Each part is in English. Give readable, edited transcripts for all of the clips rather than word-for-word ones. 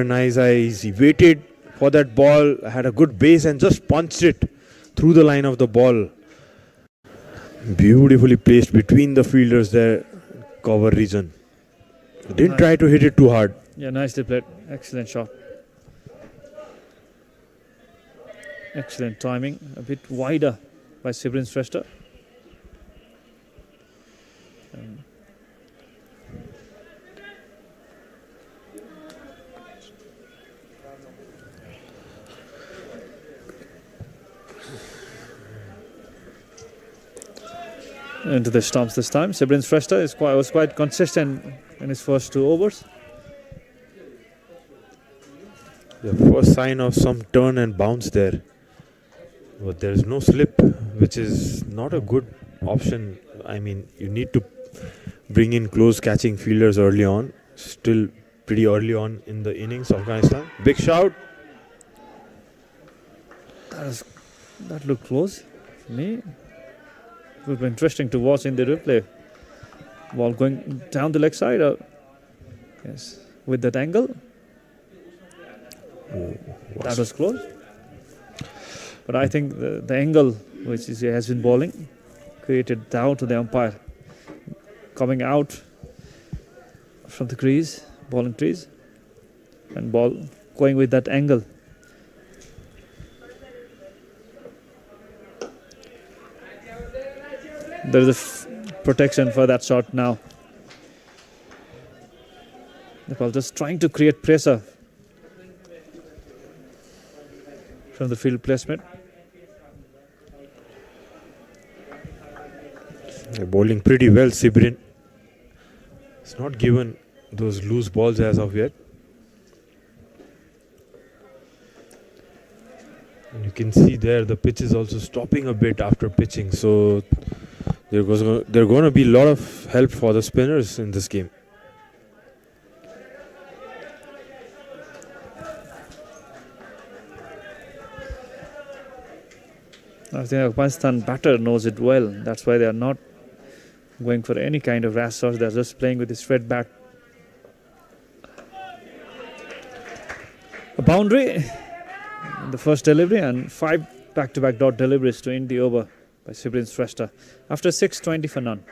nice eyes. He waited for that ball, had a good base and just punched it through the line of the ball. Beautifully placed between the fielders there, cover region. Didn't try to hit it too hard. Yeah, nicely played. Excellent shot. Excellent timing. A bit wider by Sibrin Shrestha. Into the stumps this time. Sibrin Shrestha was quite consistent in his first 2 overs. The first sign of some turn and bounce there. But there is no slip, which is not a good option. I mean, you need to bring in close catching fielders early on. Still pretty early on in the innings of Afghanistan. Big shout. That looked close for me. It would be interesting to watch in the replay. Ball going down the leg side. Yes, with that angle. That was close. But I think the angle which he has been bowling created doubt to the umpire. Coming out from the crease, bowling crease, and ball going with that angle. There is a protection for that shot now. Nepal just trying to create pressure from the field placement. They're bowling pretty well, Sibrin. It's not given those loose balls as of yet. And you can see there the pitch is also stopping a bit after pitching. So there going to be a lot of help for the spinners in this game. I think Afghanistan batter knows it well. That's why they are not going for any kind of rash shots. They're just playing with the straight bat. A boundary in the first delivery and 5 back-to-back dot deliveries to end the over by Sibrin Shrestha after 6:20 for none.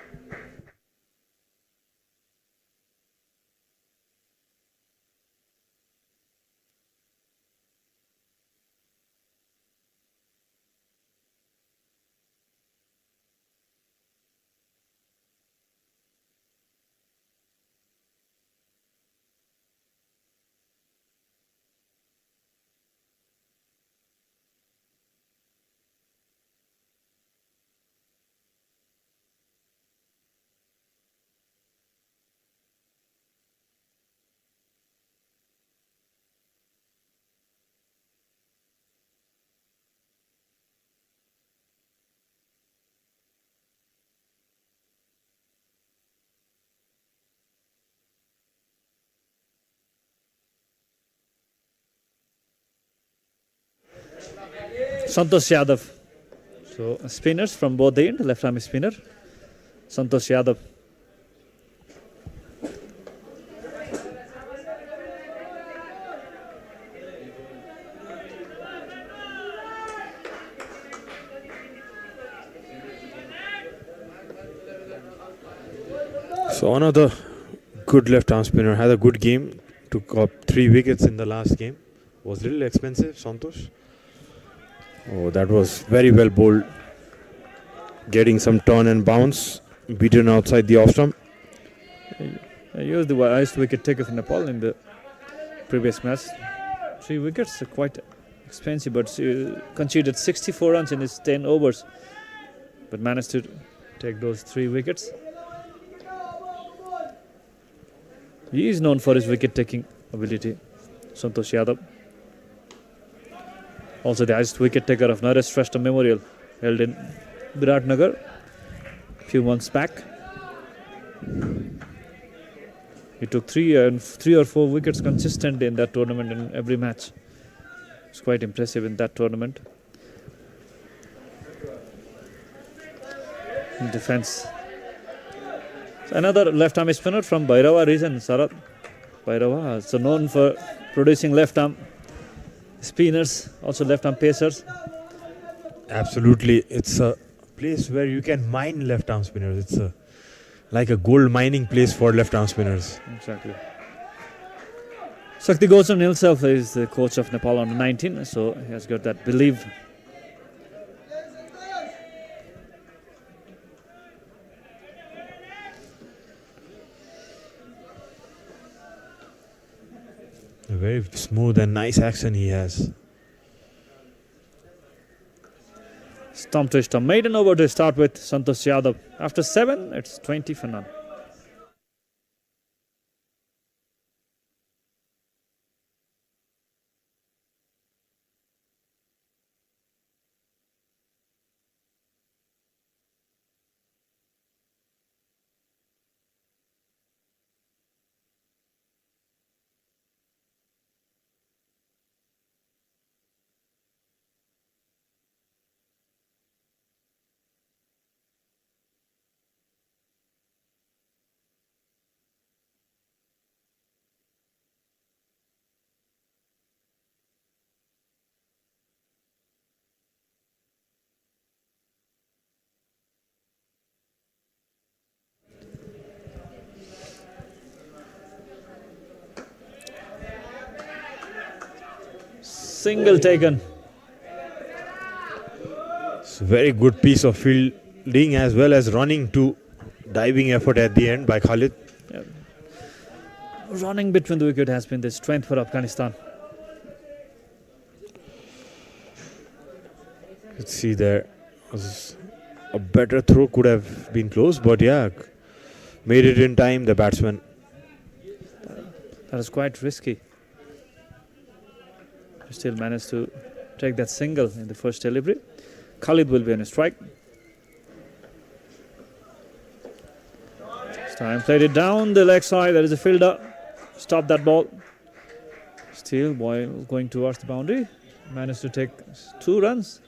Santosh Yadav. So spinners from both the end, left arm spinner. Santosh Yadav. So another good left arm spinner, had a good game, took up 3 wickets in the last game. Was a little expensive, Santosh. Oh, that was very well bowled. Getting some turn and bounce, beaten outside the off stump. He was the highest wicket taker for Nepal in the previous match. 3 wickets are quite expensive, but conceded 64 runs in his 10 overs, but managed to take those 3 wickets. He is known for his wicket-taking ability, Santosh Yadav. Also the highest wicket-taker of Naresh Shrestha Memorial, held in Biratnagar a few months back. He took 3 or 4 wickets consistently in that tournament in every match. It's quite impressive in that tournament. In defense. So another left-arm spinner from Bhairava region, Sarat. Bhairava, so known for producing left-arm spinners, also left-arm pacers. Absolutely, it's a place where you can mine left-arm spinners. It's like a gold mining place for left-arm spinners. Exactly. Shakti Goswami himself is the coach of Nepal under 19, so he has got that belief. A very smooth and nice action he has. Stump twister, maiden over to start with Santosh Yadav. After 7, it's 20 for none. Single taken. It's a very good piece of fielding as well as running to diving effort at the end by Khalid. Running between the wicket has been the strength for Afghanistan. Let's see, there was a better throw, could have been close, but yeah, made it in time, the batsman. That was quite risky. Still managed to take that single in the first delivery. Khalid will be on a strike. This time played it down the leg side. There is a fielder. Stop that ball. Still Boyle going towards the boundary. Managed to take 2 runs.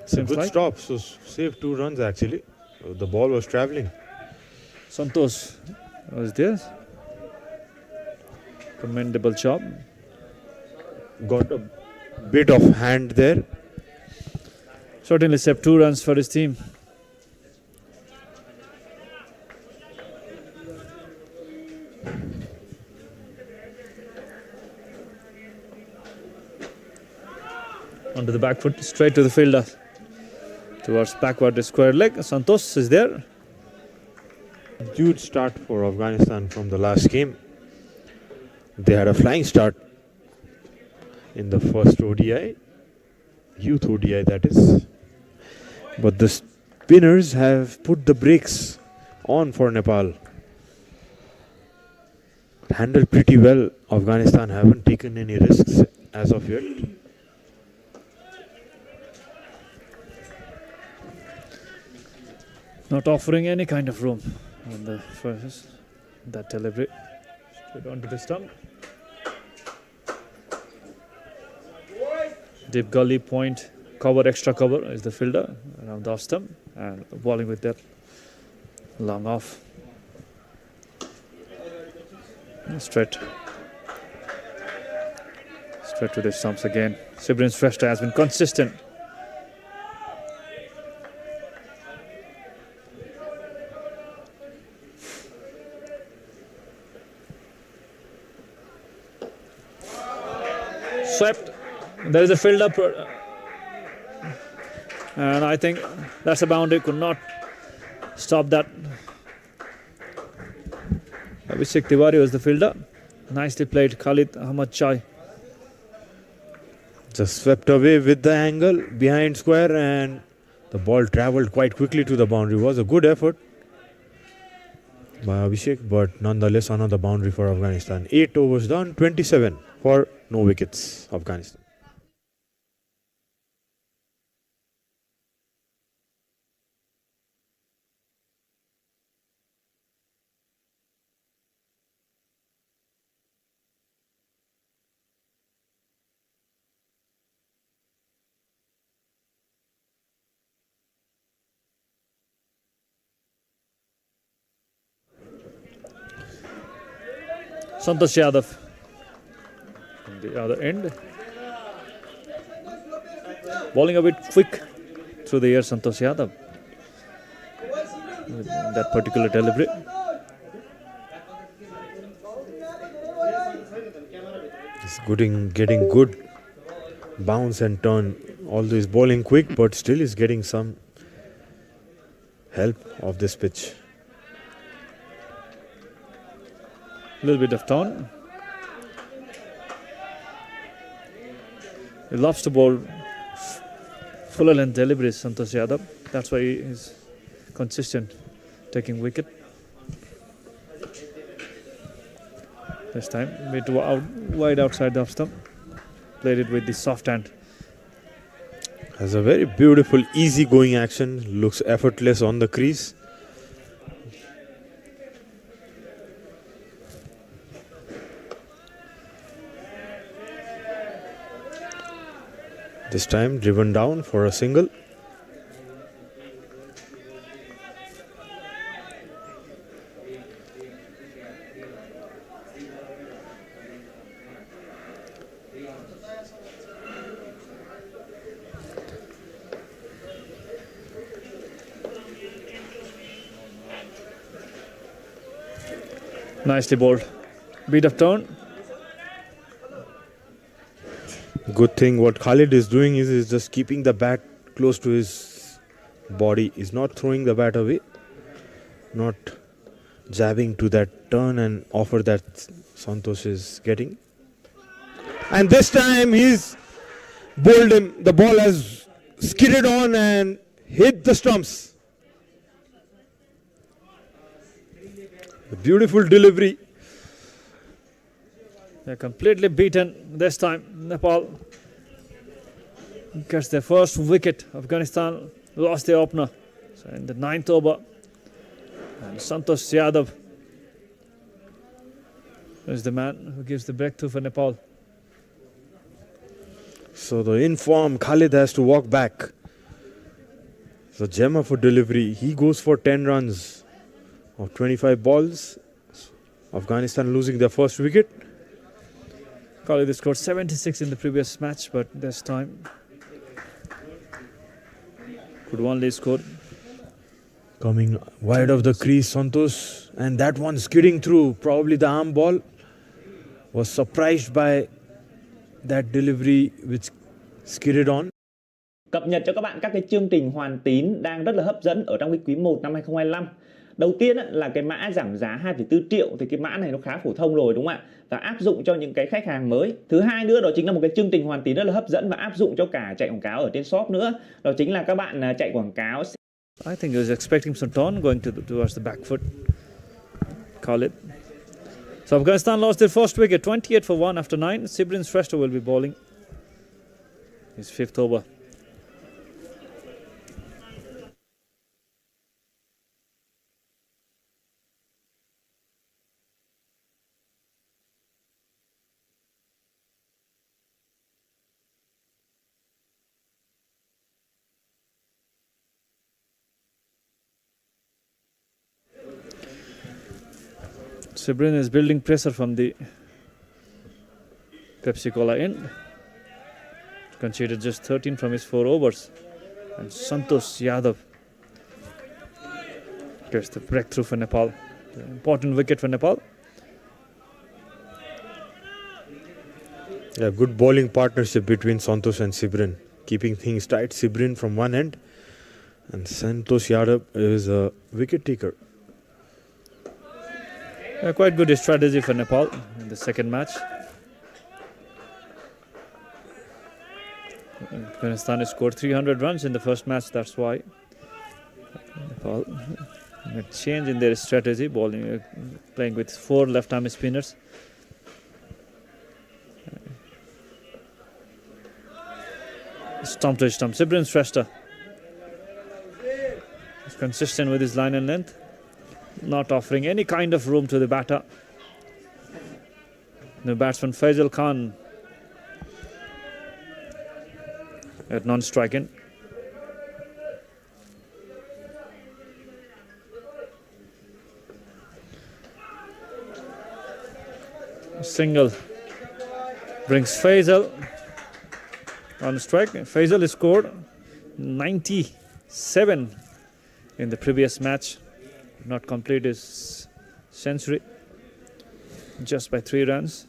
It's a good stop, so saved 2 runs actually. The ball was travelling. Santosh was there. Commendable job. Got a bit of hand there. Certainly saved 2 runs for his team. Onto the back foot, straight to the fielder. Towards backward the square leg. Santosh is there. Huge start for Afghanistan from the last game. They had a flying start in the first ODI, youth ODI that is. But the spinners have put the brakes on for Nepal. Handled pretty well. Afghanistan haven't taken any risks as of yet. Not offering any kind of room on the first, that delivery. Straight onto the stump. Deep gully point, cover, extra cover is the fielder around the off stump, and bowling with that long off. Straight to the stumps again. Sibrin Shrestha has been consistent. Swept. There is a fielder, and I think that's a boundary. Could not stop that. Abhishek Tiwari was the fielder. Nicely played, Khalid Ahmad Chai. Just swept away with the angle behind square, and the ball travelled quite quickly to the boundary. It was a good effort by Abhishek, but nonetheless another boundary for Afghanistan. 8 overs done, 27 for no wickets, Afghanistan. Santosh Yadav the other end. Bowling a bit quick through the air, Santosh Yadav with that particular delivery. He's getting good bounce and turn. Although he's bowling quick, but still he's getting some help of this pitch. A little bit of turn. He loves to bowl fuller length deliveries, Santosh Yadav. That's why he is consistent taking wicket. This time, bit wide outside the off stump. Played it with the soft hand. Has a very beautiful, easy-going action. Looks effortless on the crease. This time driven down for a single. Nicely bowled. Bit of turn. Good thing what Khalid is doing is just keeping the bat close to his body. He's not throwing the bat away. Not jabbing to that turn and offer that Santosh is getting. And this time he's bowled him. The ball has skidded on and hit the stumps. A beautiful delivery. They're completely beaten this time. Nepal gets their first wicket. Afghanistan lost their opener. So in the 9th over. And Santosh Yadav is the man who gives the breakthrough for Nepal. So the in-form Khalid has to walk back. So gem of a delivery. He goes for 10 runs of 25 balls. Afghanistan losing their first wicket. Khalid scored 76 in the previous match, but this time could only score. Coming wide of the crease, Santosh, and that one skidding through. Probably the arm ball. Was surprised by that delivery which skidded on. Cập nhật cho các bạn các cái chương trình hoàn tín đang rất là hấp dẫn ở trong cái quý 1 năm 2025. Đầu tiên là cái mã giảm giá 2,4 triệu thì cái mã này nó khá phổ thông rồi đúng không ạ? Và áp dụng cho những cái khách hàng mới. Thứ hai nữa đó chính là một cái chương trình hoàn tín rất là hấp dẫn và áp dụng cho cả chạy quảng cáo ở trên shop nữa. Đó chính là các bạn chạy quảng cáo. I think he was expecting some turn going towards the back foot. Khalid. So Afghanistan lost their first wicket, 28 for 1 after 9. Sibrin Shrestha will be bowling his 5th over. Sibrin is building pressure from the Pepsi-Cola end. Conceded just 13 from his 4 overs. And Santosh Yadav gets the breakthrough for Nepal. An important wicket for Nepal. A good bowling partnership between Santosh and Sibrin. Keeping things tight. Sibrin from one end. And Santosh Yadav is a wicket taker. Quite good strategy for Nepal in the second match. Afghanistan has scored 300 runs in the first match. That's why Nepal a change in their strategy, bowling, playing with 4 left-arm spinners. Stump to stump. Sibrin Shrestha is consistent with his line and length, not offering any kind of room to the batter. The batsman Faisal Khan at non-striking. Single brings Faisal on strike. Faisal scored 97 in the previous match. Not complete his century just by 3 runs.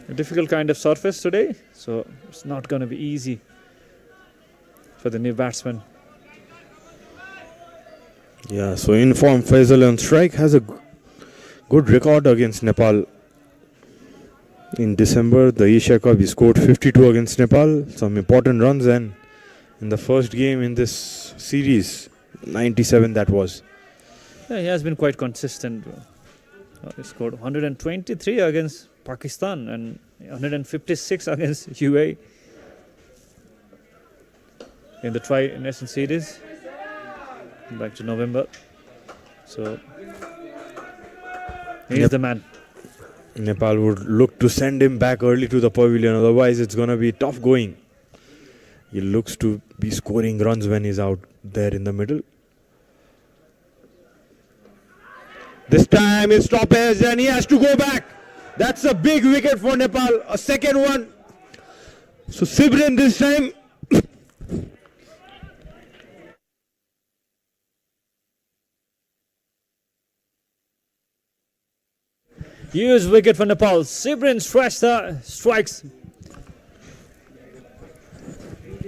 A difficult kind of surface today, so it's not going to be easy for the new batsman. Yeah, so in form, Faisal on strike has a good record against Nepal. In December, the Asia Cup, he scored 52 against Nepal, some important runs, and in the first game in this series, 97 that was. Yeah, he has been quite consistent. He scored 123 against Pakistan and 156 against UAE in the Tri-Nation Series back to November. So he is the man. Nepal would look to send him back early to the pavilion, otherwise it's going to be tough going. He looks to be scoring runs when he's out there in the middle. This time it's stoppage and he has to go back. That's a big wicket for Nepal, a second one. So Sibrin this time. Huge wicket for Nepal. Sibrin Shrestha strikes.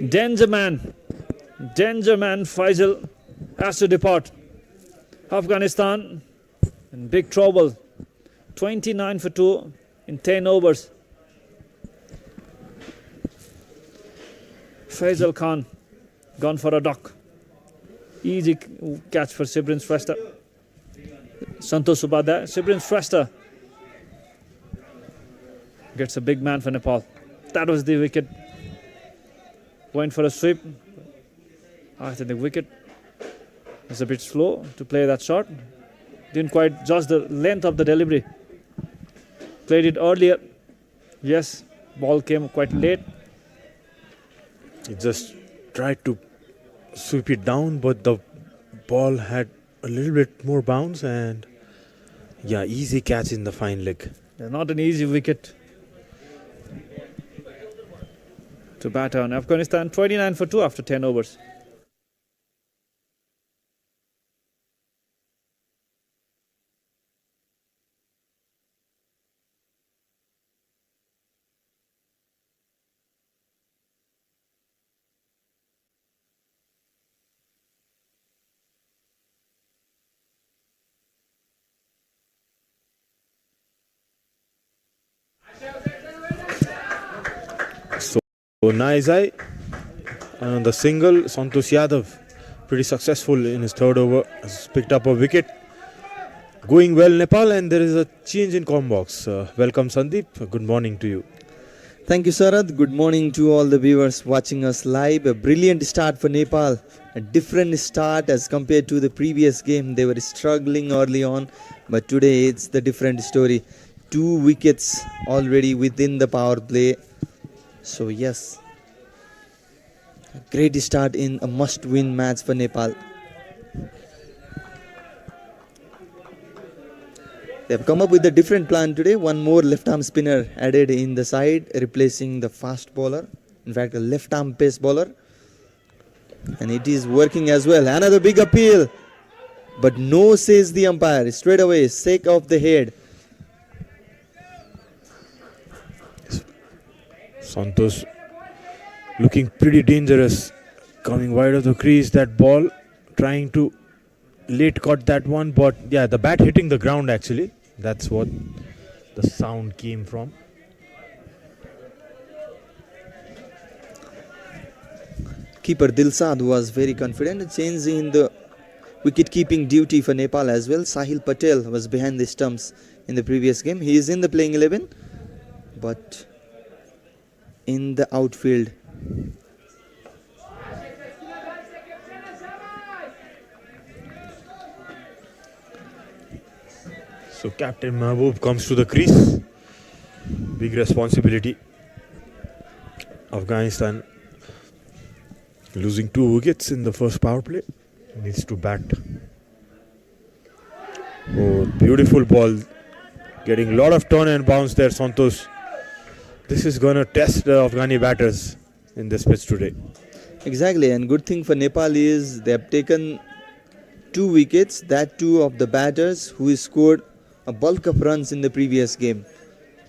Danger man Faisal has to depart. Afghanistan in big trouble. 29 for 2 in 10 overs. Faisal Khan gone for a duck. Easy catch for Sibrin Shrestha. Santosh Upadhyay. Sibrin Shrestha gets a big man for Nepal. That was the wicket. Went for a sweep. I think the wicket was a bit slow to play that shot. Didn't quite judge the length of the delivery. Played it earlier. Yes, ball came quite late. He just tried to sweep it down, but the ball had a little bit more bounce and yeah, easy catch in the fine leg. Not an easy wicket to bat on. Afghanistan 29 for 2 after 10 overs. So nice eye. And the single, Santosh Yadav, pretty successful in his third over, has picked up a wicket. Going well Nepal, and there is a change in com box. Welcome Sandeep, good morning to you. Thank you, Sarad. Good morning to all the viewers watching us live. A brilliant start for Nepal. A different start as compared to the previous game. They were struggling early on, but today it's the different story. 2 wickets already within the power play. So yes, a great start in a must-win match for Nepal. They have come up with a different plan today. One more left-arm spinner added in the side, replacing the fast bowler. In fact, a left-arm pace bowler. And it is working as well. Another big appeal. But no, says the umpire. Straight away, shake off the head. Santosh looking pretty dangerous, coming wide of the crease, that ball, trying to late cut that one, but yeah, the bat hitting the ground actually. That's what the sound came from. Keeper Dilsad was very confident. A change in the wicket-keeping duty for Nepal as well. Sahil Patel was behind the stumps in the previous game. He is in the playing 11, but in the outfield. So Captain Mahbub comes to the crease. Big responsibility. Afghanistan losing 2 wickets in the first power play. Needs to bat. Oh, beautiful ball Getting a lot of turn and bounce there, Santosh. This is going to test the Afghani batters in this pitch today. Exactly, and good thing for Nepal is they have taken 2 wickets, that too of the batters who scored a bulk of runs in the previous game.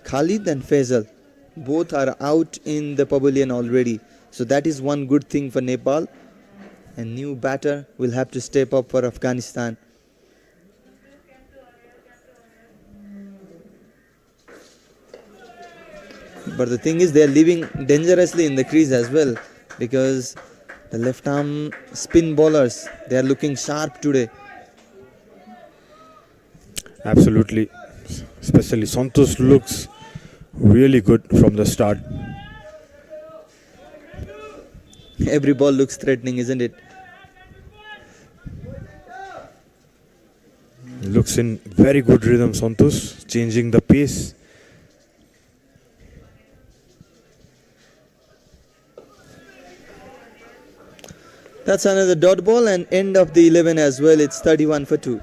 Khalid and Faisal, both are out in the pavilion already. So that is one good thing for Nepal. A new batter will have to step up for Afghanistan. But the thing is, they are leaving dangerously in the crease as well, because the left arm spin bowlers, they are looking sharp today. Absolutely. Especially Santosh looks really good from the start. Every ball looks threatening, isn't it? Looks in very good rhythm, Santosh, changing the pace. That's another dot ball and end of the 11 as well. It's 31 for 2.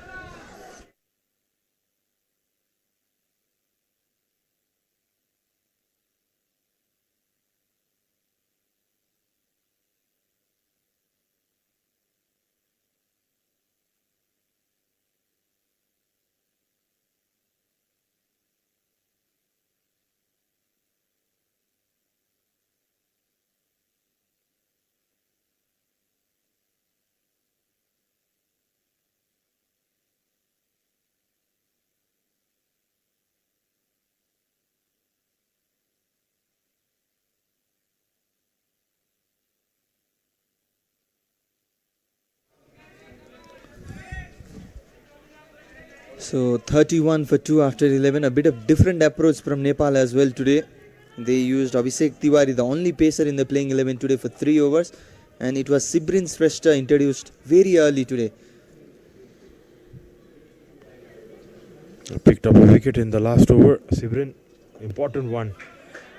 So 31 for 2 after 11. A bit of different approach from Nepal as well today. They used Abhishek Tiwari, the only pacer in the playing 11 today, for 3 overs. And it was Sibrin Shrestha introduced very early today. Picked up a wicket in the last over. Sibrin, important one.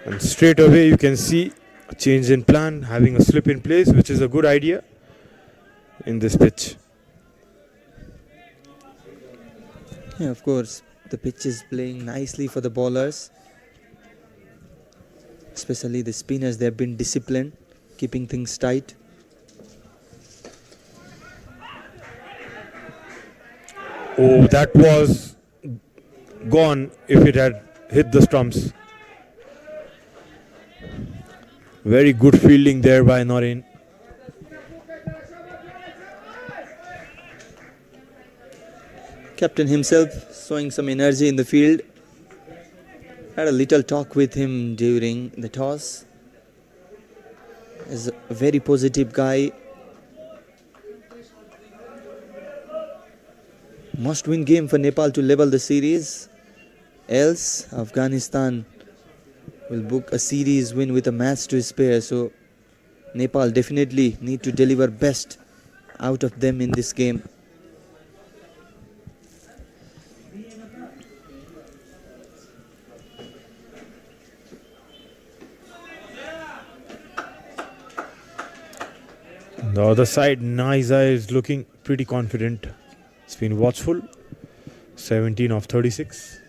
And straight away you can see a change in plan, having a slip in place, which is a good idea in this pitch. Yeah, of course, the pitch is playing nicely for the bowlers. Especially the spinners, they have been disciplined, keeping things tight. Oh, that was gone if it had hit the stumps. Very good fielding there by Noreen. Captain himself showing some energy in the field. Had a little talk with him during the toss. Is a very positive guy. Must-win game for Nepal to level the series. Else, Afghanistan will book a series win with a match to spare. So, Nepal definitely need to deliver best out of them in this game. The other side, Naiza is looking pretty confident. It's been watchful. 17 of 36.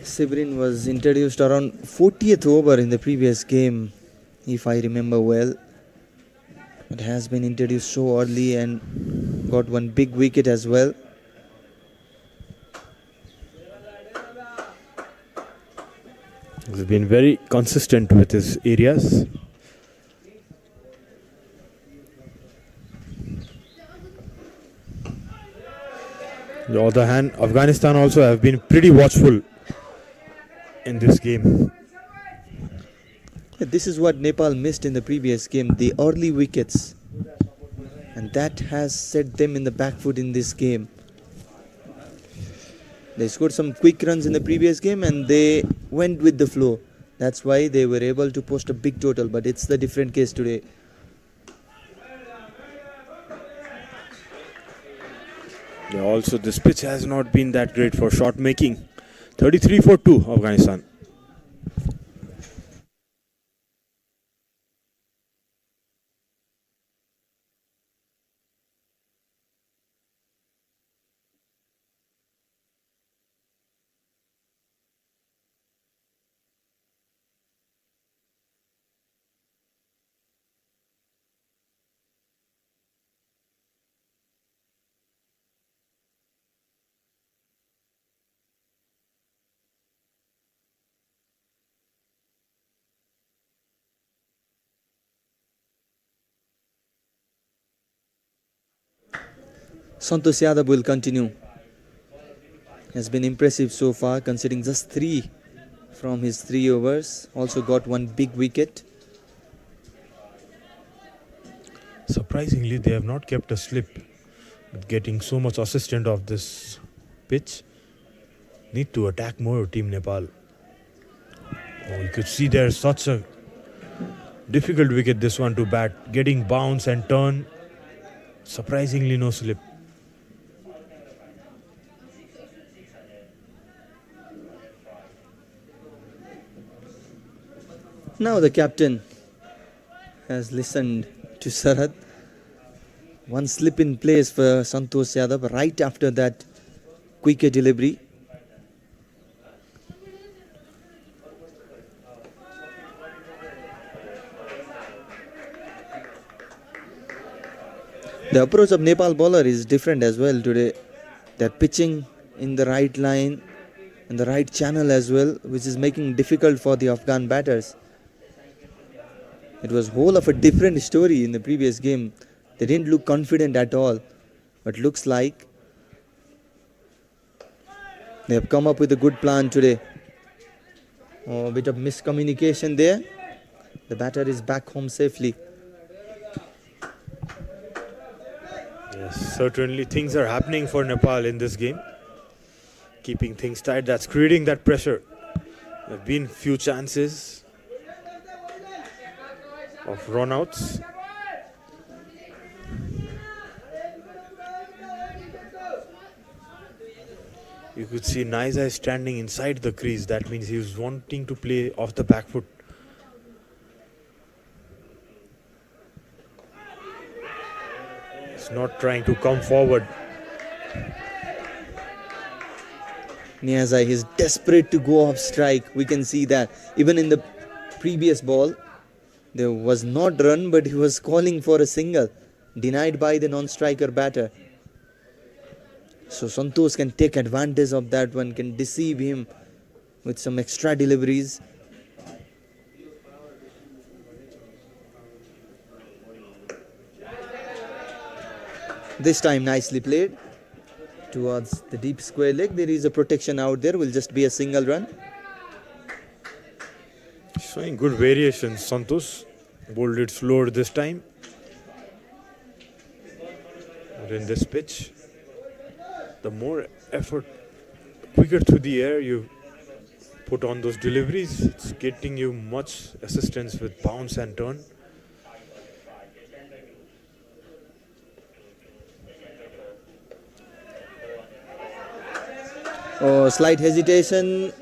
Sibrin was introduced around 40th over in the previous game, if I remember well. It has been introduced so early and got one big wicket as well. He's been very consistent with his areas. On the other hand, Afghanistan also have been pretty watchful in this game. Yeah, this is what Nepal missed in the previous game, the early wickets. And that has set them in the back foot in this game. They scored some quick runs in the previous game and they went with the flow. That's why they were able to post a big total, but it's the different case today. Yeah, also, this pitch has not been that great for shot making. 33 for 2, Afghanistan. Santosh Yadav will continue. Has been impressive so far, considering just 3 from his 3 overs. Also got one big wicket. Surprisingly, they have not kept a slip with getting so much assistant of this pitch. Need to attack more, Team Nepal. Oh, you could see there's such a difficult wicket, this one to bat. Getting bounce and turn. Surprisingly, no slip. Now the captain has listened to Sarad. One slip in place for Santosh Yadav right after that quicker delivery. The approach of Nepal bowler is different as well today. They're pitching in the right line and the right channel as well, which is making difficult for the Afghan batters. It was whole of a different story in the previous game. They didn't look confident at all, but looks like they have come up with a good plan today. Oh, a bit of miscommunication there. The batter is back home safely. Yes, certainly things are happening for Nepal in this game. Keeping things tight, that's creating that pressure. There have been few chances of run-outs. You could see Naiza is standing inside the crease. That means he was wanting to play off the back foot. He's not trying to come forward. Niazai is desperate to go off strike. We can see that. Even in the previous ball, there was not run, but he was calling for a single, denied by the non-striker batter. So Santosh can take advantage of that one, can deceive him with some extra deliveries. This time nicely played towards the deep square leg. There is a protection out there, will just be a single run. Showing good variations, Santosh. Bowled it slower this time. But in this pitch, the more effort, quicker through the air you put on those deliveries, it's getting you much assistance with bounce and turn. Oh, slight hesitation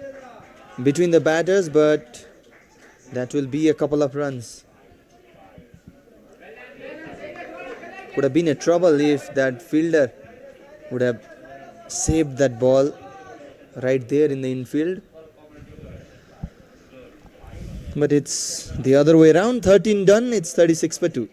between the batters, but that will be a couple of runs. Could have been a trouble if that fielder would have saved that ball right there in the infield. But it's the other way around. 13 done, it's 36 for 2.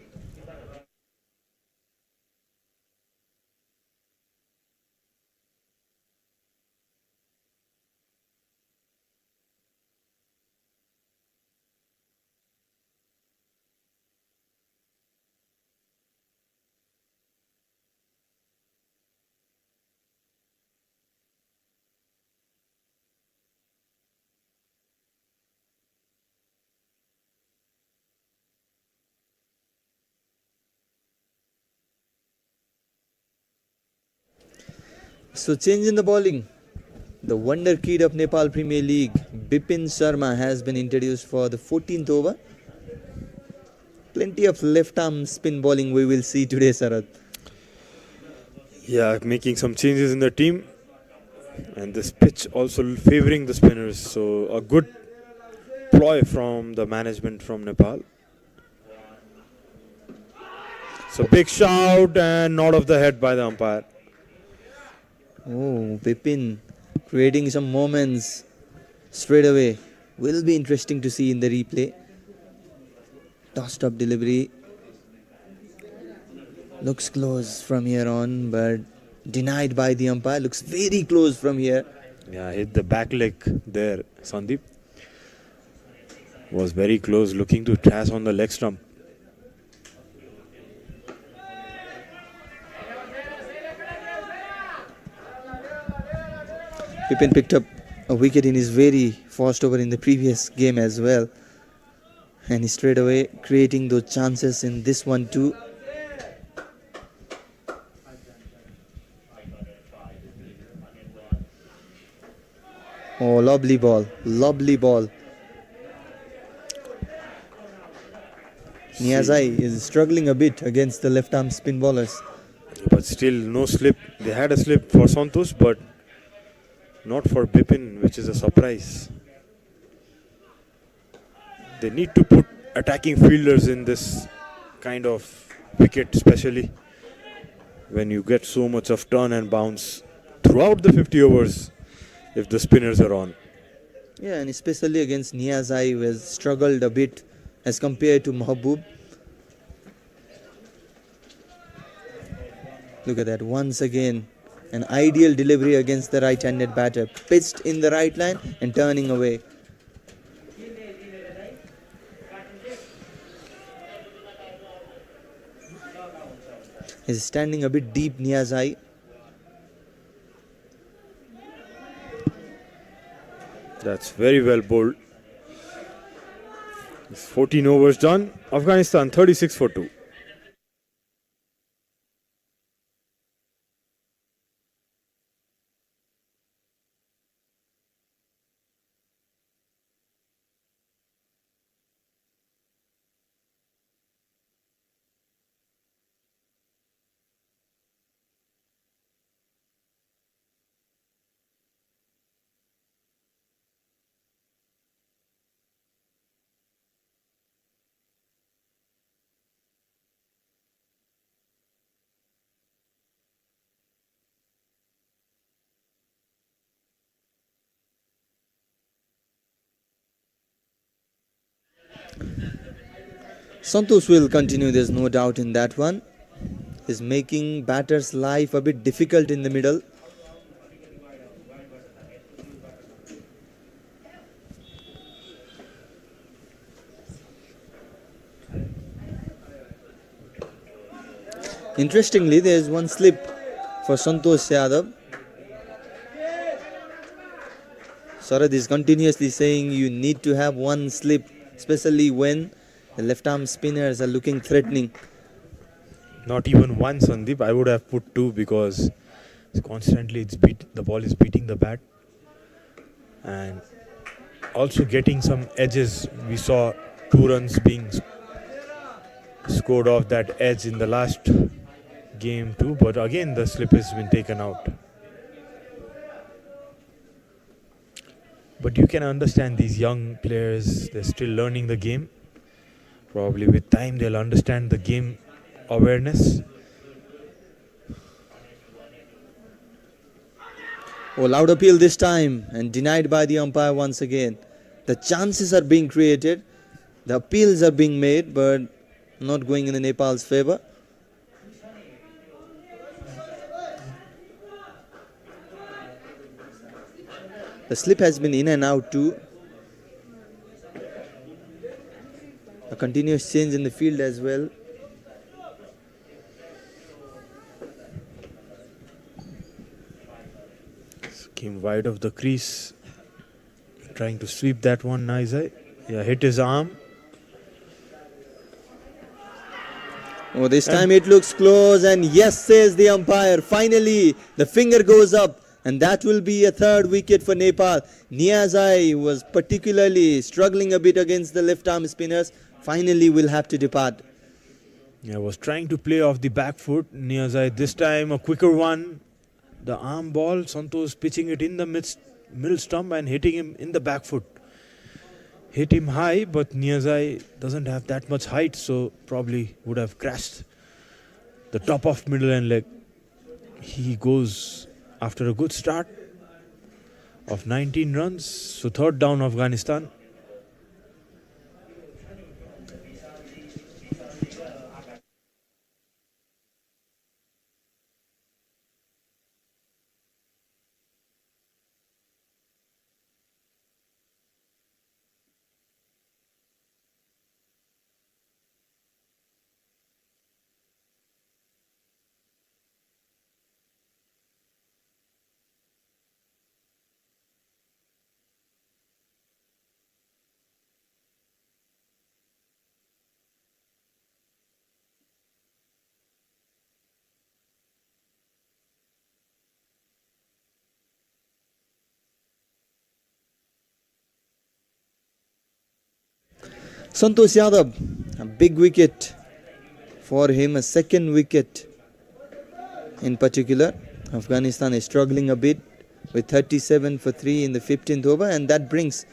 So change in the bowling. The wonder kid of Nepal Premier League, Bipin Sharma, has been introduced for the 14th over. Plenty of left-arm spin bowling we will see today, Sarath. Yeah, making some changes in the team. And this pitch also favoring the spinners. So a good ploy from the management from Nepal. So big shout and nod of the head by the umpire. Oh, Bipin creating some moments straight away. Will be interesting to see in the replay. Tossed up delivery. Looks close from here on, but denied by the umpire. Looks very close from here. Yeah, hit the back leg there, Sandeep. Was very close, looking to trash on the leg stump. Bipin picked up a wicket in his very first over in the previous game as well. And he straight away creating those chances in this one too. Oh, lovely ball. Lovely ball. Niazai is struggling a bit against the left-arm spin bowlers. But still no slip. They had a slip for Santosh, but not for Bipin, which is a surprise. They need to put attacking fielders in this kind of wicket, especially when you get so much of turn and bounce throughout the 50 overs if the spinners are on. Yeah, and especially against Niazai, who has struggled a bit as compared to Mahbub. Look at that, once again, an ideal delivery against the right-handed batter. Pitched in the right line and turning away. He's standing a bit deep, Niazai. That's very well bowled. It's 14 overs done. Afghanistan 36 for 2. Santosh will continue, there's no doubt in that one. He's making batters' life a bit difficult in the middle. Interestingly, there is one slip for Santosh Yadav. Sarad is continuously saying you need to have one slip, especially when the left-arm spinners are looking threatening. Not even one, Sandeep. I would have put 2 because constantly the ball is beating the bat. And also getting some edges. We saw 2 runs being scored off that edge in the last game too. But again, the slip has been taken out. But you can understand these young players, they're still learning the game. Probably with time they'll understand the game awareness. Oh, loud appeal this time and denied by the umpire once again. The chances are being created, the appeals are being made, but not going in the Nepal's favour. The slip has been in and out too. A continuous change in the field as well. Came wide of the crease. Trying to sweep that one, Nizai. Yeah, hit his arm. Oh, this time it looks close, and yes, says the umpire. Finally, the finger goes up. And that will be a third wicket for Nepal. Niazai, who was particularly struggling a bit against the left arm spinners, finally will have to depart. Yeah, was trying to play off the back foot. Niazai this time a quicker one. The arm ball, Santosh pitching it in the middle stump and hitting him in the back foot. Hit him high, but Niazai doesn't have that much height, so probably would have crashed the top of middle end leg. He goes after a good start of 19 runs, so third down Afghanistan. Santosh Yadav, a big wicket for him, a second wicket in particular. Afghanistan is struggling a bit with 37 for 3 in the 15th over, and that brings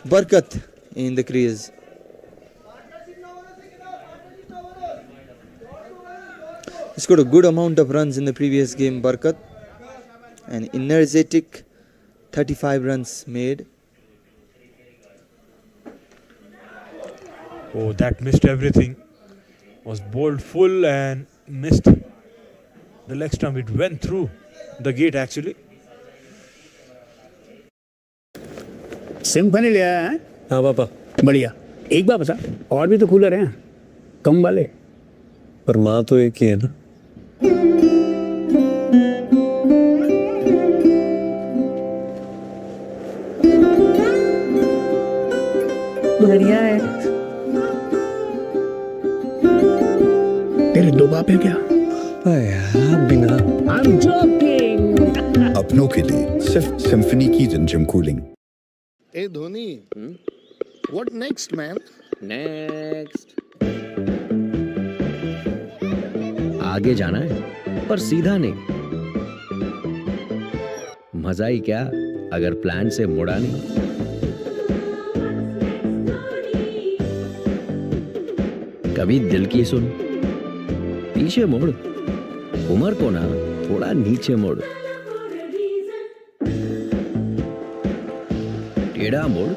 Barkat in the crease. He scored a good amount of runs in the previous game, Barkat. An energetic 35 runs made. Oh, that missed everything. Was bowled full and missed the leg stump. It went through the gate actually. Symphony ले आया है? हाँ पापा, बढ़िया। एक बात बता, और भी तो कूलर हैं कम वाले। पर माँ तो एक ही है ना। बढ़िया है। तेरे दो बाप है क्या? यार बिना। I'm joking. अपनों के लिए सिर्फ सिम्फनी की रिमझिम cooling. Hey Dhoni, what next, man? Next आगे जाना है पर सीधा नहीं। मजा ही क्या अगर प्लान से मुड़ा नहीं। कभी दिल की सुन, पीछे मुड़, उम्र को ना थोड़ा नीचे मुड़। टेढ़ा मुड़,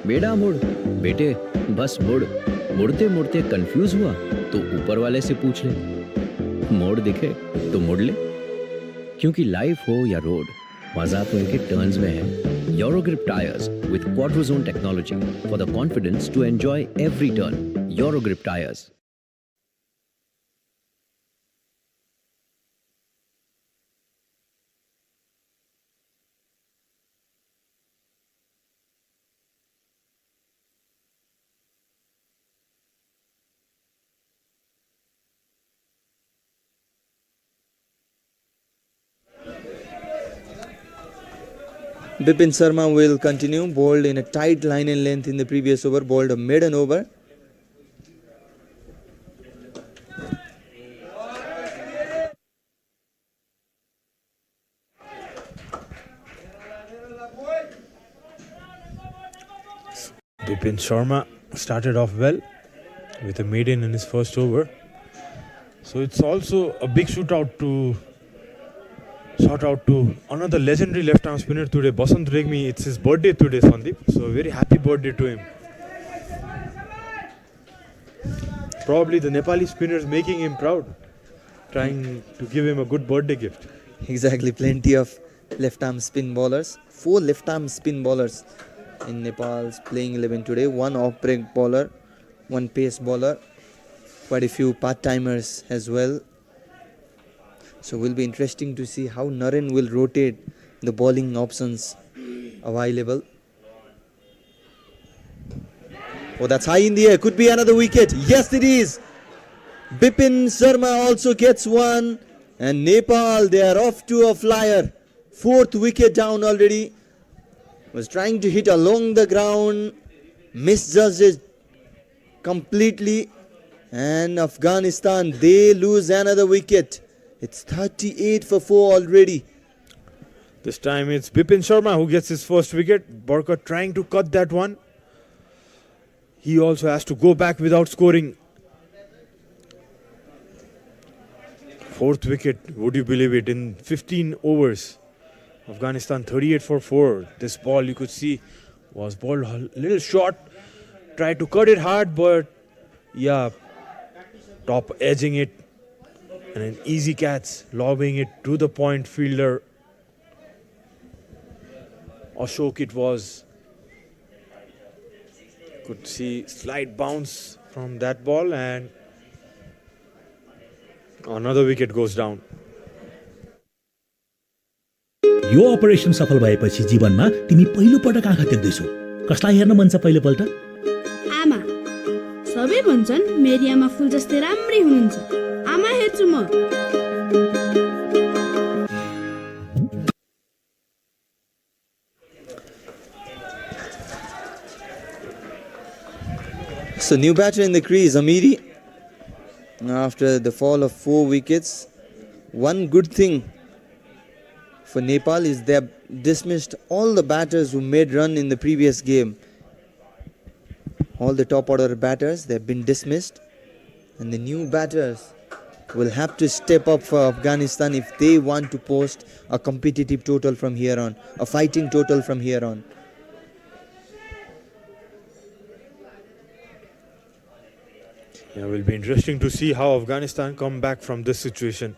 बेड़ा मुड़, बेटे बस मुड़। मुड़ते मुड़ते कंफ्यूज हुआ तो ऊपर वाले से पूछ ले। मोड़ दिखे तो मुड़ ले, क्योंकि लाइफ हो या रोड, मजा तो इनके टर्न्स में है। Eurogrip tyres with Quadrozone technology for the confidence to enjoy every turn. Eurogrip tyres. Bipin Sharma will continue, bowled in a tight line and length in the previous over, bowled a maiden over. Bipin Sharma started off well with a maiden in his first over. So it's also a big shootout to sort out to another legendary left-arm spinner today, Basant Regmi. It's his birthday today, Sandeep. So a very happy birthday to him. Probably the Nepali spinners making him proud, trying to give him a good birthday gift. Exactly, plenty of left-arm spin bowlers. 4 left-arm spin bowlers in Nepal's playing 11 today. 1 off-break bowler, 1 pace bowler, quite a few part-timers as well. So will be interesting to see how Naren will rotate the bowling options available. Oh, that's high in the air. Could be another wicket. Yes, it is. Bipin Sharma also gets one. And Nepal, they are off to a flyer. Fourth wicket down already. Was trying to hit along the ground. Misjudged it completely. And Afghanistan, they lose another wicket. It's 38 for 4 already. This time it's Bipin Sharma who gets his first wicket. Barkat trying to cut that one. He also has to go back without scoring. Fourth wicket, would you believe it, in 15 overs. Afghanistan 38 for 4. This ball you could see was balled a little short. Tried to cut it hard, but yeah, top edging it. And an easy catch, lobbing it to the point fielder. Ashok it was. Could see slight bounce from that ball and another wicket goes down. Yo operation सफल भएपछि जीवनमा तिमी पहिलो पटक आँखा देख्दैछौ। कसलाई हेर्न मन छ पहिलो पल्ट? आमा। सबै भन्छन् मेरी आमा फुल जस्तै राम्रै हुनुहुन्छ। आमा हेर्छु म। So new batter in the crease, Amiri. After the fall of 4 wickets, one good thing for Nepal is they have dismissed all the batters who made run in the previous game. All the top order batters, they have been dismissed. And the new batters will have to step up for Afghanistan if they want to post a competitive total from here on, a fighting total from here on. Yeah, it will be interesting to see how Afghanistan come back from this situation.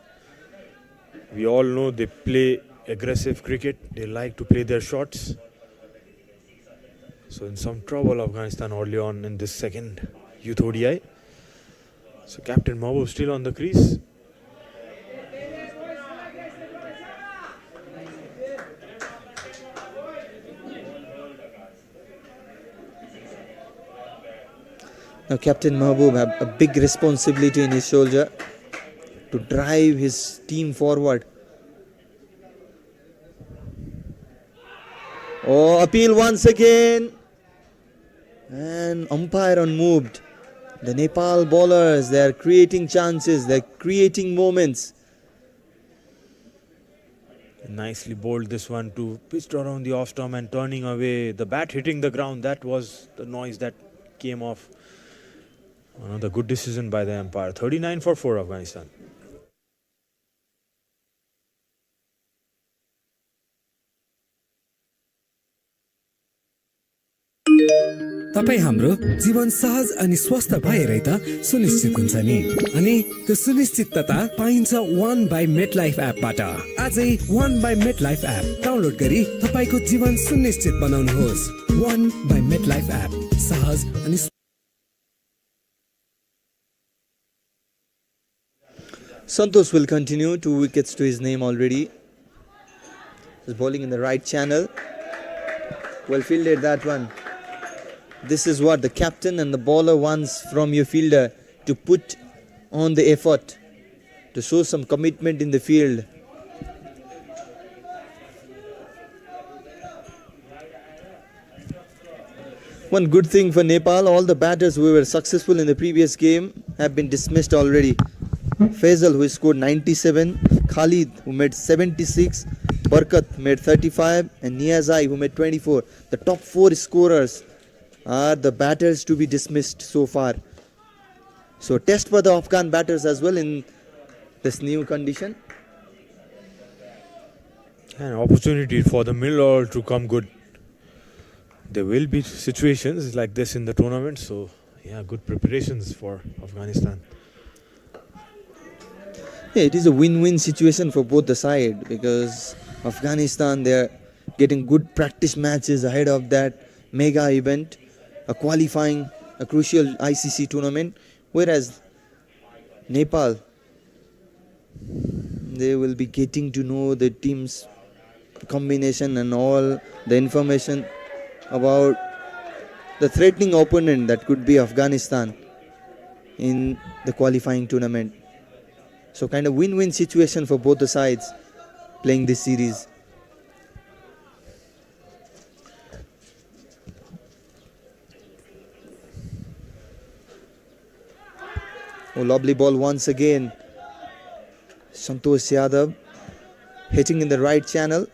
We all know they play aggressive cricket. They like to play their shots. So in some trouble, Afghanistan early on in this second Youth ODI. So Captain Mahbub still on the crease. Now Captain Mahbub have a big responsibility in his shoulder to drive his team forward. Oh, appeal once again. And umpire unmoved. The Nepal bowlers, they are creating chances, they are creating moments. Nicely bowled this one to pitched around the off stump and turning away. The bat hitting the ground, that was the noise that came off. Another good decision by the umpire. 39 for 4 Afghanistan. तपाई हाम्रो जीवन सहज अनि स्वस्थ भएरै त सुनिश्चित हुन्छ नि। अनि त्यो सुनिश्चितता पाइन्छ वन बाई मेटलाइफ एपबाट। आजै one by MetLife app download गरी तपाईको जीवन सुनिश्चित बनाउनुहोस्। वन बाई मेटलाइफ एप सहज अनि Santosh will continue, 2 wickets to his name already. He's bowling in the right channel. Well fielded that one. This is what the captain and the bowler wants from your fielder, to put on the effort, to show some commitment in the field. One good thing for Nepal, all the batters who were successful in the previous game have been dismissed already. Faisal, who scored 97, Khalid, who made 76, Barkat made 35, and Niyazai, who made 24. The top 4 scorers are the batters to be dismissed so far. So test for the Afghan batters as well in this new condition. An opportunity for the middle order to come good. There will be situations like this in the tournament, so yeah, good preparations for Afghanistan. Yeah, it is a win-win situation for both the side, because Afghanistan, they are getting good practice matches ahead of that mega event, a qualifying, a crucial ICC tournament, whereas Nepal, they will be getting to know the team's combination and all the information about the threatening opponent that could be Afghanistan in the qualifying tournament. So kind of win-win situation for both the sides playing this series. Oh, lovely ball once again. Santosh Yadav hitting in the right channel.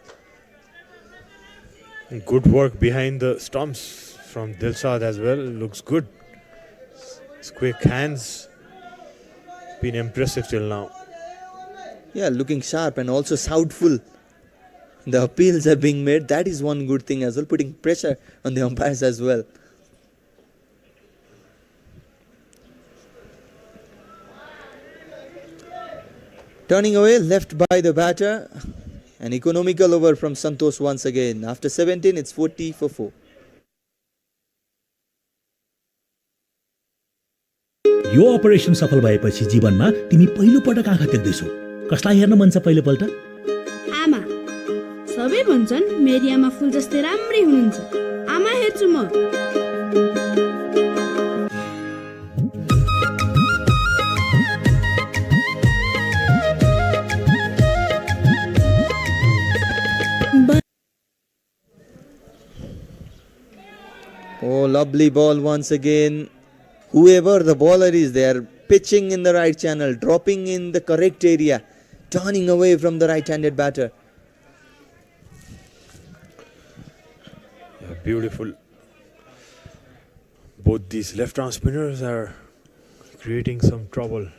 Good work behind the stumps from Dilshad as well. Looks good. His quick hands. Been impressive till now. Yeah, looking sharp and also soundful. The appeals are being made. That is one good thing as well, putting pressure on the umpires as well. Turning away, left by the batter. An economical over from Santosh once again. After 17, it's 40 for 4. Yo operation सफल भएपछि जीवनमा तिमी पहिलो पटक आँखा देख्दैछौ कसलाई हेर्न मन छ पहिलो पल्ट आमा सबै भन्छन् मेरी आमा फुल जस्तै राम्री हुनुहुन्छ आमा हेर्छु म Oh, lovely ball once again. Whoever the bowler is, they are pitching in the right channel, dropping in the correct area, turning away from the right-handed batter. Yeah, beautiful. Both these left-arm spinners are creating some trouble.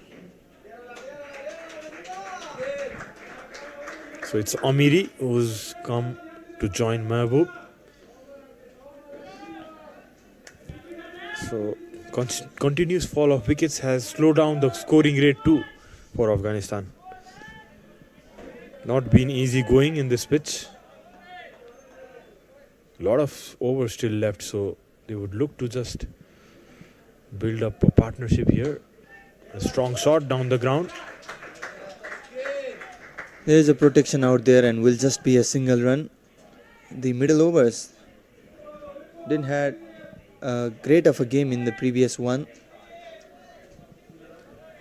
So it's Amiri who's come to join Mahbub. So continuous fall of wickets has slowed down the scoring rate too for Afghanistan. Not been easy going in this pitch. A lot of overs still left, so they would look to just build up a partnership here. A strong shot down the ground. There is a protection out there and will just be a single run. The middle overs didn't have great of a game in the previous one.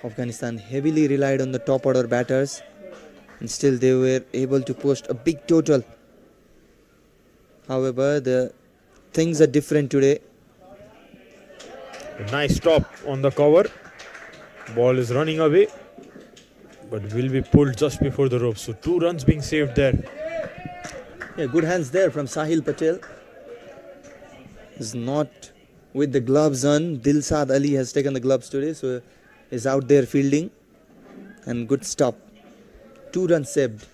Afghanistan heavily relied on the top order batters and still they were able to post a big total. However, the things are different today. A nice stop on the cover. Ball is running away, but will be pulled just before the rope. So 2 runs being saved there. Yeah, good hands there from Sahil Patel. Is not with the gloves on. Dilshad Ali has taken the gloves today, so is out there fielding. And good stop. 2 runs saved.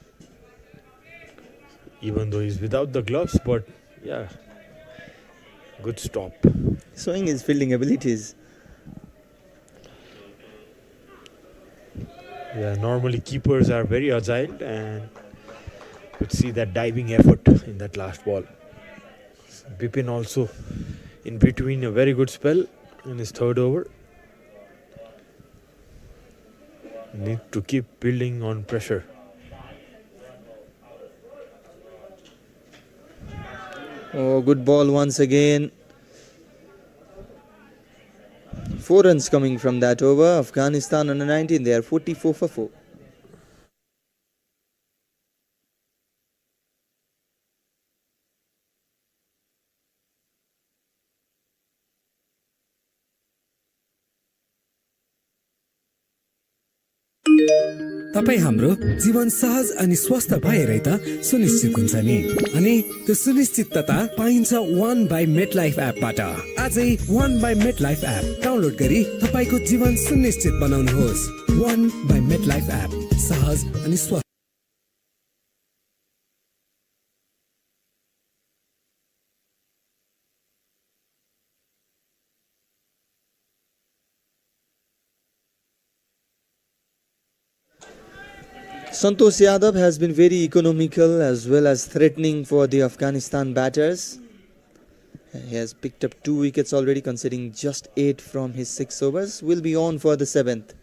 Even though he's without the gloves, but yeah, good stop. Showing his fielding abilities. Yeah, normally keepers are very agile and could see that diving effort in that last ball. Bipin also in between a very good spell in his third over. Need to keep building on pressure. Oh, good ball once again. 4 runs coming from that over. Afghanistan under 19, they are 44 for 4. तपाई हाम्रो जीवन सहज अनि स्वस्थ भएरै त सुनिश्चित हुन्छ नि अनि त्यो सुनिश्चितता पाइन्छ 1 बाइ मेटलाइफ एपबाट आजै 1 बाइ मेटलाइफ एप डाउनलोड गरी तपाईको जीवन सुनिश्चित बनाउनुहोस् 1 बाइ मेटलाइफ एप सहज अनि स्वस्थ Santosh Yadav has been very economical as well as threatening for the Afghanistan batters. He has picked up 2 wickets already, considering just 8 from his 6 overs. Will be on for the 7th.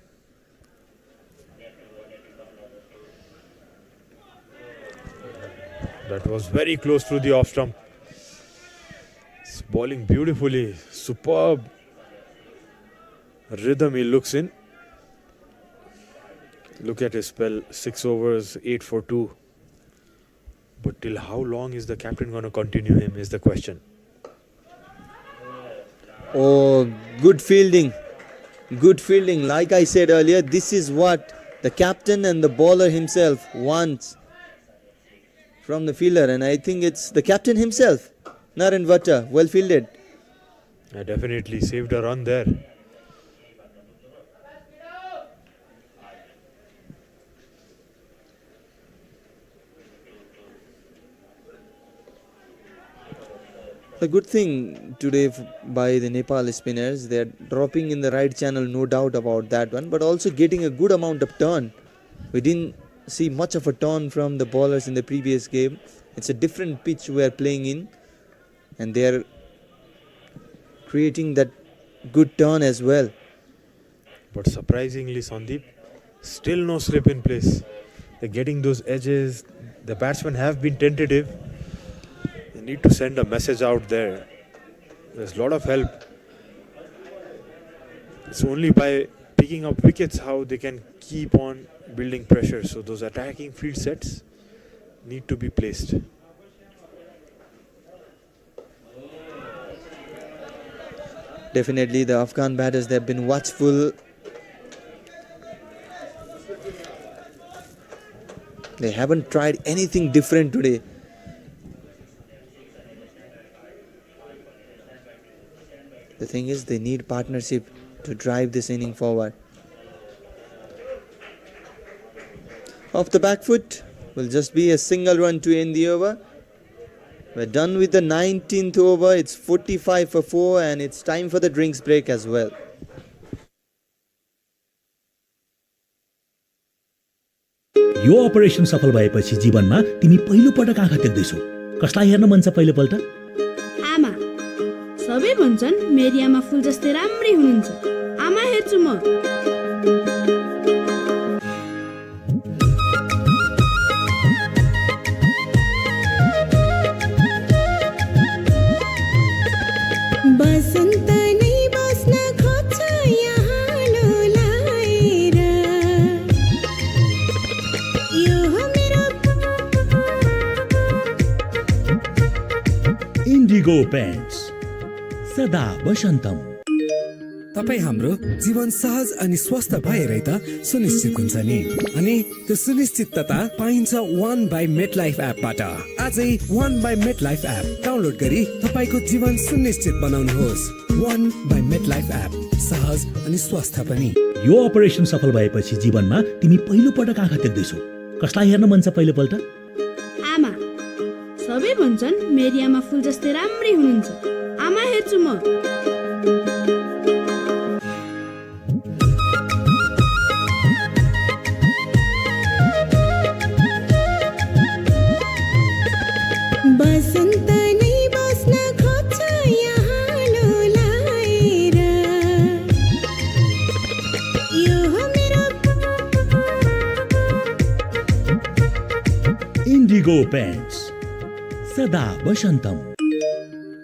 That was very close to the off stump. It's bowling beautifully. Superb rhythm he looks in. Look at his spell, 6 overs, 8 for 2. But till how long is the captain going to continue him is the question. Oh, good fielding. Good fielding. Like I said earlier, this is what the captain and the bowler himself wants from the fielder, and I think it's the captain himself, Naren Vatta. Well fielded. I definitely saved a run there. The good thing today by the Nepal spinners, they are dropping in the right channel, no doubt about that one, but also getting a good amount of turn. We didn't see much of a turn from the bowlers in the previous game. It's a different pitch we are playing in, and they are creating that good turn as well. But surprisingly, Sandeep, still no slip in place. They're getting those edges. The batsmen have been tentative. They need to send a message out there. There's a lot of help. It's only by picking up wickets how they can keep on building pressure. So those attacking field sets need to be placed. Definitely the Afghan batters, they have been watchful. They haven't tried anything different today. The thing is, they need partnership to drive this inning forward. Off the back foot will just be a single run to end the over. We're done with the 19th over. It's 45 for 4 and it's time for the drinks break as well. Yo operation सफल भएपछि जीवनमा तिमी पहिलो पटक आँखा देख्दैछौ। कसलाई हेर्न मन छ पहिलो पल्ट? आमा। सबै भन्छन् मेरी आमा फुल जस्तै राम्री हुनुहुन्छ। आमा हेर्छु म। बसन्त नै बस्न खोज्छ यहाँ लोलाएर। यो हो मेरो इन्डिगो पेन्ट्स सदा वसन्तम। तपाईँ हाम्रो जीवन सहज अनि स्वस्थ भएरै त सुनिश्चित हुन्छ नि। अनि त्यो सुनिश्चितता पाइन्छ 1 बाई मेटलाइफ एपबाट। आजै 1 बाई मेटलाइफ एप डाउनलोड गरी तपाईँको जीवन सुनिश्चित बनाउनुहोस्। 1 बाई मेटलाइफ एप, सहज अनि स्वस्थ पनि। यो अपरेसन सफल भएपछि जीवनमा तिमी पहिलो पटक आँखा देख्दैछौ। कसलाई हेर्न मन छ पहिलो पल्ट? आमा। सबै भन्छन् मेरी आमा फुल जस्तै राम्री हुनुहुन्छ। आमा हेर्छु म। बसन्त नै बस्न खोज्छ यहाँ लोलाएर। यो हो मेरो इन्डिगो पेन्ट्स सदा वसन्तम।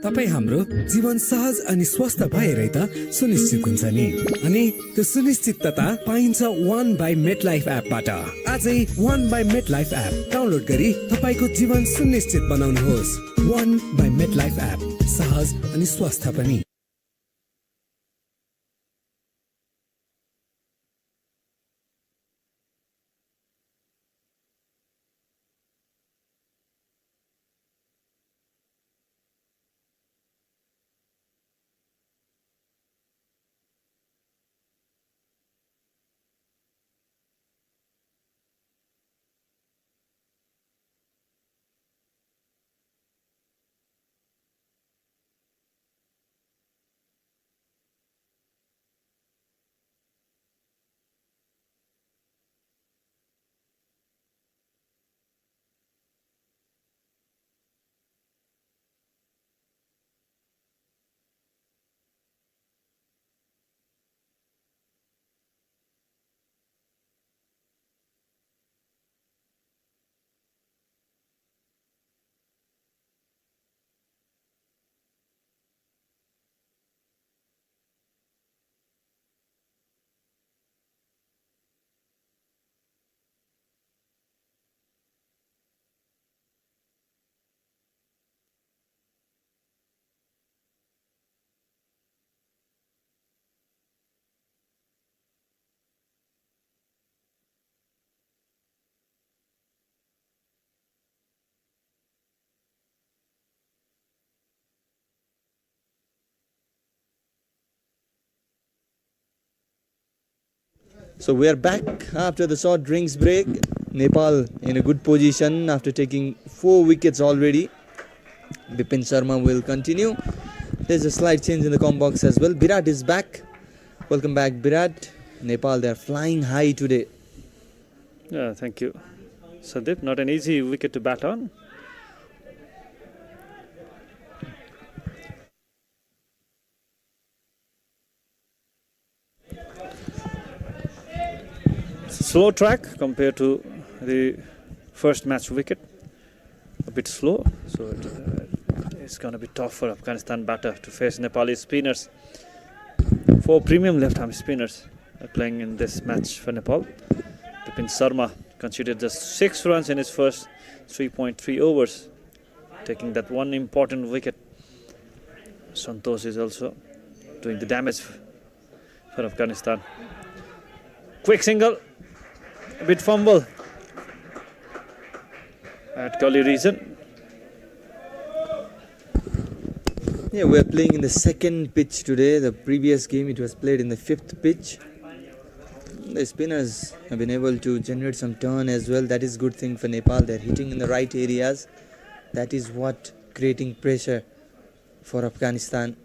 तपाईँ हाम्रो जीवन सहज अनि स्वस्थ भएरै त सुनिश्चित हुन्छ नि। अनि त्यो सुनिश्चितता पाइन्छ 1 बाई मेटलाइफ एपबाट। आजै 1 बाई मेटलाइफ एप डाउनलोड गरी तपाईँको जीवन सुनिश्चित बनाउनुहोस्। 1 बाई मेटलाइफ एप, सहज अनि स्वस्थ पनि। So we are back after the short drinks break. Nepal in a good position after taking 4 wickets already. Bipin Sharma will continue. There's a slight change in the com box as well. Virat is back. Welcome back, Virat. Nepal, they are flying high today. Yeah, thank you, Sandeep. Not an easy wicket to bat on. Slow track compared to the first match wicket. A bit slow, so it's going to be tough for Afghanistan batter to face Nepali spinners. 4 premium left-arm spinners are playing in this match for Nepal. Bipin Sharma conceded just 6 runs in his first 3.3 overs, taking that one important wicket. Santosh is also doing the damage for Afghanistan. Quick single, a bit fumble at Gully region. Yeah, we are playing in the second pitch today. The previous game it was played in the 5th pitch. The spinners have been able to generate some turn as well. That is good thing for Nepal. They're hitting in the right areas. That is what creating pressure for Afghanistan.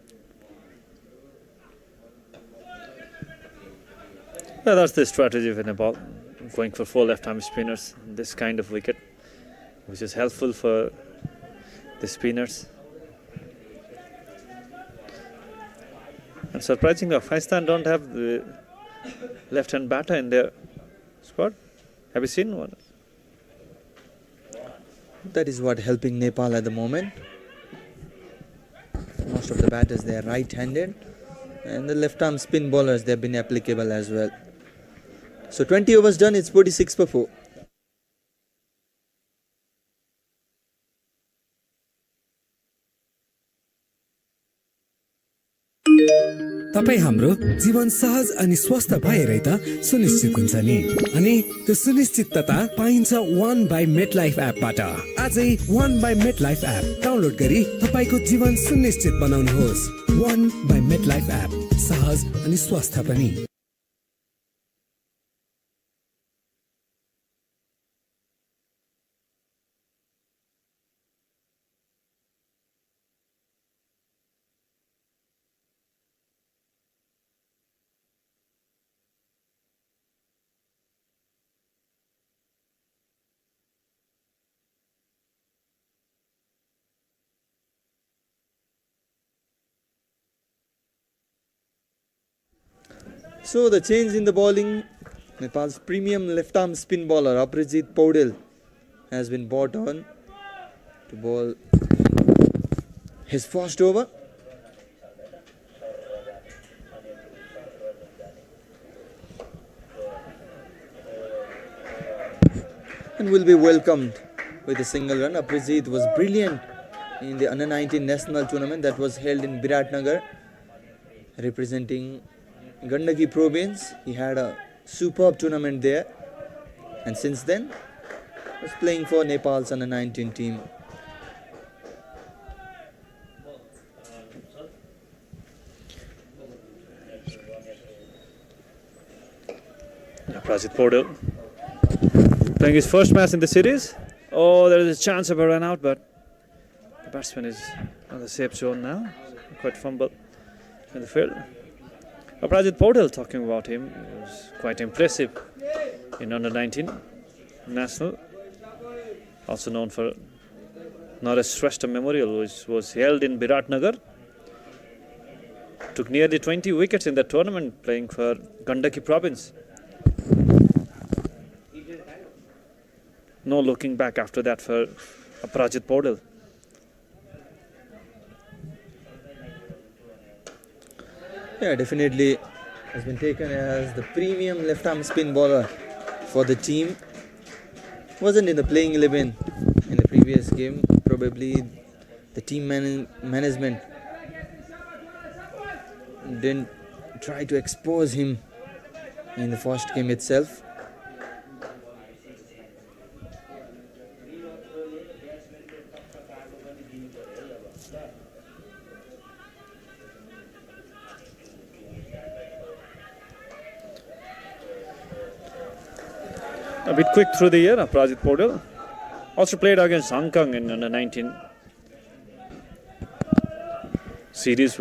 Well, that's the strategy for Nepal, going for 4 left-arm spinners in this kind of wicket, which is helpful for the spinners. And surprisingly, Afghanistan don't have the left-hand batter in their squad. Have you seen one? That is what helping Nepal at the moment. Most of the batters they are right-handed, and the left-arm spin bowlers they have been applicable as well. So 20 overs done, it's 46 for 4. तपाई हाम्रो जीवन सहज अनि स्वस्थ भएरै त सुनिश्चित हुन्छ नि अनि त्यो सुनिश्चितता पाइन्छ 1 बाइ मेटलाइफ एपबाट आजै 1 बाइ मेटलाइफ एप डाउनलोड गरी तपाईको जीवन सुनिश्चित बनाउनुहोस् 1 बाइ मेटलाइफ एप सहज अनि स्वस्थ पनि So the change in the bowling, Nepal's premium left-arm spin bowler Aprajit Paudel has been brought on to bowl his first over. And will be welcomed with a single run. Aprajit was brilliant in the under-19 national tournament that was held in Biratnagar, representing Gandaki province. He had a superb tournament there, and since then was playing for Nepal's under-19 team. Aprajit Paudel playing his first match in the series. Oh, there is a chance of a run out, but the batsman is on the safe zone now. Quite fumble in the field. Aprajit Paudel, talking about him, was quite impressive in under-19 national. Also known for Naresh Shrestha Memorial, which was held in Biratnagar. Took nearly 20 wickets in the tournament, playing for Gandaki province. No looking back after that for Aprajit Paudel. Yeah, definitely has been taken as the premium left-arm spin bowler for the team. Wasn't in the playing 11 in the previous game. Probably the team management didn't try to expose him in the first game itself. a bit quick through the year, Prajit Podal. Also played against Hong Kong in under 19 series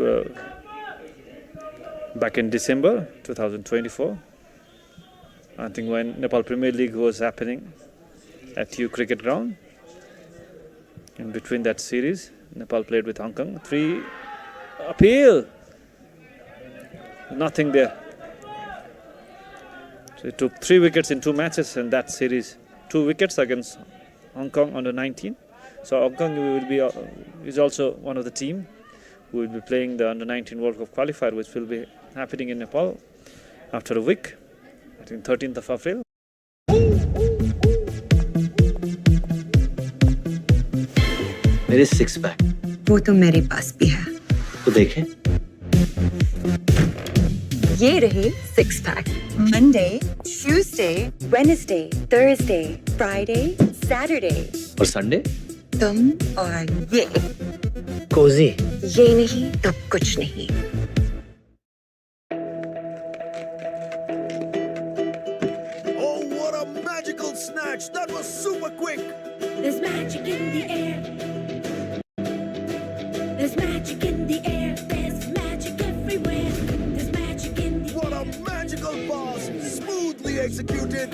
back in December 2024. I think when Nepal Premier League was happening at U Cricket Ground. In between that series, Nepal played with Hong Kong. 3 appeal. Nothing there. So he took 3 wickets in 2 matches in that series. 2 wickets against Hong Kong under 19. So Hong Kong will be is also one of the team who will be playing the under 19 World Cup qualifier, which will be happening in Nepal after a week, I think 13th of April. मेरे 6 pack वो तो मेरे पास भी है तो देखें ये रहे 6 pack Monday Tuesday Wednesday Thursday Friday Saturday और संडे तुम और ये कोजी ये नहीं तो कुछ नहीं Oh, what a magical snatch! That was super quick! There's magic in the air. There's magic in the air. There's magic everywhere. There's magic in the What a magical pass! Smoothly executed!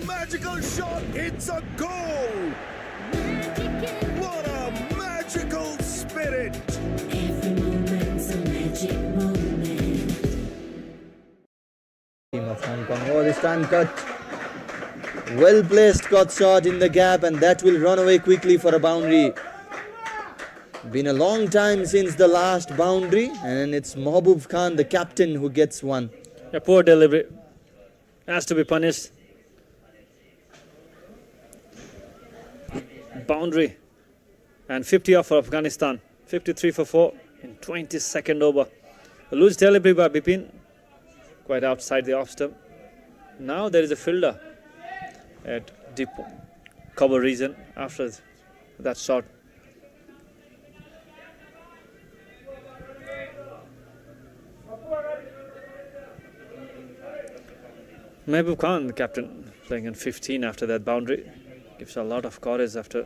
Magical shot, it's a goal! What a magical spirit! Every moment's a magic moment. Team of Hong Kong. Oh, this time cut. Well placed cut shot in the gap, and that will run away quickly for a boundary. Been a long time since the last boundary, and it's Mahbub Khan, the captain, who gets one. A poor delivery. Has to be punished. Boundary. And 50 off for Afghanistan. 53 for 4 in 22nd over. A loose delivery by Bipin. Quite outside the off stump. Now there is a fielder at deep cover region after that shot. Mahbub Khan, the captain, playing in 15 after that boundary. Gives a lot of courage after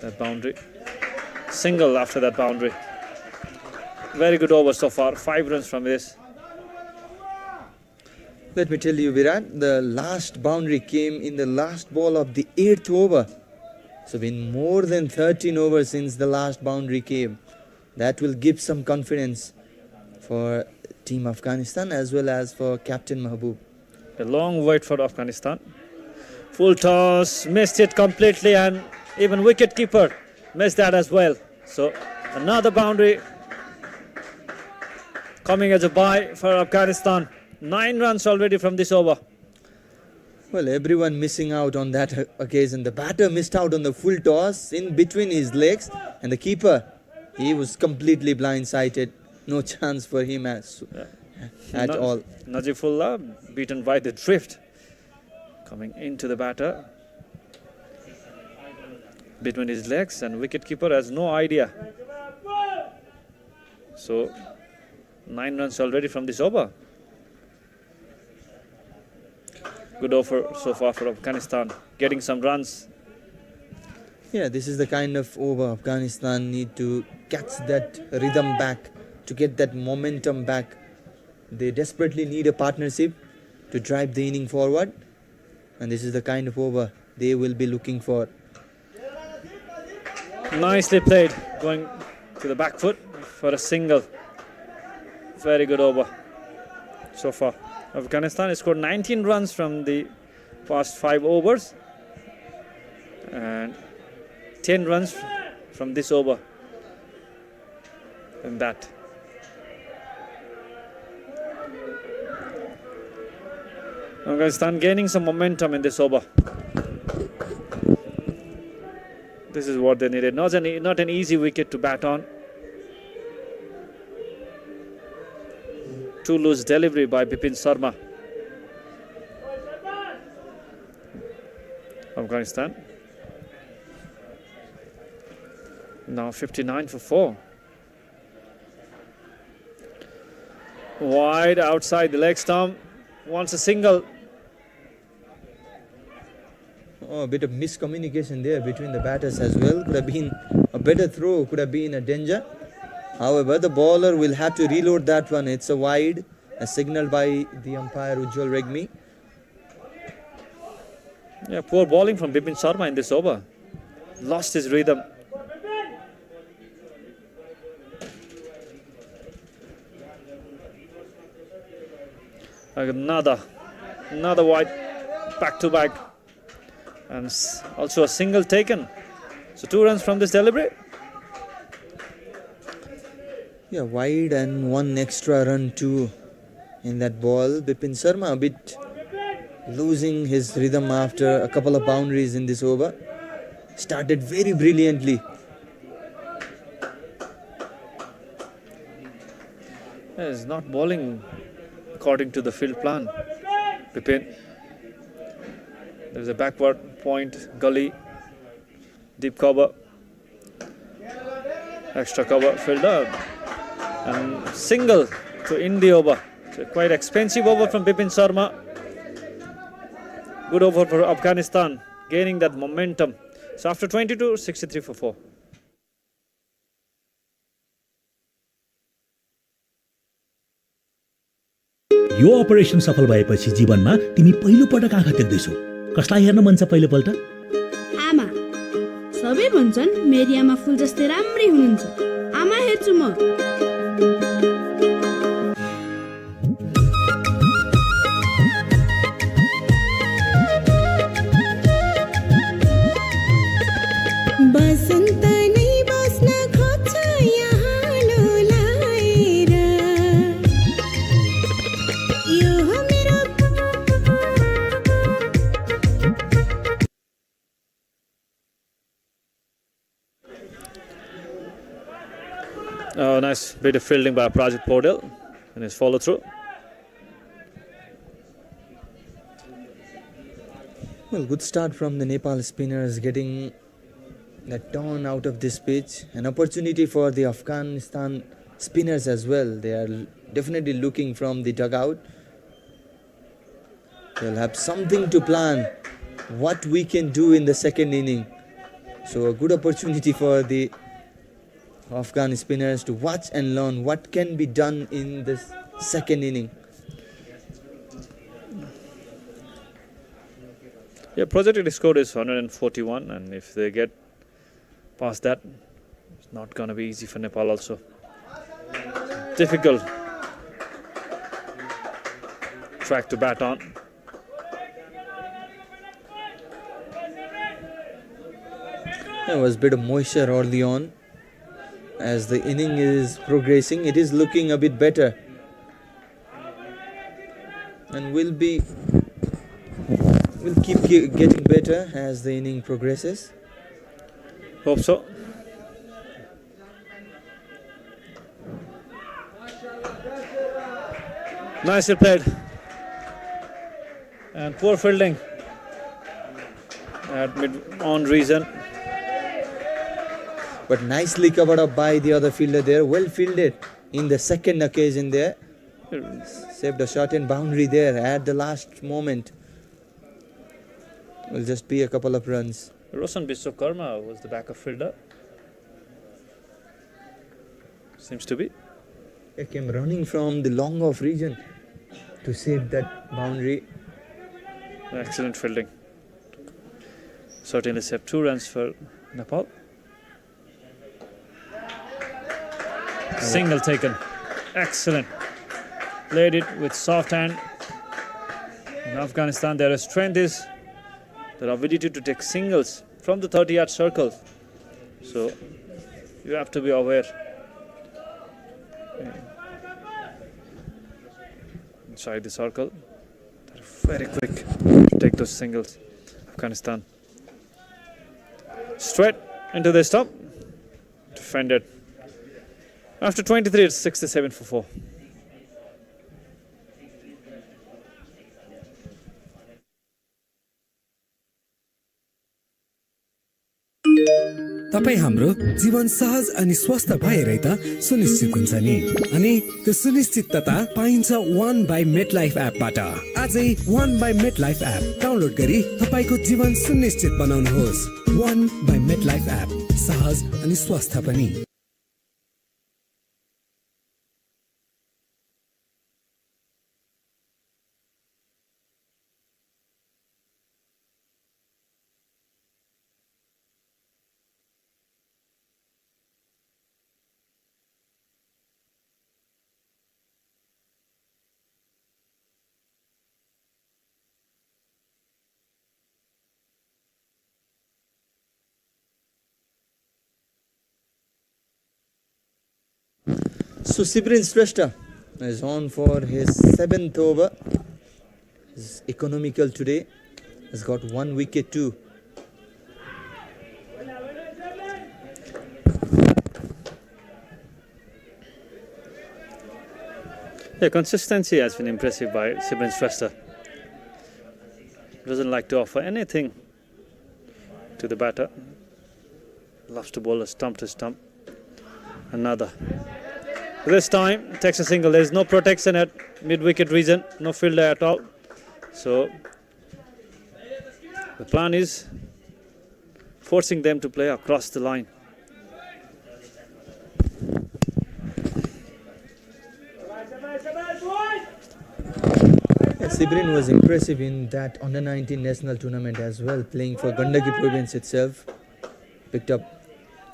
that boundary. Single after that boundary. Very good over so far. 5 runs from this. Let me tell you, Virat, the last boundary came in the last ball of the 8th over. So been more than 13 overs since the last boundary came. That will give some confidence for Team Afghanistan as well as for Captain Mahbub. A long wait for Afghanistan. Full toss, missed it completely, and even wicket-keeper missed that as well. So another boundary coming as a bye for Afghanistan. 9 runs already from this over. Well, everyone missing out on that occasion. The batter missed out on the full toss in between his legs, and the keeper, he was completely blindsided. No chance for him at all. Najifullah beaten by the drift. Coming into the batter between his legs, and wicketkeeper has no idea. So 9 runs already from this over. Good over so far for Afghanistan, getting some runs. Yeah, this is the kind of over Afghanistan need to catch that rhythm back, to get that momentum back. They desperately need a partnership to drive the inning forward. And this is the kind of over they will be looking for. Nicely played, going to the back foot for a single. Very good over so far. Afghanistan has scored 19 runs from the past 5 overs and 10 runs from this over in that. Afghanistan gaining some momentum in this over. This is what they needed. Not an easy wicket to bat on. Too loose delivery by Bipin Sharma. Afghanistan. Now 59 for 4. Wide outside the leg stump. Wants a single. Oh, a bit of miscommunication there between the batters as well. Could have been a better throw, could have been a danger. However, the bowler will have to reload that one. It's a wide, as signalled by the umpire Ujjwal Regmi. Yeah, poor bowling from Bipin Sharma in this over. Lost his rhythm. Another wide, back to back. And also a single taken. So 2 runs from this delivery. Yeah, wide and 1 extra run too in that ball. Bipin Sharma a bit losing his rhythm after a couple of boundaries in this over. Started very brilliantly. He's not bowling according to the field plan. Bipin. There's a backward point, gully, deep cover, extra cover filled up, and single to end the over. So quite expensive over from Bipin Sharma. Good over for Afghanistan, gaining that momentum. So after 22, 63 for 4. Yo operation सफल भएपछि जीवनमा तिमी पहिलो पटक आँखा देख्दैछौ। कसलाई हेर्न मन छ पहिलोपल्ट? आमा। सबै भन्छन् मेरी आमा फुल जस्तै राम्री हुनुहुन्छ। आमा हेर्छु म। बसन्त नै बस्न खोज्छ यहाँ लोलाएर। यो हो मेरो Oh, nice bit of fielding by Prajit Paudel and his follow through. Well, good start from the Nepal spinners, getting that turn out of this pitch. An opportunity for the Afghanistan spinners as well. They are definitely looking from the dugout. They'll have something to plan what we can do in the second inning. So a good opportunity for the Afghan spinners to watch and learn what can be done in this second inning. Yeah, projected score is 141, and if they get past that, it's not going to be easy for Nepal also. Difficult track to bat on. There was a bit of moisture early on. As the inning is progressing, it is looking a bit better. And will keep getting better as the inning progresses. Hope so. Nicely played. And poor fielding at mid-on region. But nicely covered up by the other fielder there. Well fielded in the second occasion there. Saved a short and boundary there at the last moment. Will just be a couple of runs. Roshan Biswakarma was the backup fielder. Seems to be. He came running from the long off region to save that boundary. Excellent fielding. Certainly saved 2 runs for Nepal. Single taken. Excellent. Played it with soft hand. In Afghanistan, their strength is their ability to take singles from the 30-yard circle. So you have to be aware. Inside the circle, they're very quick to take those singles. Afghanistan. Straight Into the stop. Defended. After 23, it's 67 for 4. तपाईँ हाम्रो जीवन सहज अनि स्वस्थ भएरै त सुनिश्चित हुन्छ नि अनि त्यो सुनिश्चितता पाइन्छ 1 बाइ मेटलाइफ एपबाट आजै 1 बाइ मेटलाइफ एप डाउनलोड गरी तपाईको जीवन सुनिश्चित बनाउनुहोस् 1 बाइ मेटलाइफ एप सहज अनि स्वस्थ पनि So Sibrin Shrestha is on for his 7th over. Is economical today. Has got 1 wicket too. Yeah, consistency has been impressive by Sibrin Shrestha. Doesn't like to offer anything to the batter. Loves to bowl a stump to stump. Another. This time takes a single. There is no protection at mid-wicket region, no fielder at all. So the plan is forcing them to play across the line. Sibrin was impressive in that under-19 national tournament as well, playing for Gandaki province itself. Picked up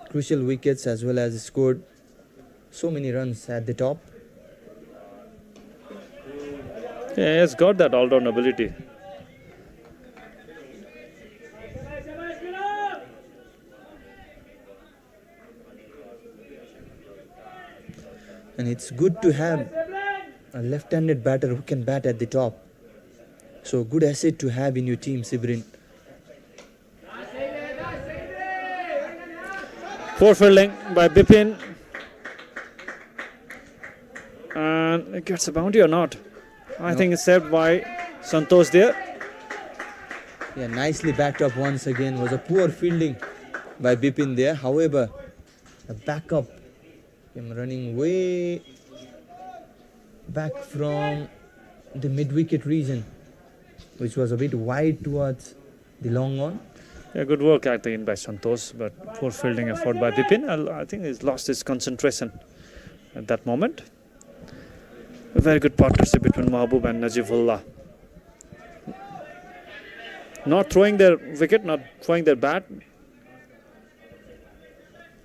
crucial wickets as well as scored so many runs at the top. Yeah, he has got that all-round ability. And it's good to have a left-handed batter who can bat at the top. So good asset to have in your team, Sibrin. Poor fielding by Bipin. And it gets a boundary or not? I think it's saved by Santosh there. Yeah, nicely backed up once again. Was a poor fielding by Bipin there. However, the backup came running way back from the mid-wicket region, which was a bit wide towards the long on. Yeah, good work acting by Santosh, but poor fielding effort by Bipin. I think he's lost his concentration at that moment. A very good partnership between Mahbub and Najibullah. Not throwing their wicket, not throwing their bat.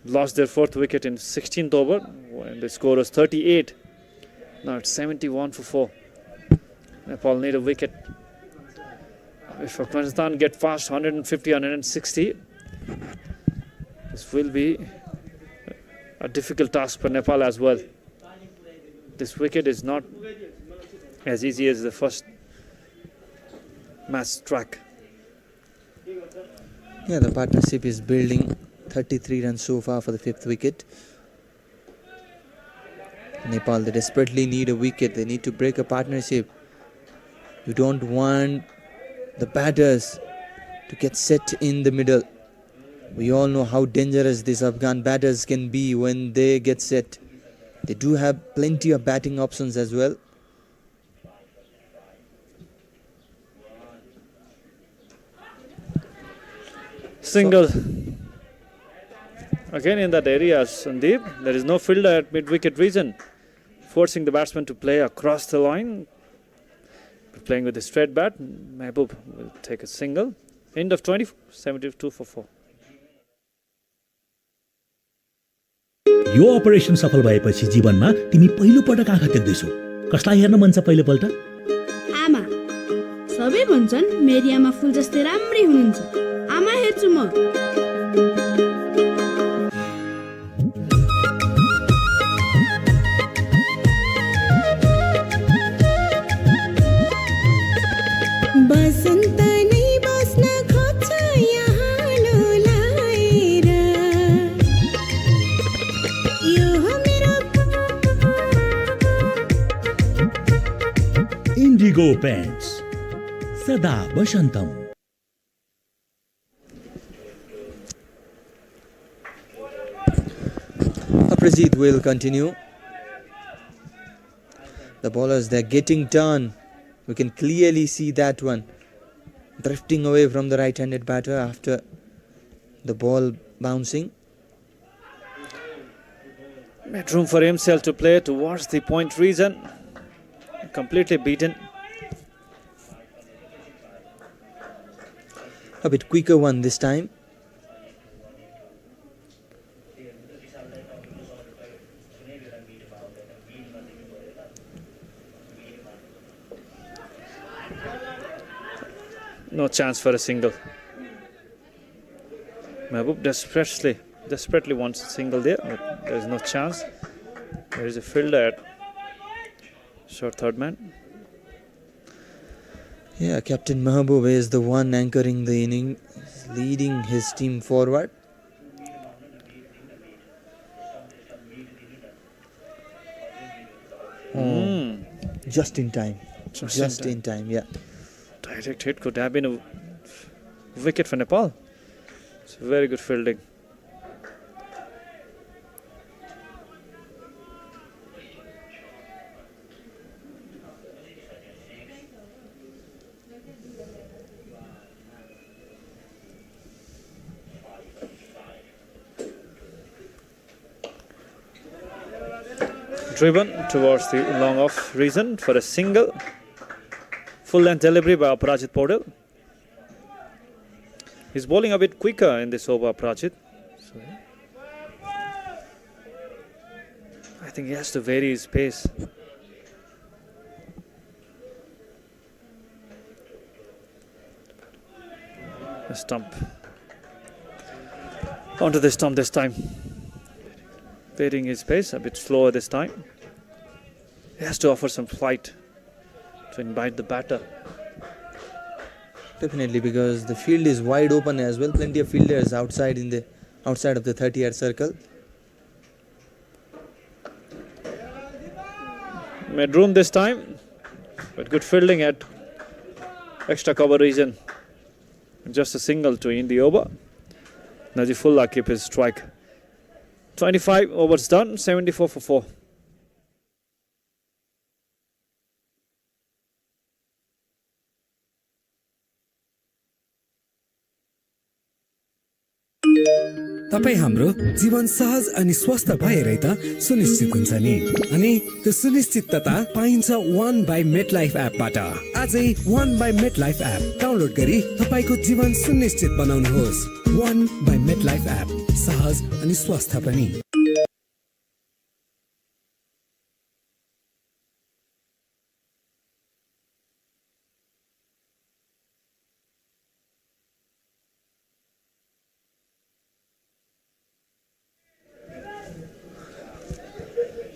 Lost their 4th wicket in 16th over when the score was 38. Now it's 71 for 4. Nepal need a wicket. If Afghanistan get fast 150, 160, this will be a difficult task for Nepal as well. This wicket is not as easy as the first match track. Yeah, the partnership is building. 33 runs so far for the 5th wicket. Nepal, they desperately need a wicket. They need to break a partnership. You don't want the batters to get set in the middle. We all know how dangerous these Afghan batters can be when they get set. They do have plenty of batting options as well. Single. Again in that area, Sandeep, there is no fielder at mid-wicket region, forcing the batsman to play across the line. Playing with a straight bat, Mahbub will take a single. End of 20, 72 for 4. Yo operation सफल भएपछि जीवनमा तिमी पहिलो पटक आँखा देख्दैछौ कसलाई हेर्न मन छ पहिलो पल्ट आमा सबै भन्छन् मेरी आमा फुल जस्तै राम्री हुनुहुन्छ आमा हेर्छु म बसन्त नै बस्न खोज्छ यहाँ लोलाएर Indigo Paints. Sada Bashantam. Aprajit will continue. The bowlers, they're getting turn. We can clearly see that one. Drifting away from the right-handed batter after the ball bouncing. Made room for himself to play towards the point region. Completely beaten. A bit quicker one this time. No chance for a single. Mahbub desperately wants a single there, but there is no chance. There is a fielder at short third man. Yeah, Captain Mahbub is the one anchoring the inning, leading his team forward. Just in time. Just in time, yeah. Direct hit could have been a wicket for Nepal. It's very good fielding. Driven towards the long off region for a single. Full length delivery by Aparajit Paudel. He's bowling a bit quicker in this over, Aparajit. So, I think he has to vary his pace. A stump. Onto the stump this time. Varying his pace, a bit slower this time. He has to offer some flight to invite the batter. Definitely, because the field is wide open as well. Plenty of fielders outside of the 30-yard circle. Made room this time, but good fielding at extra cover region. Just a single to end the over. Najifullah keep his strike. 25 overs done, 74 for 4. तपाईँ हाम्रो जीवन सहज अनि स्वस्थ भएरै त सुनिश्चित हुन्छ नि अनि त्यो सुनिश्चितता पाइन्छ 1 बाइ मेटलाइफ एपबाट आजै 1 बाइ मेटलाइफ एप डाउनलोड गरी तपाईको जीवन सुनिश्चित बनाउनुहोस् 1 बाइ मेटलाइफ एप सहज अनि स्वस्थ पनि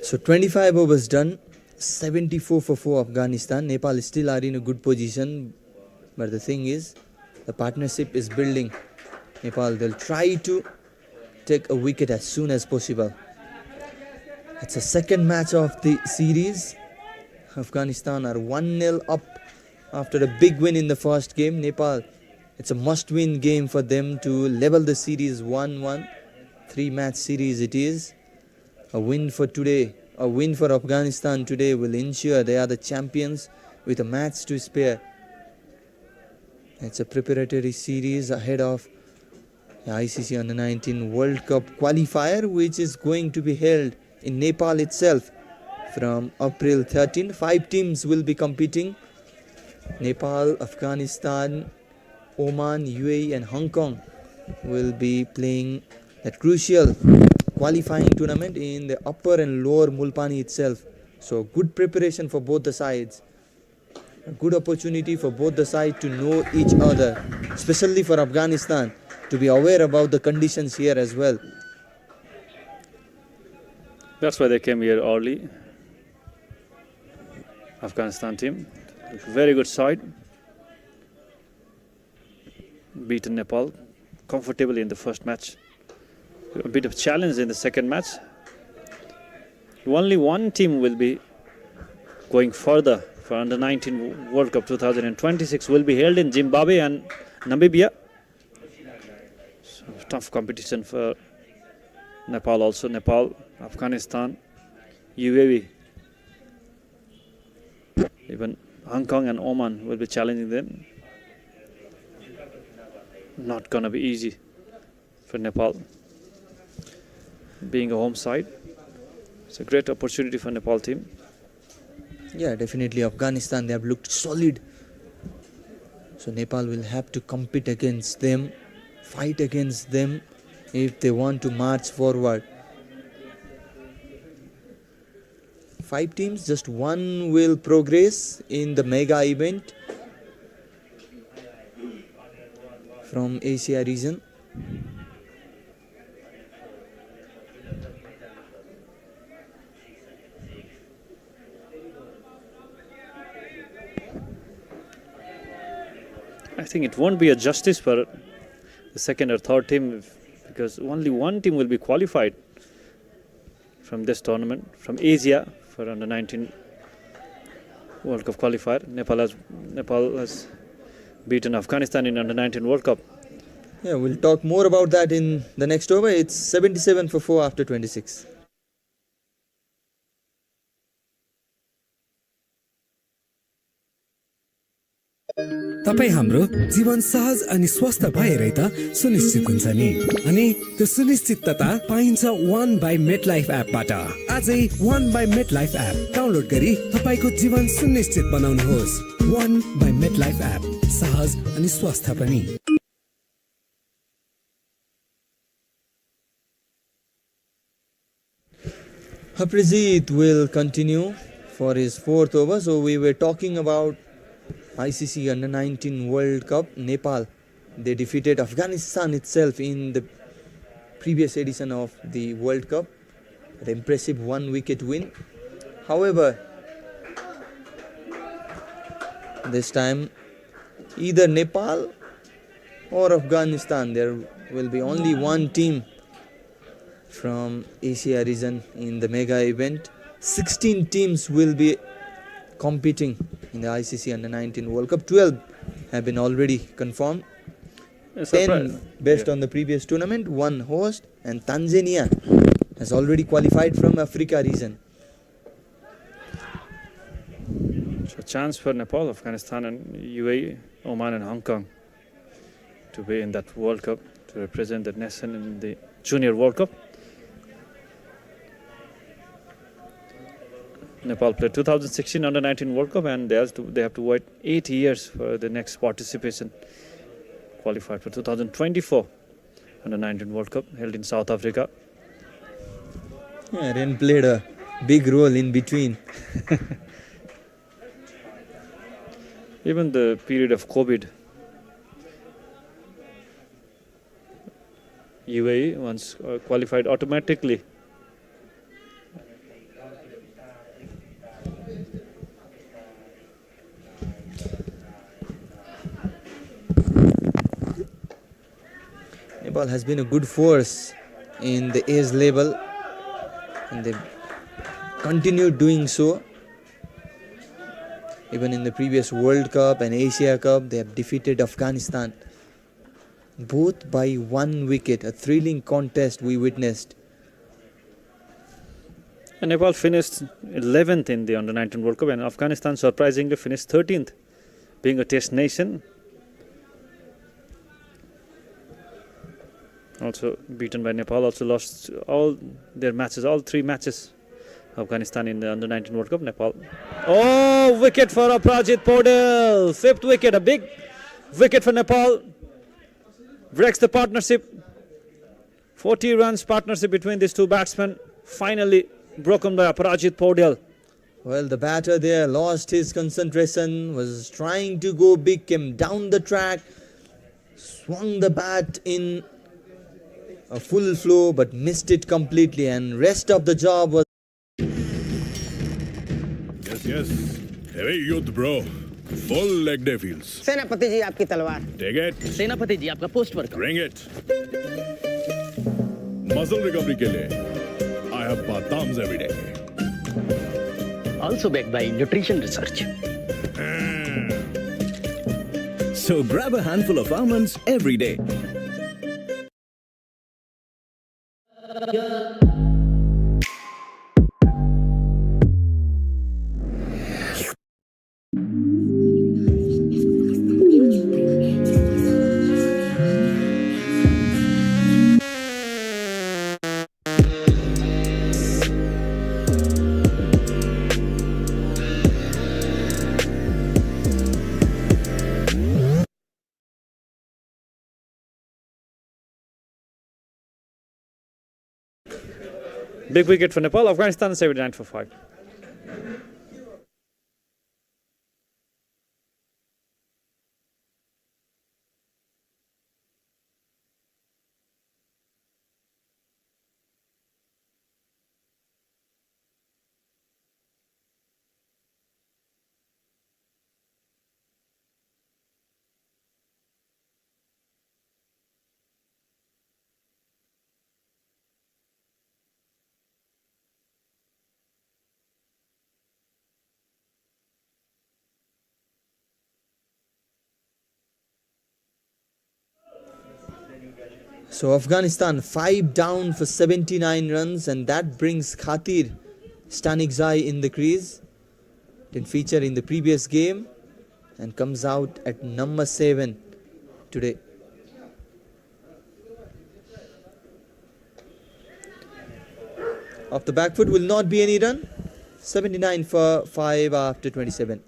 So 25 overs done, 74 for 4 Afghanistan. Nepal still are in a good position, but the thing is, the partnership is building. Nepal, they'll try to take a wicket as soon as possible. It's a second match of the series. Afghanistan are 1-0 up after a big win in the first game. Nepal, it's a must-win game for them to level the series 1-1. 3-match series it is. A win for today, a win for Afghanistan today will ensure they are the champions with a match to spare. It's a preparatory series ahead of the ICC Under-19 World Cup qualifier, which is going to be held in Nepal itself from April 13. 5 teams will be competing. Nepal, Afghanistan, Oman, UAE and Hong Kong will be playing that crucial qualifying tournament in the upper and lower Mulpani itself. So good preparation for both the sides. A good opportunity for both the sides to know each other, especially for Afghanistan to be aware about the conditions here as well. That's why they came here early. Afghanistan team, very good side. Beaten Nepal comfortably in the first match. A bit of challenge in the second match. Only one team will be going further for Under 19 World Cup 2026 will be held in Zimbabwe and Namibia. So tough competition for Nepal also. Nepal, Afghanistan, UAE. Even Hong Kong and Oman will be challenging them. Not gonna be easy for Nepal. Being a home side, it's a great opportunity for Nepal team. Yeah, definitely Afghanistan, they have looked solid. So Nepal will have to compete against them, fight against them if they want to march forward. 5 teams, just one will progress in the mega event from Asia region. I think it won't be a justice for the second or third team because only one team will be qualified from this tournament, from Asia for Under 19 World Cup qualifier. Nepal has beaten Afghanistan in Under 19 World Cup. Yeah, we'll talk more about that in the next over. It's 77 for 4 after 26. तपाईँ हाम्रो जीवन सहज अनि स्वस्थ भएरै त सुनिश्चित हुन्छ नि अनि त्यो सुनिश्चितता पाइन्छ 1 बाइ मेटलाइफ एपबाट। आजै 1 बाइ मेटलाइफ एप डाउनलोड गरी तपाईको जीवन सुनिश्चित बनाउनुहोस्। 1 बाइ मेटलाइफ एप, सहज अनि स्वस्थ पनि। Harpreet will continue for his 4th over. So we were talking about ICC Under 19 World Cup. Nepal, they defeated Afghanistan itself in the previous edition of the World Cup. An impressive 1-wicket win. However, this time either Nepal or Afghanistan, there will be only one team from Asia region in the mega event. 16 teams will be competing in the ICC Under 19 World Cup. 12 have been already confirmed. 10 based on the previous tournament, 1 host, and Tanzania has already qualified from Africa region. So a chance for Nepal, Afghanistan and UAE, Oman and Hong Kong to be in that World Cup, to represent the nation in the Junior World Cup. Nepal played 2016 Under 19 World Cup and they have to wait 8 years for the next participation. Qualified for 2024 Under 19 World Cup held in South Africa. Yeah, Ren played a big role in between. Even the period of COVID, UAE once qualified automatically. Nepal has been a good force in the age level and they continued doing so. Even in the previous World Cup and Asia Cup, they have defeated Afghanistan, both by 1 wicket. A thrilling contest we witnessed. And Nepal finished 11th in the Under 19 World Cup and Afghanistan surprisingly finished 13th, being a test nation. Also beaten by Nepal, also lost all their matches, all 3 matches. Afghanistan in the Under 19 World Cup, Nepal. Oh, wicket for Aprajit Paudel. 5th wicket, a big wicket for Nepal. Breaks the partnership. 40 runs partnership between these two batsmen. Finally broken by Aprajit Paudel. Well, the batter there lost his concentration, was trying to go big, came down the track, swung the bat in a full flow but missed it completely, and rest of the job was... Yes. Heavy youth, bro. Full leg day feels. सेनापति जी आपकी तलवार. Take it. सेनापति जी आपका post work. Bring it. Muscle recovery के लिए I have badams every day. Also backed by nutrition research. So grab a handful of almonds every day. Big wicket for Nepal. Afghanistan 79 for 5. So Afghanistan 5 down for 79 runs, and that brings Khatir Stanikzai in the crease. Didn't feature in the previous game and comes out at number 7 today. Off the back foot will not be any run. 79 for 5 after 27.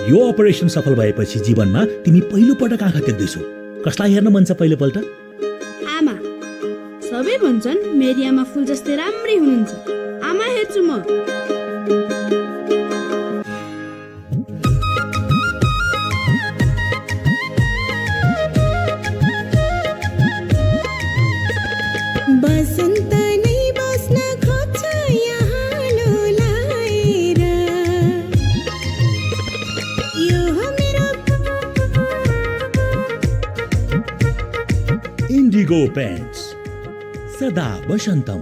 Yo operation सफल भएपछि जीवनमा तिमी पहिलो पटक आँखा देख्दैछौ। कसलाई हेर्न मन छ पहिलो पल्ट? आमा। सबै भन्छन् मेरी आमा फुल जस्तै राम्री हुनुहुन्छ। आमा हेर्छु म। बसन्त नै बस्न खोज्छ यहाँ लोलाएर। यो हो मेरो इन्डिगो पेन्ट्स सदा वसन्तम।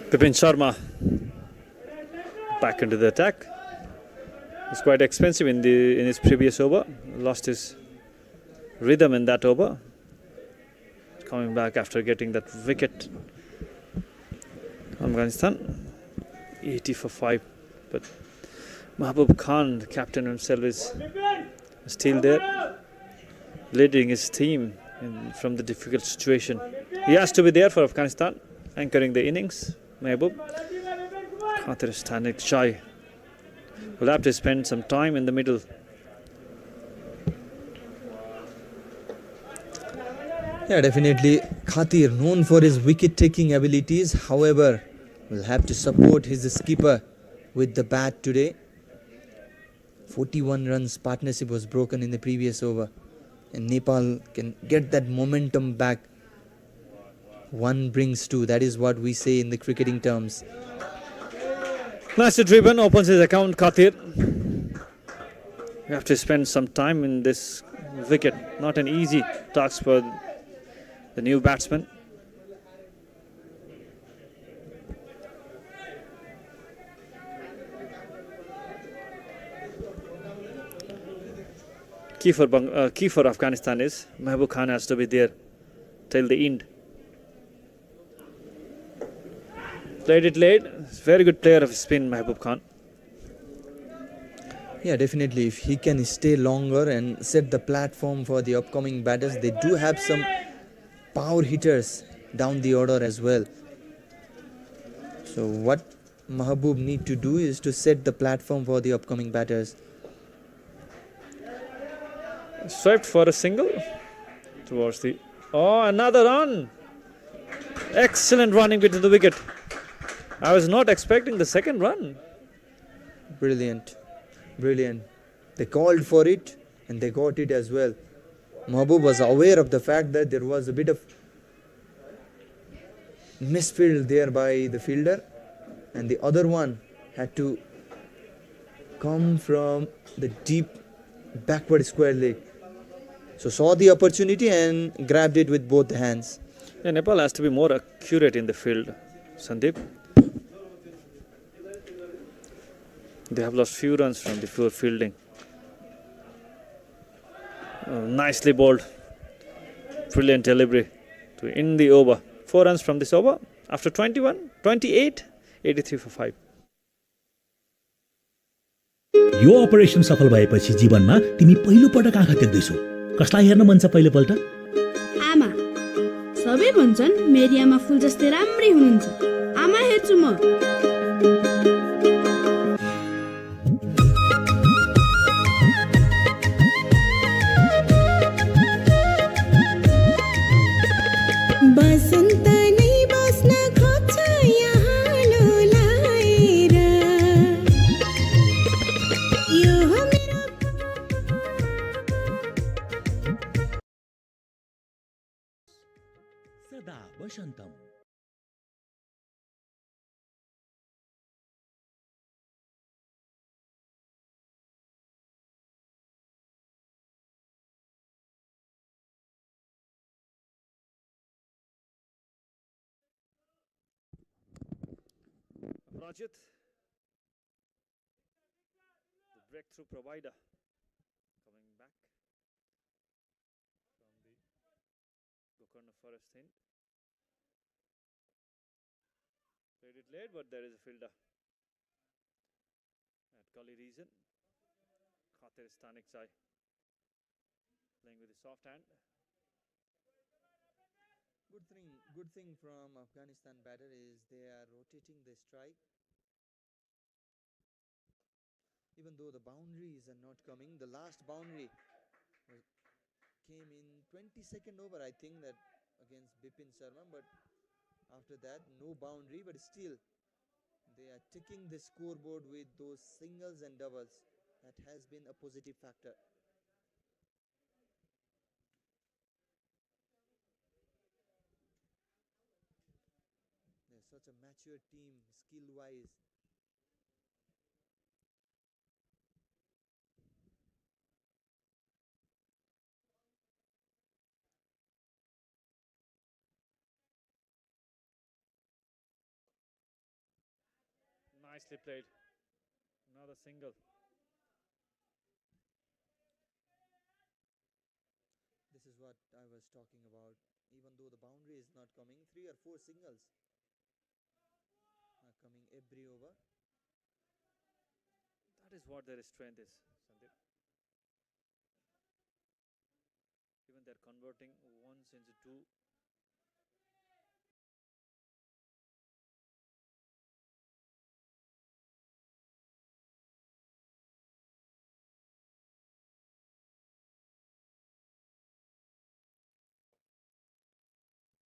Bipin Sharma back into the attack. It's quite expensive in his previous over. Lost his rhythm in that over. Coming back after getting that wicket. Afghanistan 80 for 5. But Mahbub Khan, the captain himself, is still there, leading his team from the difficult situation. He has to be there for Afghanistan, anchoring the innings. Mahbub Khatir Stanikzai will have to spend some time in the middle. Yeah, definitely Khatir, known for his wicket-taking abilities, however, will have to support his skipper with the bat today. 41 runs partnership was broken in the previous over, and Nepal can get that momentum back. One brings two, that is what we say in the cricketing terms. Nicely driven, opens his account, Khatir. You have to spend some time in this wicket. Not an easy task for the new batsman. Key for Afghanistan is Mahbub Khan has to be there till the end. Played it late. Very good player of spin, Mahbub Khan. Yeah, definitely. If he can stay longer and set the platform for the upcoming batters, they do have some power hitters down the order as well. So what Mahbub need to do is to set the platform for the upcoming batters. Swept for a single towards the... Oh, another run! Excellent running between the wicket. I was not expecting the second run. Brilliant. Brilliant. They called for it and they got it as well. Mahbub was aware of the fact that there was a bit of misfield there by the fielder, and the other one had to come from the deep backward square leg. So saw the opportunity and grabbed it with both hands. Yeah, Nepal has to be more accurate in the field, Sandeep. They have lost few runs from the poor fielding. Nicely bowled. Brilliant delivery to end the over. 4 runs from this over. After 21, 28, 83 for 5. Yo operation सफल भएपछि जीवनमा तिमी पहिलो पटक आँखा देख्दैछौ। कसलाई हेर्न मन छ पहिलोपल्ट? आमा। सबै भन्छन् मेरी आमा फुल जस्तै राम्री हुनुहुन्छ। आमा हेर्छु म। बसन्त नै बस्न खोज्छ यहाँ लोलाएर यो हो मेरो सदा वसन्तम। Rajit, the breakthrough provider, coming back from the Gokarna Forest hint. Played it late, but there is a fielder at Gully region. Khatir Stanik Chai playing with the soft hand. Good thing from Afghanistan batter is they are rotating the strike. Even though the boundaries are not coming, the last boundary came in 22nd over, I think, that against Bipin Sharma, but after that no boundary, but still they are ticking the scoreboard with those singles and doubles. That has been a positive factor. They're such a mature team, skill wise. Nicely played. Another single. This is what I was talking about. Even though the boundary is not coming, 3 or 4 singles are coming every over. That is what their strength is, Sandeep. Even they're converting ones into two.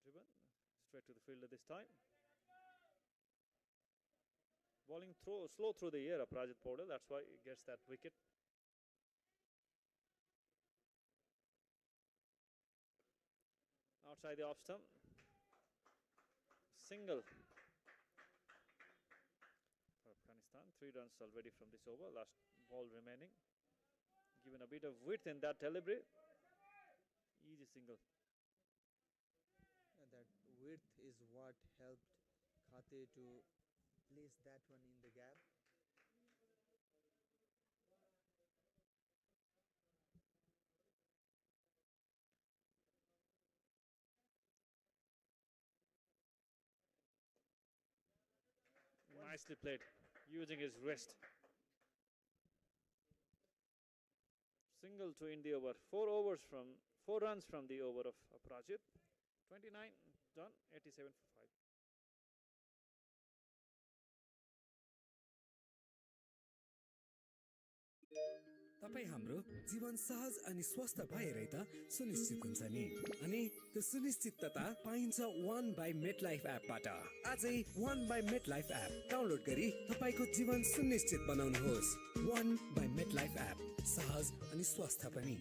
Driven straight to the fielder this time. Bowling slow through the air, Aprajit Powder. That's why he gets that wicket. Outside the off stump. Single for Afghanistan. 3 runs already from this over. Last ball remaining. Given a bit of width in that delivery. Easy single. That width is what helped Khate to place that one in the gap. Nicely played, using his wrist. Single to end the over. 4 runs from the over of Aprajit. 29 done, 87 for 5. तपाईँ हाम्रो जीवन सहज अनि स्वस्थ भएरै त सुनिश्चित हुन्छ नि। अनि त्यो सुनिश्चितता पाइन्छ 1 बाई मेटलाइफ एपबाट। आजै 1 बाई मेटलाइफ एप डाउनलोड गरी तपाईँको जीवन सुनिश्चित बनाउनुहोस्। 1 बाई मेटलाइफ एप, सहज अनि स्वस्थ पनि।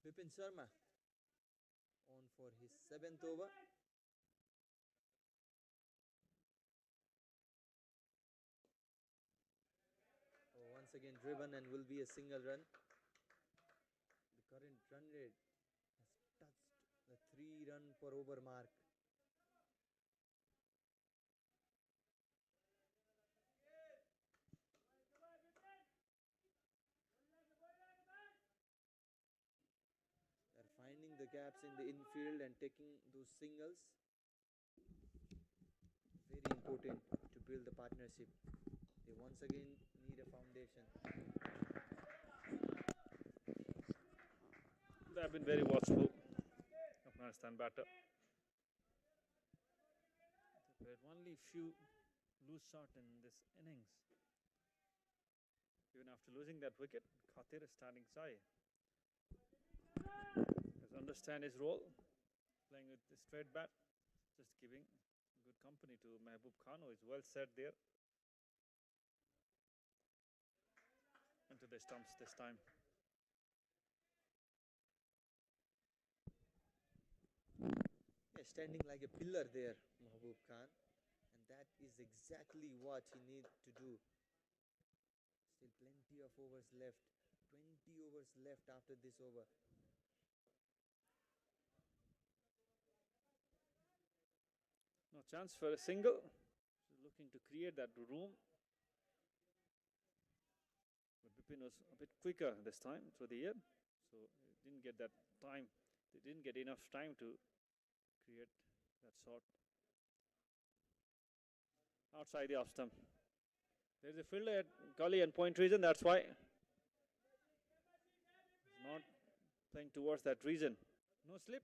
Vipin Sharma on for his 7th over. Once again driven and will be a single run. The current run rate has touched the 3 run per over mark. They're finding the gaps in the infield and taking those singles. Very important to build the partnership. They once again need a foundation. They have been very watchful, Afghanistan batter. They played only few loose shots in this innings. Even after losing that wicket, Khatir is standing side. He has understand his role, playing with the straight bat, just giving good company to Mehboob Khan, who is well set there. Into the stumps this time. Yeah, standing like a pillar there, Mehboob Khan. And that is exactly what he needs to do. Still plenty of overs left. 20 overs left after this over. No chance for a single. Looking to create that room. But Bipin was a bit quicker this time through the air. So he didn't get that time. They didn't get enough time to create that shot. Outside the off stump. There's a fielder at gully and point region, that's why. He's not playing towards that region. No slip.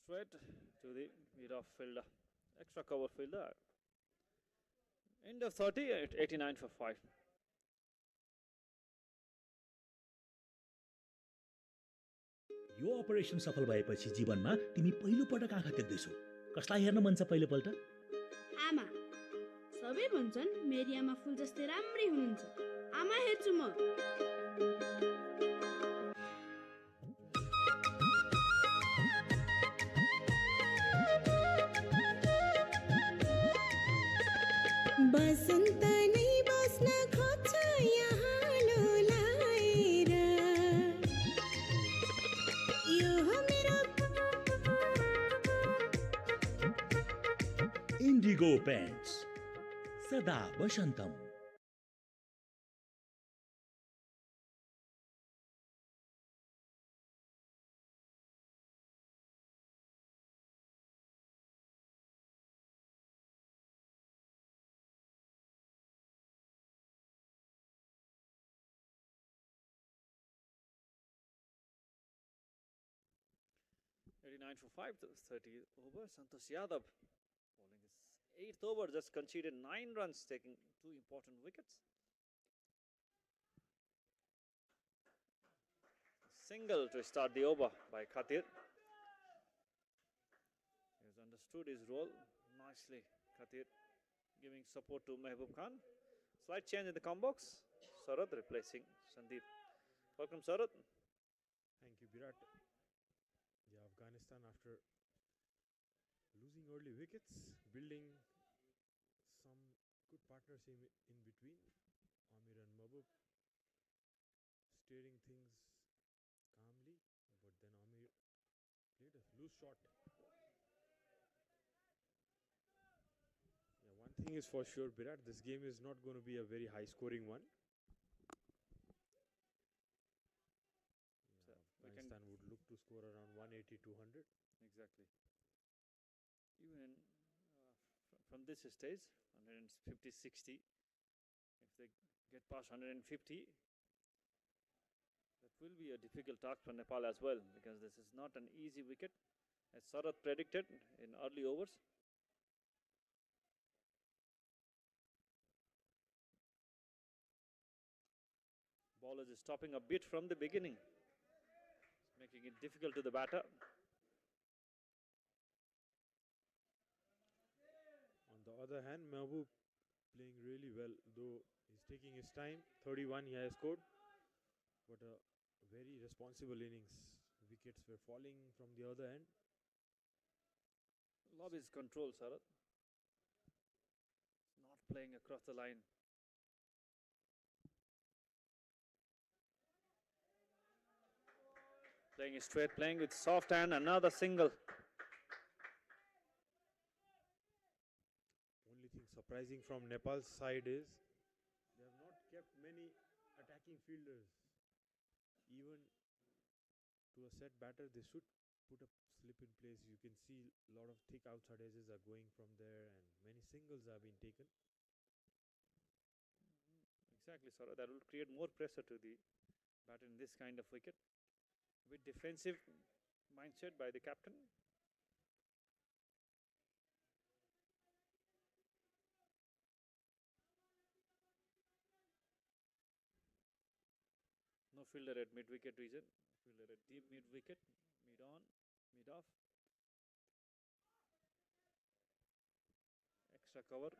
Straight to the mid-off fielder. Extra cover fielder. End of 30 at 89 for 5. Yo operation सफल भएपछि जीवनमा तिमी पहिलो पटक आँखा देख्दैछौ। कसलाई हेर्न मन छ पहिलोपल्ट? आमा। सबै भन्छन् मेरी आमा फुल जस्तै राम्री हुनुहुन्छ। आमा हेर्छु म। बसन्त नै बस्न खोज्छ यहाँ लोलाएर। यो हो मेरो इन्डिगो पेन्ट्स सदा वसन्तम। $89 for 5, 30 over. Santosh Yadav bowling his 8th over, just conceded 9 runs, taking 2 important wickets. Single to start the over by Khatir. He has understood his role, Nicely, Khatir giving support to Mehboob Khan. Slight change in the com box. Sarad replacing Sandeep. Welcome, Sarad. Thank you, Virat. Yeah, Afghanistan, after losing early wickets, building some good partners in between. Amir and Mehboob steering things calmly, but then Amir played a loose shot. Yeah, one thing is for sure, Virat, this game is not going to be a very high scoring one. Yeah, Afghanistan would look to score around 180, 200. Exactly. Even from this stage, 150, 60, if they get past 150, that will be a difficult task for Nepal as well, because this is not an easy wicket, as Sarat predicted in early overs. Bowlers is stopping a bit from the beginning, making it difficult to the batter. On the other hand, Mehboob playing really well, though he's taking his time. 31 he has scored, but a very responsible innings. Wickets were falling from the other end. Lob is control, Sarat. Not playing across the line. Playing it straight, playing with soft hand, another single. Only thing surprising from Nepal's side is they have not kept many attacking fielders. Even to a set batter, they should put a slip in place. You can see a lot of thick outside edges are going from there, and many singles have been taken. Exactly, Sarat. That will create more pressure to the batter in this kind of wicket. With defensive mindset by the captain. No fielder at mid-wicket region. Fielder at deep mid-wicket, mid-on, mid-off. Extra cover.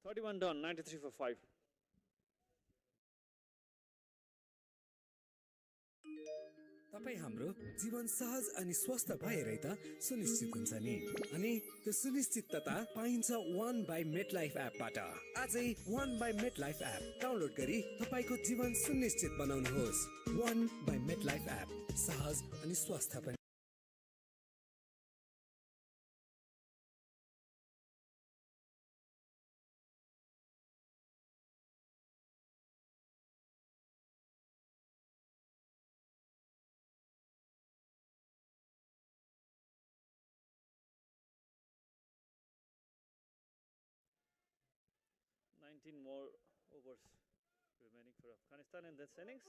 31 down, 93 for 5. तपाईँ हाम्रो जीवन सहज अनि स्वस्थ भएरै त सुनिश्चित हुन्छ नि अनि त्यो सुनिश्चितता पाइन्छ 1 बाइ मेटलाइफ एपबाट आजै 1 बाइ मेटलाइफ एप डाउनलोड गरी तपाईको जीवन सुनिश्चित बनाउनुहोस् 1 बाइ मेटलाइफ एप सहज अनि स्वस्थ पनि $19 more overs remaining for Afghanistan in this innings.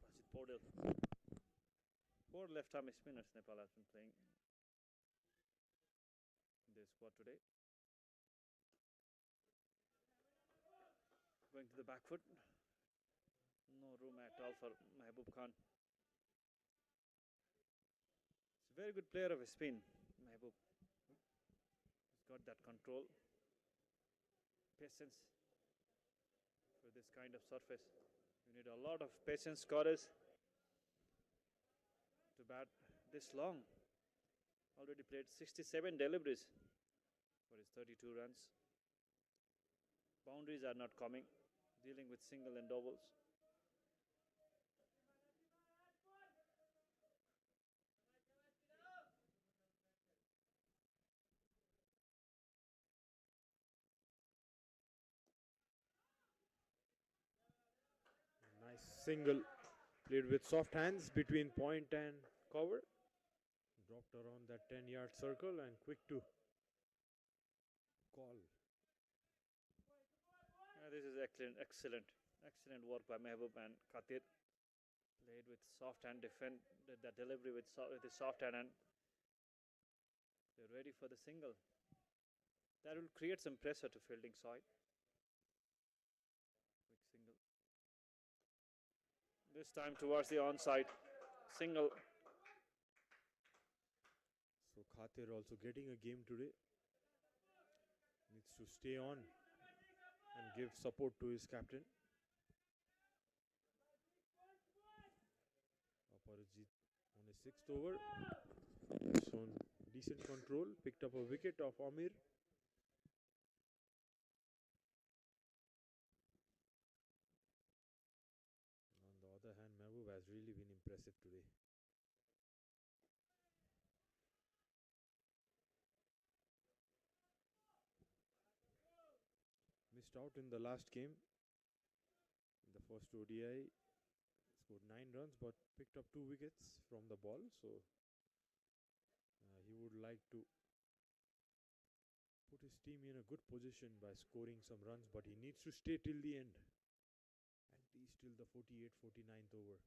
Rashid Podel. 4 left-arm spinners Nepal has been playing in their squad today. Going to the back foot. No room at all for Mehboob Khan. He's a very good player of spin, Mehboob. He's got that control. Patience for this kind of surface. You need a lot of patience, courage to bat this long. Already played 67 deliveries for his 32 runs. Boundaries are not coming, dealing with single and doubles. Nice single, played with soft hands between point and cover. Dropped around that 10-yard circle and quick to call. This is excellent work by Mehboob and Khatir. Played with soft hand, defended that delivery with the soft hand, and they're ready for the single. That will create some pressure to fielding side. Quick single. This time towards the onside. Single. Khatir also getting a game today. Needs to stay on and give support to his captain. Aparajit on his 6th over. Shown decent control. Picked up a wicket of Amir. On the other hand, Mehboob has really been impressive today. Missed out in the last game. In the first ODI, scored 9 runs but picked up 2 wickets from the ball. So he would like to put his team in a good position by scoring some runs, but he needs to stay till the end. At least till the 49th over.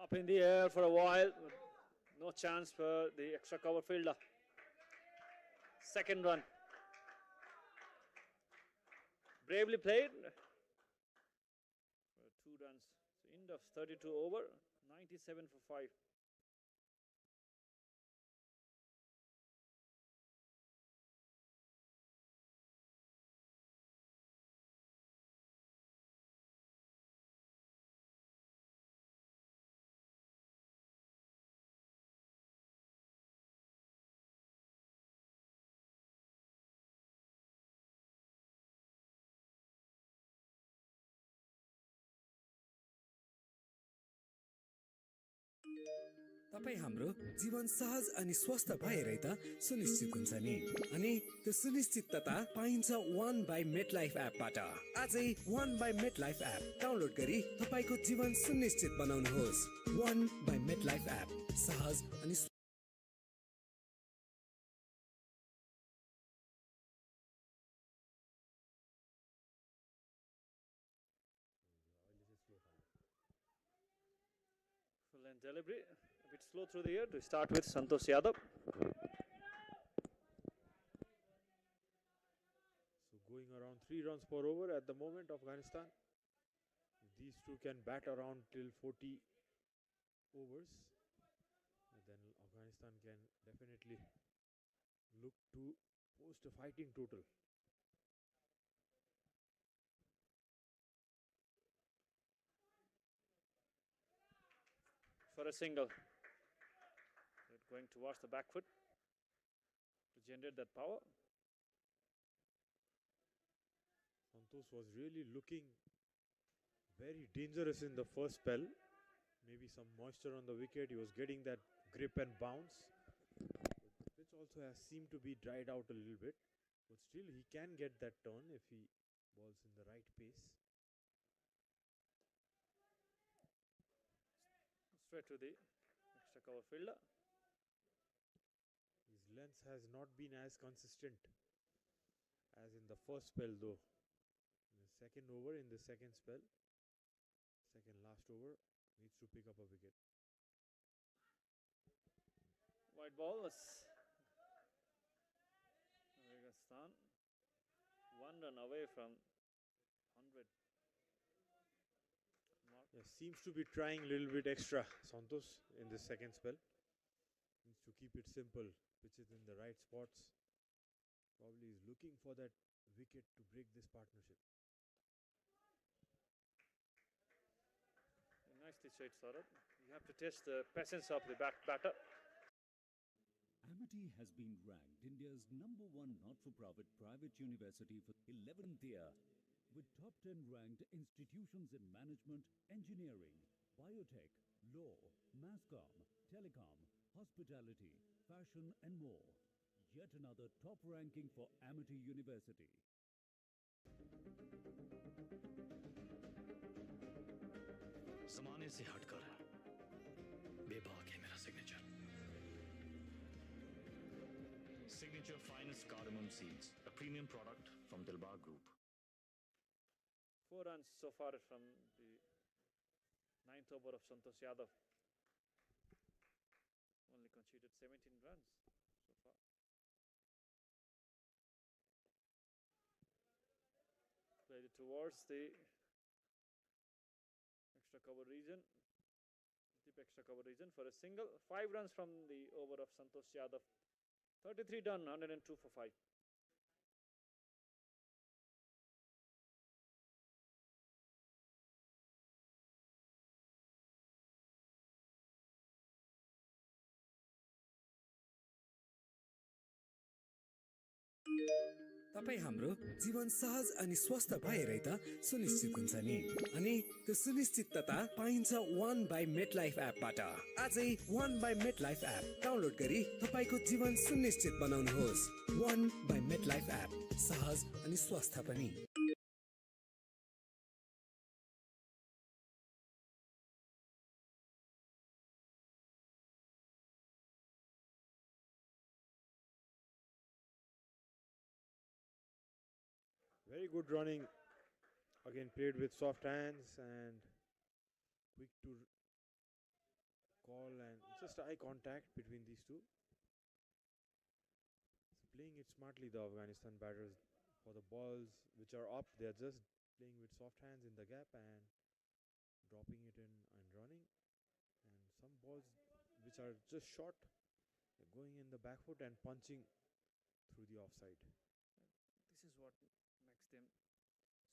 Up in the air for a while, but no chance for the extra cover fielder. Second run. Bravely played. 2 runs. So end of 32 over, 97 for 5. तपाई हाम्रो जीवन सहज अनि स्वस्थ भएरै त सुनिश्चित हुन्छ नि अनि त्यो सुनिश्चितता पाइन्छ 1 बाइ मेटलाइफ एपबाट आजै 1 बाइ मेटलाइफ एप डाउनलोड गरी तपाईको जीवन सुनिश्चित बनाउनुहोस् 1 बाइ मेटलाइफ एप सहज अनि Full and deliberate, a bit slow through the air to start with Santosh Yadav. So going around 3 runs per over at the moment, Afghanistan. If these two can bat around till 40 overs, then Afghanistan can definitely look to post a fighting total. For a single. Going towards the back foot to generate that power. Santosh was really looking very dangerous in the first spell. Maybe some moisture on the wicket. He was getting that grip and bounce. But the pitch also has seemed to be dried out a little bit. But still he can get that turn if he balls in the right pace. Straight to the extra cover fielder. His length has not been as consistent as in the first spell though. In the second over, in the second spell, second last over, needs to pick up a wicket. White ball was Afghanistan. 1 run away from 100. Yeah, seems to be trying a little bit extra, Santosh, in the second spell. Needs to keep it simple. Pitch it in the right spots. Probably is looking for that wicket to break this partnership. Nicely said, Saurabh. You have to test the patience of the batter. Amity has been ranked India's #1 not-for-profit private university for 11th year, with top 10 ranked institutions in management, engineering, biotech, law, mass comm, telecom, hospitality, fashion and more. Yet another top ranking for Amity University. जमाने से हटकर बेबाक है मेरा signature Signature Finest Cardamom Seeds, a premium product from Dilbar Group. 4 runs so far from the 9th over of Santosh Yadav. Only conceded 17 runs so far. Played it towards the extra cover region. Deep extra cover region for a single. 5 runs from the over of Santosh Yadav. 33 done, 102 for 5. तपाईँ हाम्रो जीवन सहज अनि स्वस्थ भएरै त सुनिश्चित हुन्छ नि अनि त्यो सुनिश्चितता पाइन्छ 1 बाई मेट लाइफ एपबाट आजै 1 by MetLife app download गरी तपाईँको जीवन सुनिश्चित बनाउनुहोस् 1 बाई मेट लाइफ एप सहज अनि स्वस्थ पनि Very good running. Again, played with soft hands and quick to call and just eye contact between these two. So playing it smartly, the Afghanistan batters, for the balls which are up, they are just playing with soft hands in the gap and dropping it in and running. And some balls which are just short, they're going in the back foot and punching through the offside. This is what makes them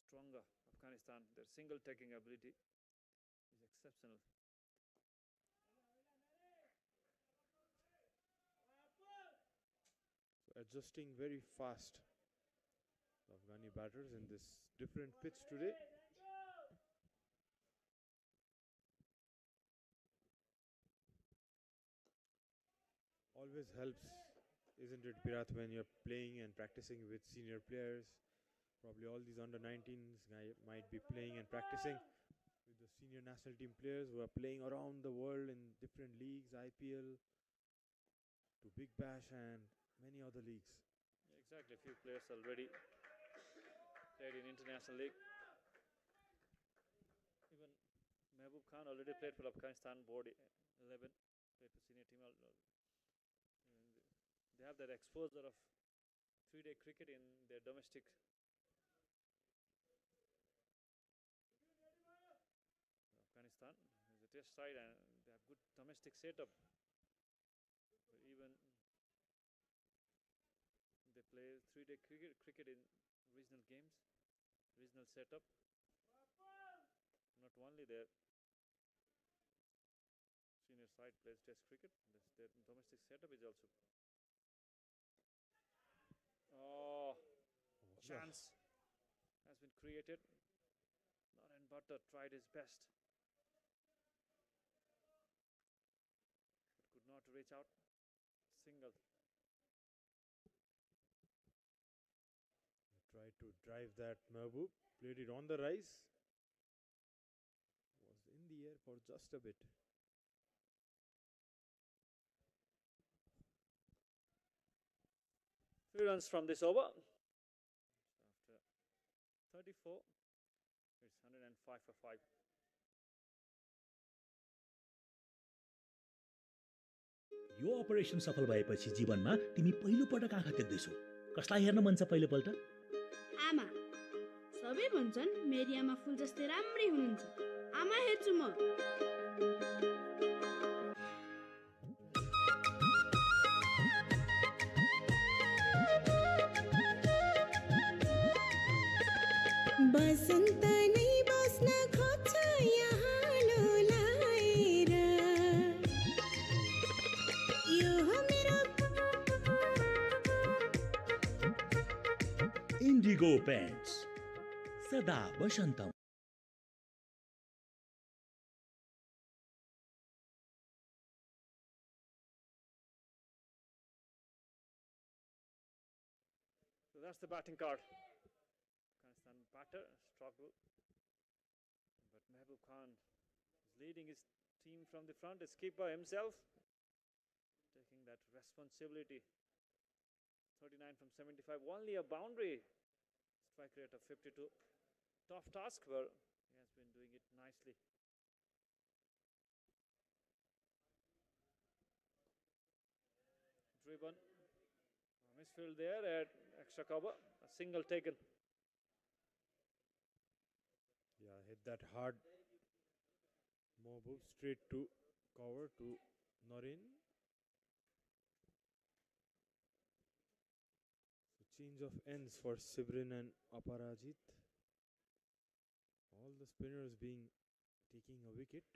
stronger. Afghanistan, their single taking ability is exceptional. So adjusting very fast, the Afghani batters in this different pitch today. Always helps, isn't it, Pirat, when you're playing and practicing with senior players. Probably all these under-19s might be playing and practicing with the senior national team players who are playing around the world in different leagues, IPL, to Big Bash and many other leagues. Exactly, a few players already played in international league. Even Mehboob Khan already played for Afghanistan board 11, played for senior team. They have that exposure of 3-day cricket in their domestic. Afghanistan is a test side and they have good domestic setup. But even they play 3-day cricket in regional games, regional setup. Not only their senior side plays test cricket, their domestic setup is also. Chance has been created. Naren Butter tried his best, but could not reach out. Single. Tried to drive that Mehboob, played it on the rise. Was in the air for just a bit. Three runs from this over. After 34, it's 105 for 5. Yo operation सफल भएपछि जीवनमा तिमी पहिलो पटक आँखा देख्दैछौ कसलाई हेर्न मन छ पहिलो पल्ट आमा सबै भन्छन् मेरी आमा फुल जस्तै राम्री हुनुहुन्छ आमा हेर्छु म बसन्त नै बस्न खोज्छ यहाँ लोलाएर यो हो मेरो इन्डिगो पेन्ट्स सदा वसन्तम So that's the batting card. Afghanistan batter struggle, but Mehboob Khan is leading his team from the front. His keeper himself taking that responsibility. 39 from 75, only a boundary. Strike rate of 52. Tough task, but he has been doing it nicely. Driven. Misfield there at extra cover. A single taken. Yeah, hit that hard. Mehboob straight to cover to Norin. So change of ends for Sibrin and Aparajit. All the spinners being taking a wicket.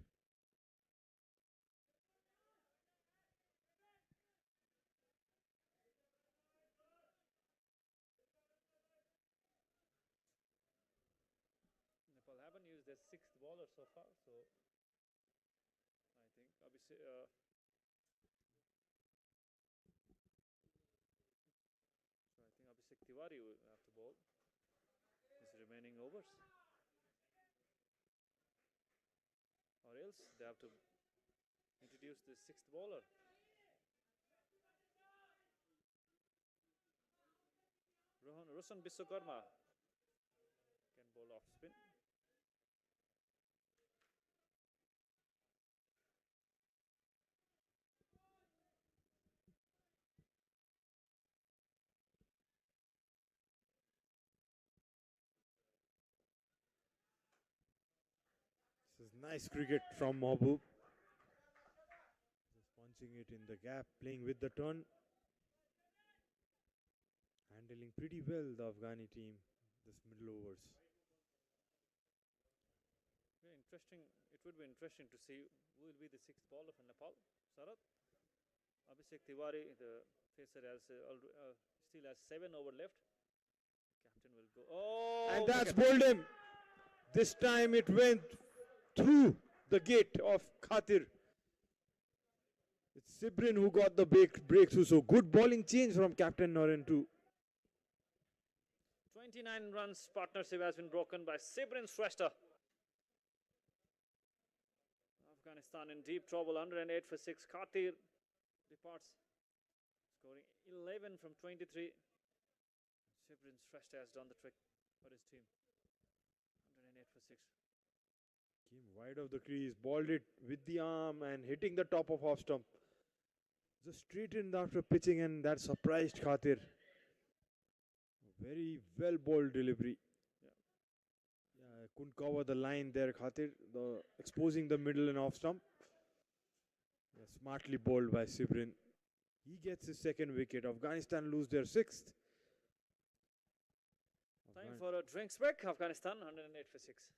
Nepal haven't used their sixth bowler so far, so I think Abhishek Tiwari will have to bowl his remaining overs, or else they have to introduce the sixth bowler. Roshan Biswakarma can bowl off spin. This is nice cricket from Mahbub. Just punching it in the gap, playing with the turn. Handling pretty well the Afghani team, this middle overs. Very interesting. It would be interesting to see who will be the sixth bowler for Nepal. Sarat, Abhishek Tiwari, the facer, still has 7 over left. Captain will go. Oh, And that's bowled him. This time it went through the gate of Khatir. It's Sibrin who got the breakthrough. So good bowling change from Captain Norin too. 29 runs partnership has been broken by Sibrin Shrestha. Afghanistan in deep trouble, 108 for 6. Khatir departs, scoring 11 from 23. Sibrin Shrestha has done the trick for his team. 108 for 6. Came wide of the crease, bowled it with the arm and hitting the top of off stump. Just straightened after pitching, and that surprised Khatir. Very well bowled delivery. Yeah, couldn't cover the line there, Khatir. Exposing the middle and off stump. Yeah, smartly bowled by Sibrin. He gets his second wicket. Afghanistan lose their sixth. Time for a drinks break. Afghanistan 108 for 6.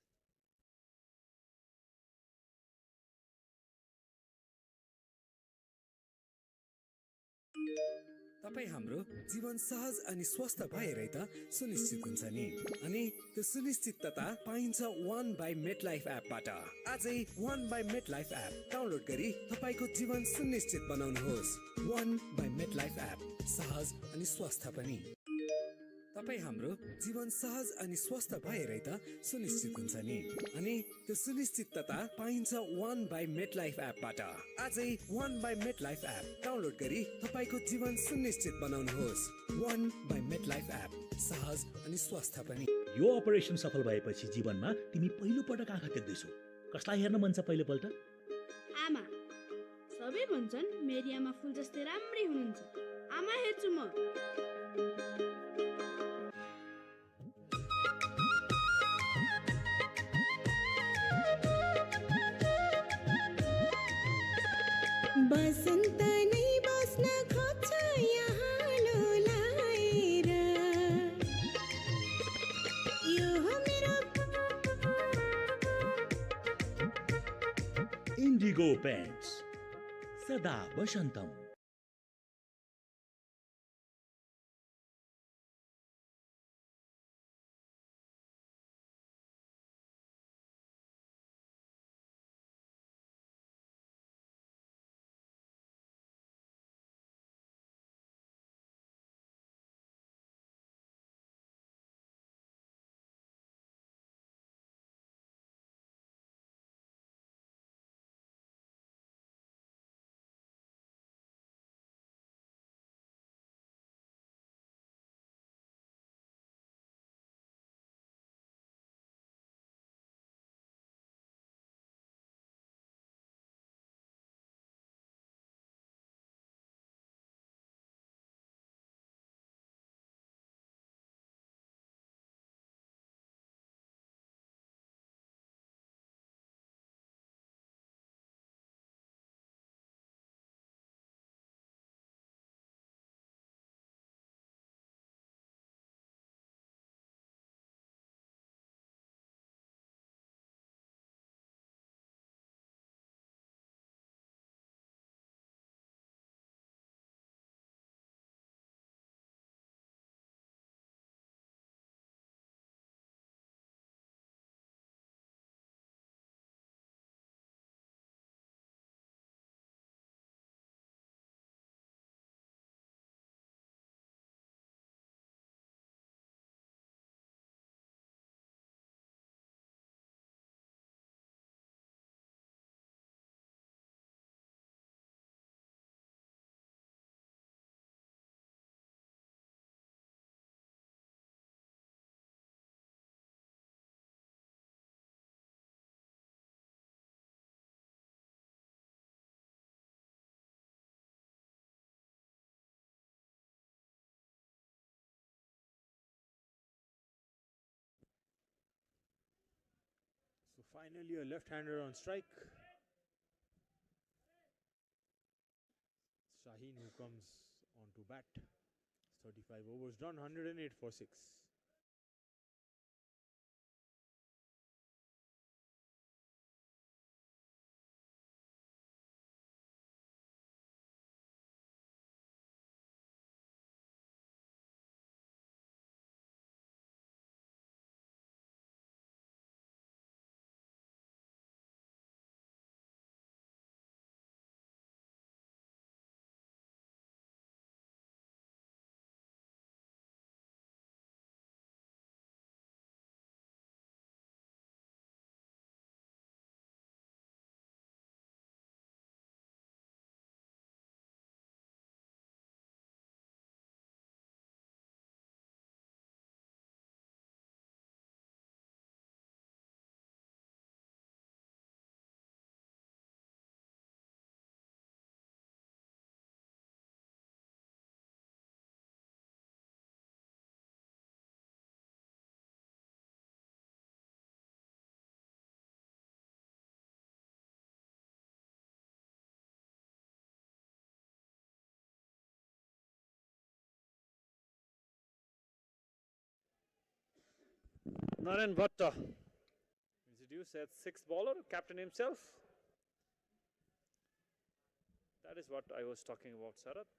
तपाईँ हाम्रो जीवन सहज अनि स्वस्थ भएरै त सुनिश्चित हुन्छ नि अनि त्यो सुनिश्चितता पाइन्छ 1 बाइ मेटलाइफ एपबाट आजै 1 बाइ मेटलाइफ एप डाउनलोड गरी तपाईको जीवन सुनिश्चित बनाउनुहोस् 1 बाइ मेटलाइफ एप सहज अनि स्वस्थ पनि तपाईँ हाम्रो जीवन सहज अनि स्वस्थ भएरै त सुनिश्चित हुन्छ नि अनि त्यो सुनिश्चितता पाइन्छ 1 बाइ मेटलाइफ एपबाट आजै 1 बाइ मेटलाइफ एप डाउनलोड गरी तपाईको जीवन सुनिश्चित बनाउनुहोस् 1 बाइ मेटलाइफ एप सहज अनि स्वस्थ पनि यो अपरेसन सफल भएपछि जीवनमा तिमी पहिलो पटक आँखा देख्दैछौ कसलाई हेर्न मन छ पहिलो पल्ट आमा सबै भन्छन् मेरी आमा फुल जस्तै राम्रै हुनुहुन्छ आमा हेर्छु म बसन्त नै बस्न खोज्छ यहाँ लोलाएर यो हो मेरो इन्डिगो पेन्ट्स सदा वसन्तम Finally, a left-hander on strike. Shaheen, who comes on to bat. 35 overs done, 108 for 6. Naren Bhatta introduced as sixth bowler, captain himself. That is what I was talking about, Sarat.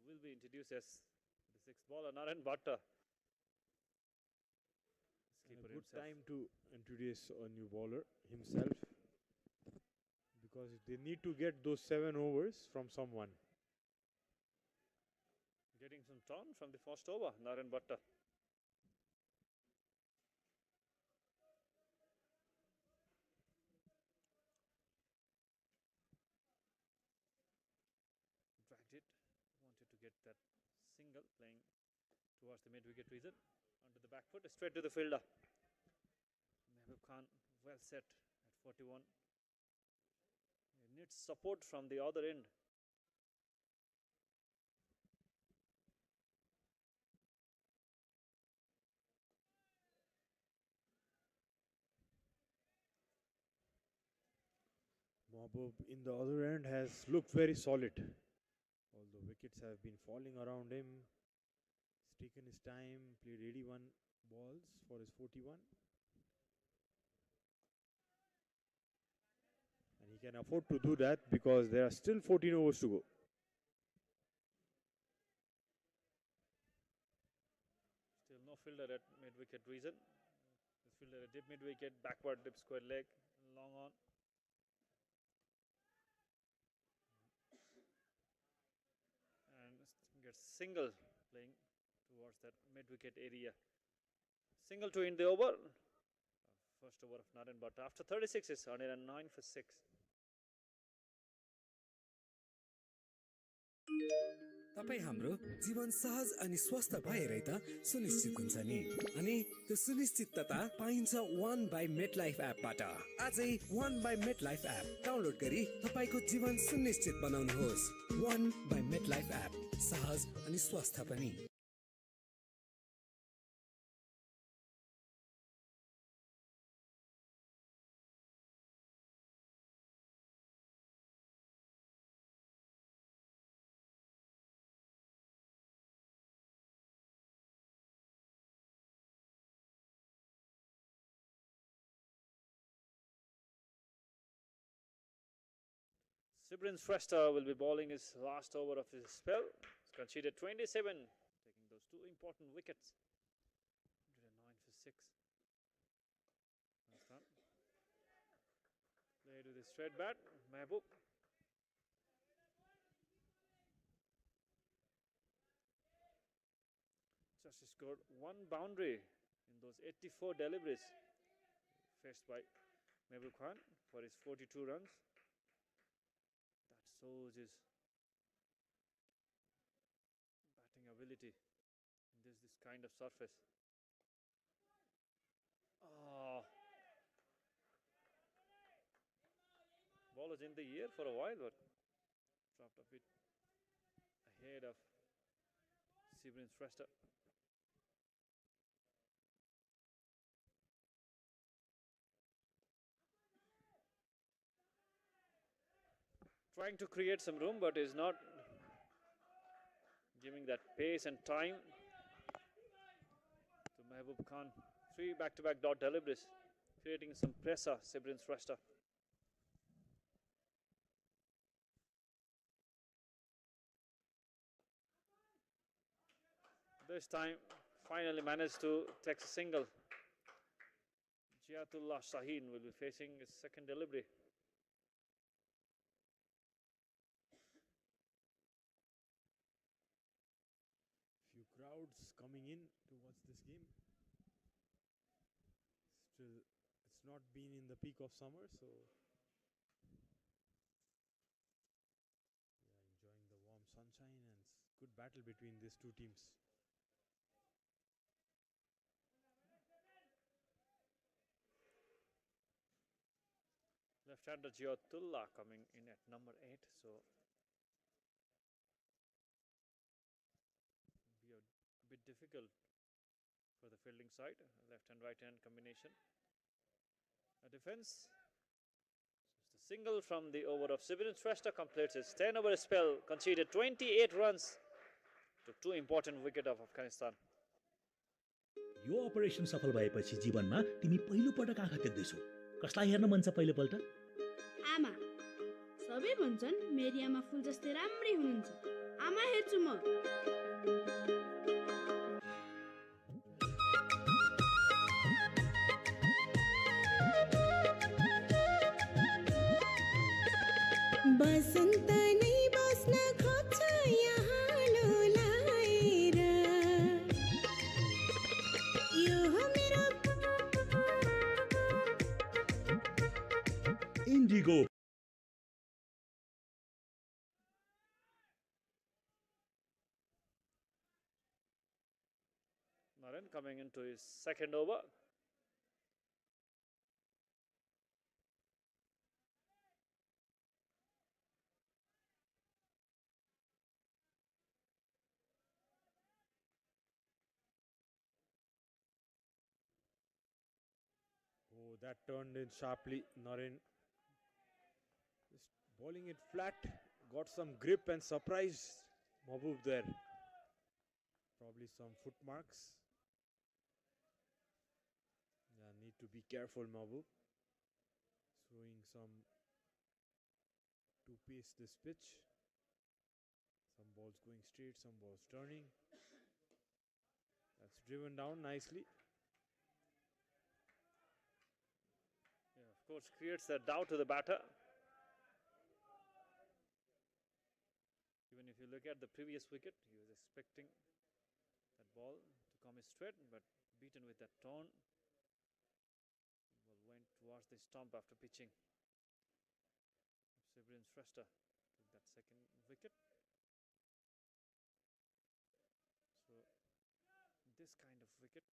Who will be introduced as the sixth bowler, Naren Bhatta. A good time to introduce a new bowler himself, because they need to get those 7 overs from someone. Getting some turn from the first over, Naren Bhatta. Dragged it, wanted to get that single, playing towards the mid-wicket region, onto the back foot, straight to the fielder. Mehboob Khan, well set at 41. He needs support from the other end. Mehboob in the other end has looked very solid. Although wickets have been falling around him, he's taken his time, played 81 balls for his 41. And he can afford to do that because there are still 14 overs to go. Still no fielder at mid-wicket region. This fielder at deep mid-wicket, backward dip square leg, long on. And gets single, playing towards that mid-wicket area. Single to end the over. First over of Naren Bhatta. After 36 is 109 for 6. तपाईँ हाम्रो जीवन सहज अनि स्वस्थ भएरै त सुनिश्चित हुन्छ नि अनि त्यो सुनिश्चितता पाइन्छ 1 बाइ मेटलाइफ एपबाट आजै 1 बाइ मेटलाइफ एप डाउनलोड गरी तपाईको जीवन सुनिश्चित बनाउनुहोस् 1 बाइ मेटलाइफ एप सहज अनि स्वस्थ पनि Sibrin Shrestha will be bowling his last over of his spell. He's conceded 27, taking those 2 important wickets. 109 for 6. Nice done. Played with his straight bat, Mehboob. Just scored 1 boundary in those 84 deliveries faced by Mehboob Khan for his 42 runs. That shows his batting ability in this kind of surface. Oh. Ball was in the air for a while, but dropped a bit ahead of Sibrin Shrestha. trying to create some room, but is not giving that pace and time to Mehboob Khan. 3 back-to-back dot deliveries, creating some pressure, Sibrin Shrestha. This time, finally managed to take a single. Jiatullah Shaheen will be facing his second delivery. Few crowds coming in to watch this game. Still, it's not been in the peak of summer, so yeah, enjoying the warm sunshine, and it's good battle between these two teams. Left-hander Jiatullah coming in at number 8, so be a bit difficult for the fielding side. Left hand, right hand combination. A defense. Just a single from the over of Sibrin Shrestha completes his 10-over spell, conceded 28 runs to 2 important wickets of Afghanistan. Yo operation सफल भएपछि जीवनमा तिमी पहिलो पटक आँखा देख्दैछौ। कसलाई हेर्न मन छ पहिलोपल्ट? आमा। सबै भन्छन् मेरी आमा फुल जस्तै राम्री हुनुहुन्छ। आमा हेर्छु म। बसन्त नै बस्न खोज्छ यहाँ लोलाएर यो हो मेरो Indigo. Naren coming into his second over. Oh, that turned in sharply. Naren just bowling it flat, got some grip and surprised Mehboob there. Probably some foot marks. Yeah, need to be careful, Mehboob. Throwing some to pace this pitch. Some balls going straight, some balls turning. That's driven down nicely. Yeah, of course, creates that doubt to the batter. Even if you look at the previous wicket, he was expecting that ball to come straight, but beaten with that turn. Ball went towards the stump after pitching. Sibrin Shrestha took that second wicket. So this kind of wicket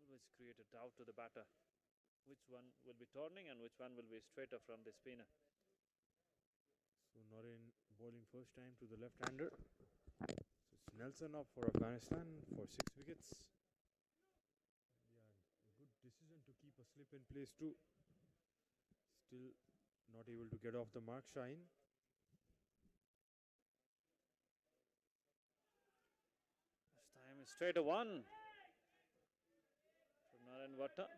always create a doubt to the batter. Which one will be turning and which one will be straighter from the spinner. So Naren bowling first time to the left-hander. So it's Nelson up for Afghanistan for 6 wickets. Yeah, a good decision to keep a slip in place too. Still not able to get off the mark, Shaheen. This time is straight a one from Naren Vatta.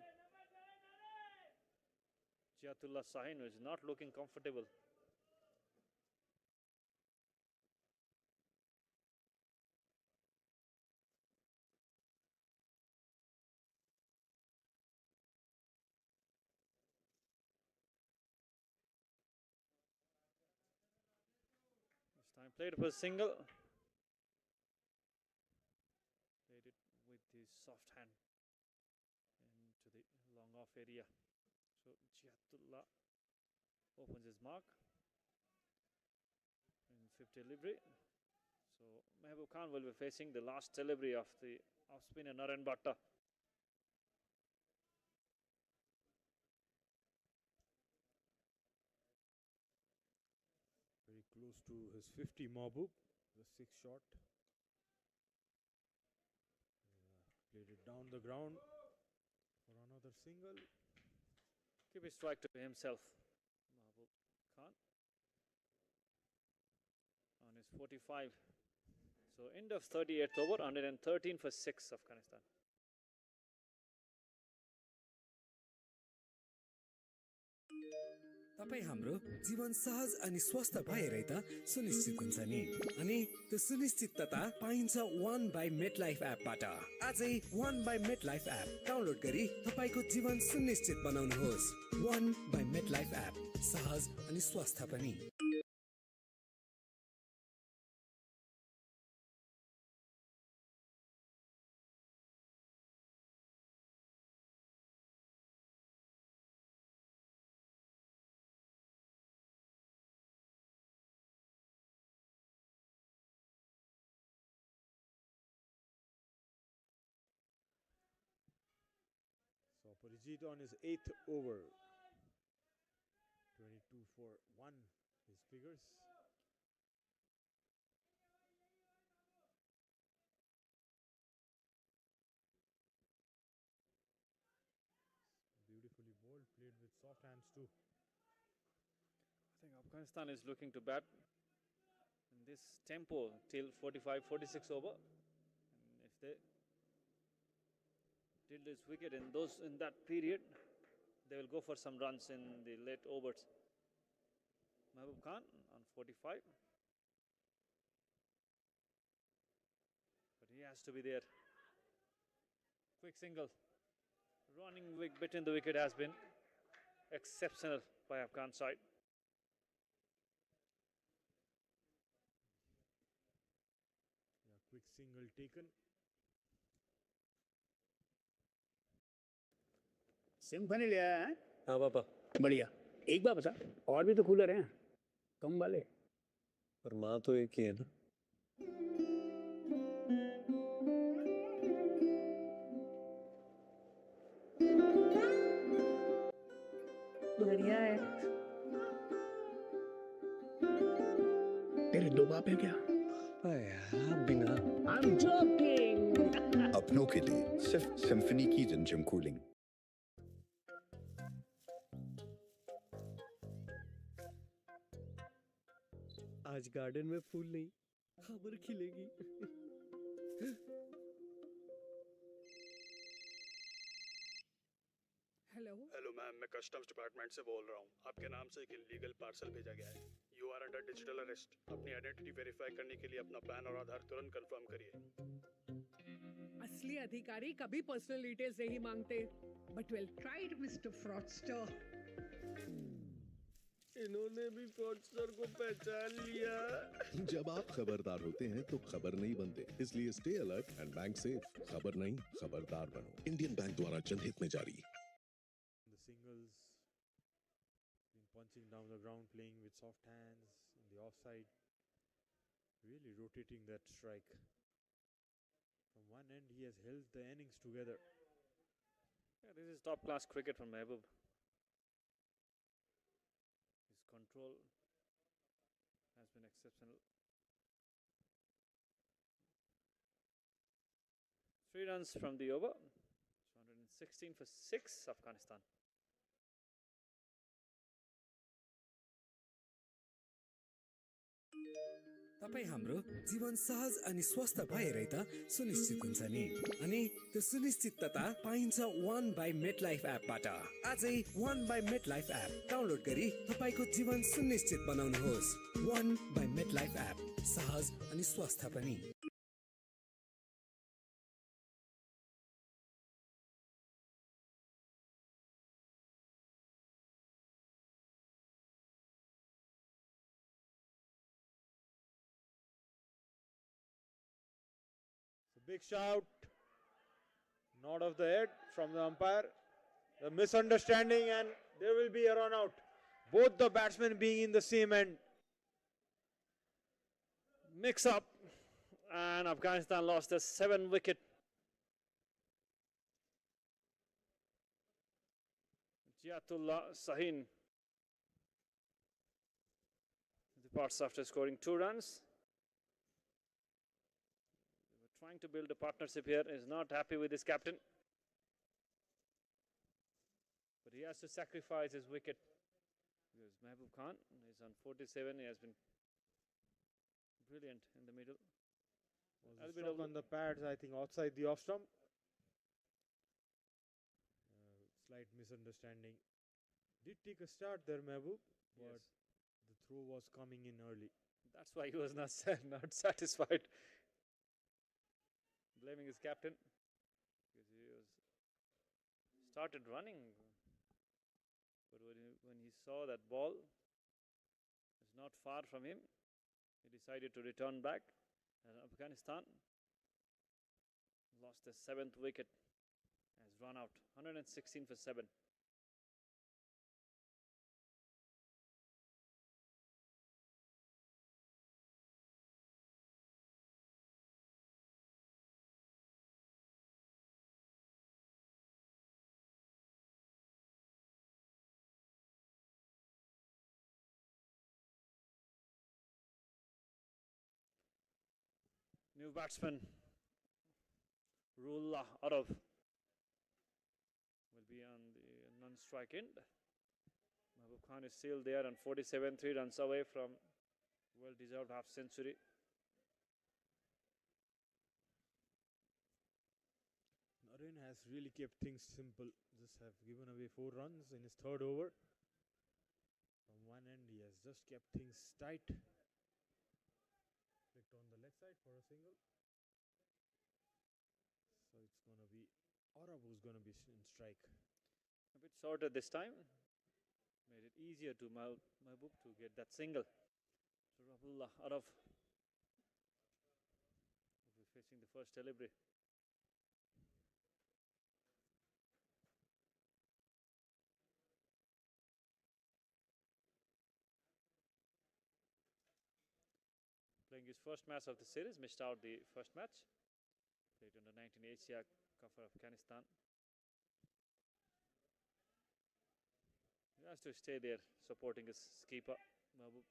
Jiatullah Shaheen is not looking comfortable. This time played for a single. Played it with his soft hand into the long off area. So Jiatullah opens his mark in 5th delivery. So Mehboob Khan will be facing the last delivery of the off spinner Naren Bhatta. Very close to his 50 Mehboob, the 6th shot. Played it down the ground for another single. Keep his strike to himself. It's 45. So end of 38th over, 113 for 6 Afghanistan. तपाईँ हाम्रो जीवन सहज अनि स्वस्थ भएरै त सुनिश्चित हुन्छ नि अनि त्यो सुनिश्चितता पाइन्छ 1 बाई मेट लाइफ एपबाट आजै 1 by MetLife app download गरी तपाईँको जीवन सुनिश्चित बनाउनुहोस् 1 बाई मेट लाइफ एप सहज अनि स्वस्थ पनि So Parijit on his 8th over. 22 for 1, his figures. Beautifully bowled, played with soft hands too. I think Afghanistan is looking to bat in this tempo till 45, 46 over. And if they till this wicket in that period, they will go for some runs in the late overs. Mahbub Khan on 45. But he has to be there. Quick single. Running between the wicket has been exceptional by Afghan side. Yeah, quick single taken. Symphony ले आया है हाँ पापा बढ़िया एक बात बता और भी तो कूलर हैं कम वाले पर माँ तो एक ही है ना बढ़िया है तेरे दो बाप है क्या बिना I'm joking अपनों के लिए सिर्फ सिम्फनी की जिंजम कूलिंग आज गार्डन में फूल नहीं खबर खिलेगी हेलो मैम मैं कस्टम्स डिपार्टमेंट से बोल रहा हूँ आपके नाम से एक इलीगल पार्सल भेजा गया है you are under digital arrest अपनी आइडेंटिटी वेरीफाई करने के लिए अपना पैन और आधार तुरंत कंफर्म करिए असली अधिकारी कभी पर्सनल डिटेल्स नहीं मांगते but well tried mister fraudster इन्होंने भी फ्रॉडस्टर को पहचान लिया जब आप खबरदार होते हैं तो खबर नहीं बनते इसलिए stay alert and bank safe खबर नहीं खबरदार बनो इंडियन बैंक द्वारा जनहित में जारी The singles been punching down the ground, playing with soft hands in the offside, really rotating that strike. From one end, he has held the innings together. Yeah, this is top class cricket from Mahbub. His control has been exceptional. 3 runs from the over. 116 for 6 Afghanistan. तपाईँ हाम्रो जीवन सहज अनि स्वस्थ भएरै त सुनिश्चित हुन्छ नि अनि त्यो सुनिश्चितता पाइन्छ 1 बाई मेट लाइफ एपबाट आजै 1 by MetLife app download गरी तपाईँको जीवन सुनिश्चित बनाउनुहोस् 1 बाई मेट लाइफ एप सहज अनि स्वस्थ पनि Big shout, nod of the head from the umpire. The misunderstanding, and there will be a run out. Both the batsmen being in the same end. Mix up, and Afghanistan lost a 7 wicket. Jiatullah Sahin departs after scoring 2 runs. Trying to build a partnership here, is not happy with his captain. But he has to sacrifice his wicket. Because Mahbub Khan is on 47, he has been brilliant in the middle. Was A the bit struck of on the pads, I think, outside the off stump. Slight misunderstanding. Did take a start there, Mehboob, but Yes. the throw was coming in early. That's why he was not not satisfied. Blaming his captain because he was started running, but when he saw that ball was not far from him, he decided to return back. And Afghanistan lost the 7th wicket, has run out 116 for 7. New batsman Rullah Arab will be on the non-strike end. Mahbub Khan is still there on 47, 3 runs away from well-deserved half century. Naren has really kept things simple. Just have given away 4 runs in his third over. From one end, he has just kept things tight. Flicked on the leg side for a single. So it's going to be Arab who's going to be in strike. A bit shorter this time. Made it easier to Mahbub to get that single. So Rabullah Arab will be facing the first delivery. Playing his first match of the series, missed out the first match. Played under 19 Asia Cup for Afghanistan. He has to stay there supporting his skipper, Mahbub.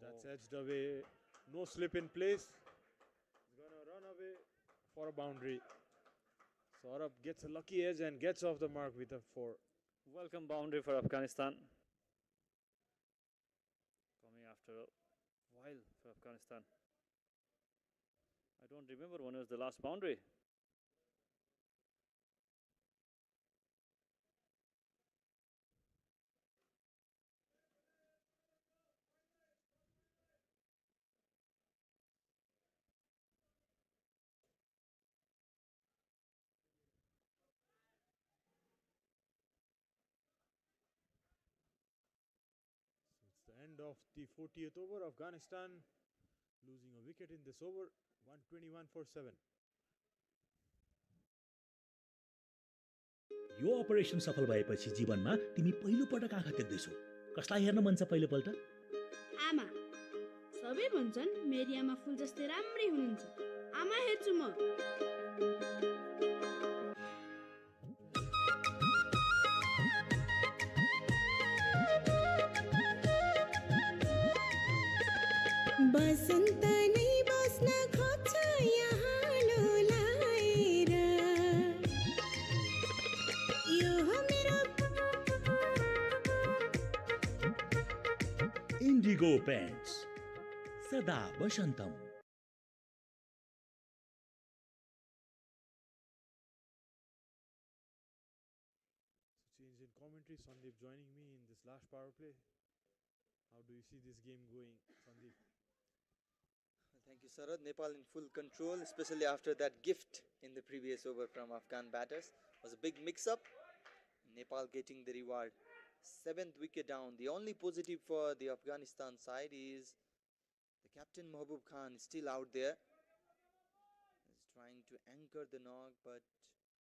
That's edged away. No slip in place. He's going to run away for a boundary. So Arab gets a lucky edge and gets off the mark with a 4. Welcome boundary for Afghanistan. Coming after a while for Afghanistan. I don't remember when was the last boundary. So it's the end of the 40th over. Afghanistan losing a wicket in this over. 121 for 7. Yo operation सफल भएपछि जीवनमा तिमी पहिलो पटक आँखा देख्दैछौ। कसलाई हेर्न मन छ पहिलोपल्ट? आमा। सबै भन्छन् मेरी आमा फुल जस्तै राम्री हुनुहुन्छ। आमा हेर्छु म। बसन्त नै बस्न खोज्छ यहाँ लोलाएर यो हो मेरो इन्डिगो पेन्ट्स सदा वसन्तम। So change in commentary. Sandeep joining me in this last power play. How do you see this game going, Sandeep? Thank you, Sarad. Nepal in full control, especially after that gift in the previous over from Afghan batters. Was a big mix-up. Nepal getting the reward. 7th wicket down. The only positive for the Afghanistan side is the captain Mahbub Khan is still out there. He's trying to anchor the knock, but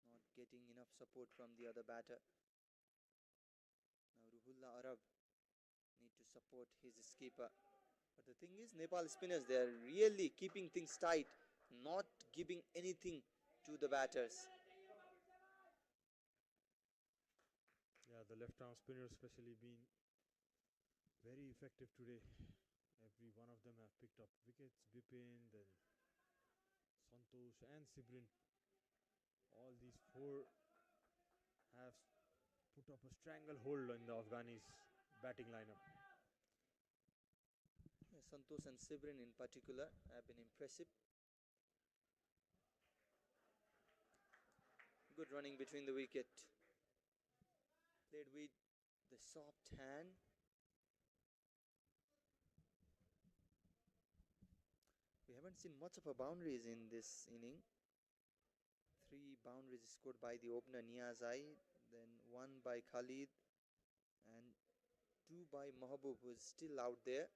not getting enough support from the other batter. Now Ruhullah Arab need to support his skipper. But the thing is, Nepal spinners, they are really keeping things tight, not giving anything to the batters. Yeah, the left-arm spinners especially been very effective today. Every one of them have picked up wickets. Bipin, then Santosh and Sibrin All these four have put up a stranglehold on the Afghanis batting lineup. Santosh and Sibrin in particular have been impressive. Good running between the wicket. Played with the soft hand. We haven't seen much of a boundaries in this inning. 3 boundaries scored by the opener Niazai, then 1 by Khalid, and 2 by Mahabub, who is still out there.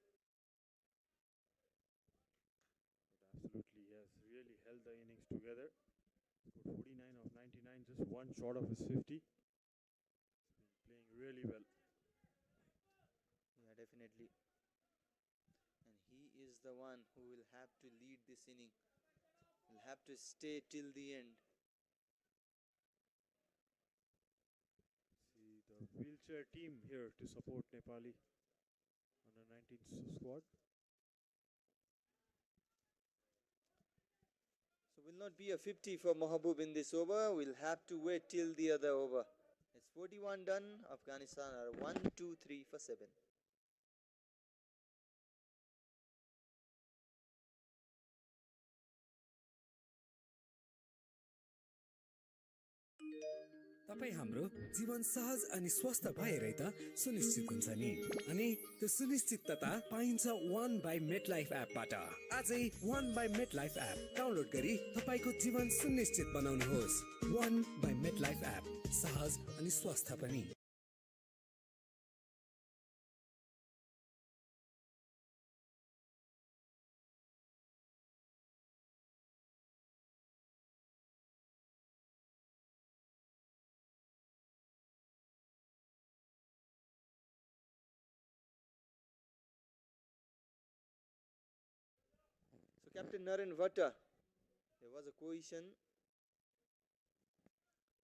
But absolutely, he has really held the innings together. Scored 49 of 99, just one short of his 50. He's been playing really well. Yeah, definitely. And he is the one who will have to lead this inning. He'll have to stay till the end. See the wheelchair team here to support Nepali under 19 squad. So will not be a 50 for Mahabub in this over. We'll have to wait till the other over. It's 41 done. Afghanistan are 1, 2, 3 for 7. तपाईँ हाम्रो जीवन सहज अनि स्वस्थ भएरै त सुनिश्चित हुन्छ नि अनि त्यो सुनिश्चितता पाइन्छ 1 बाइ मेटलाइफ एपबाट आजै 1 बाइ मेटलाइफ एप डाउनलोड गरी तपाईको जीवन सुनिश्चित बनाउनुहोस् 1 बाइ मेटलाइफ एप सहज अनि स्वस्थ पनि So Captain Naren Vatta, there was a question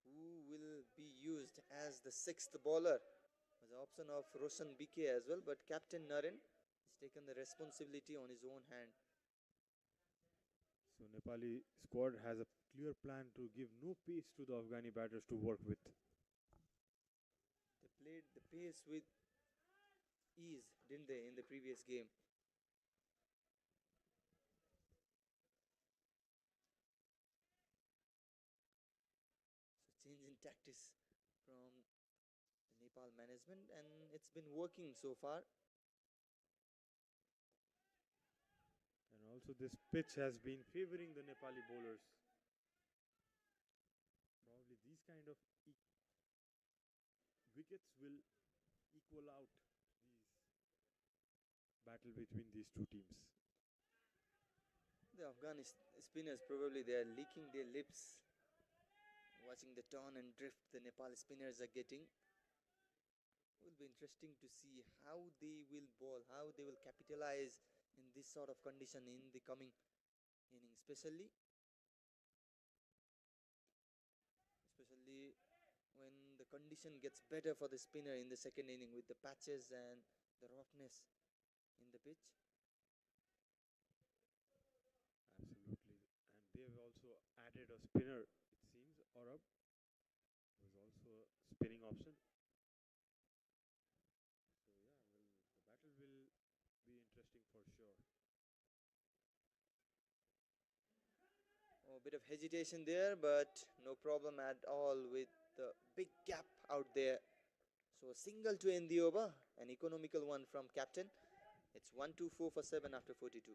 who will be used as the 6th bowler. There was an option of Roshan BK as well, but Captain Naren has taken the responsibility on his own hand. So Nepali squad has a clear plan to give no pace to the Afghani batters to work with. They played the pace with ease, didn't they, in the previous game? Change in tactics from the Nepal management, and it's been working so far. And also this pitch has been favoring the Nepali bowlers. Probably these kind of wickets will equal out these battle between these two teams. The Afghan spinners probably they are licking their lips watching the turn and drift the Nepal spinners are getting. It will be interesting to see how they will bowl, how they will capitalize in this sort of condition in the coming inning, especially when the condition gets better for the spinner in the second inning with the patches and the roughness in the pitch. Absolutely. And they have also added a spinner, it seems. Aurab was also a spinning option. So yeah, well, the battle will be interesting for sure. Oh, a bit of hesitation there, but no problem at all with the big gap out there. So a single to end the over, an economical one from captain. It's 1-2-4 for 7 after 42.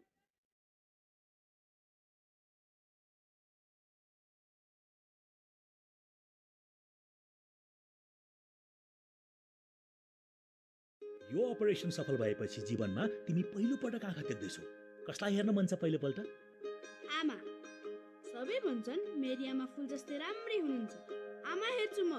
Yo operation सफल भएपछि जीवनमा तिमी पहिलो पटक आँखा देख्दैछौ कसलाई हेर्न मन छ पहिलोपल्ट आमा सबै भन्छन् मेरी आमा फुल जस्तै राम्री हुनुहुन्छ आमा हेर्छु म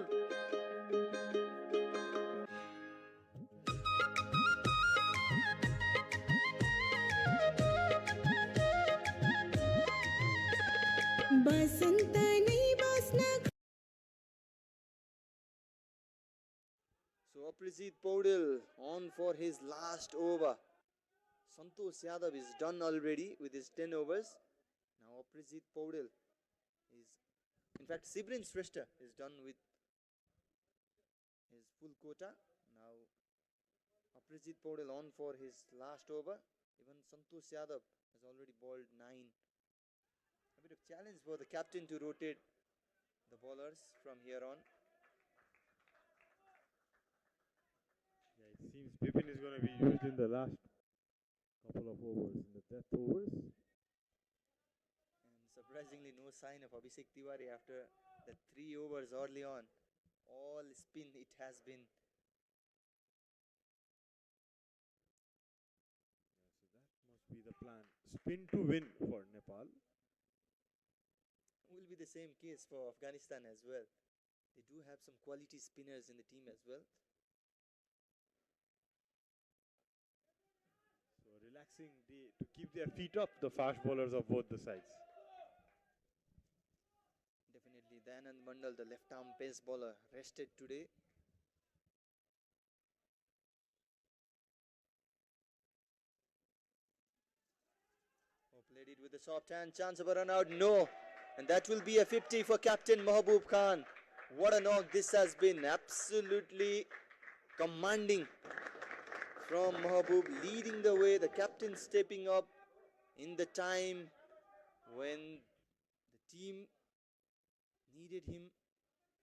बसन्त नै बस्न So Aprijit Paudel on for his last over. Santosh Yadav is done already with his 10 overs. Now Aprijit Paudel is In fact, Sibrin Shrestha is done with his full quota. Now Aprajit Paudel on for his last over. Even Santosh Yadav has already bowled 9. A bit of challenge for the captain to rotate the bowlers from here on. Yeah, it seems Bipin is going to be used in the last couple of overs, in the death overs. And surprisingly, no sign of Abhishek Tiwari after the 3 overs early on. All spin it has been. So that must be the plan. Spin to win for Nepal. Will be the same case for Afghanistan as well. They do have some quality spinners in the team as well. So relaxing to keep their feet up, the fast bowlers of both the sides. Definitely, Dayanand Mandal, the left-arm pace bowler, rested today. Oh, played it with the soft hand, chance of a run out, no. And that will be a 50 for Captain Mahbub Khan. What a knock this has been, absolutely commanding from Mahbub, leading the way, the captain stepping up in the time when the team needed him.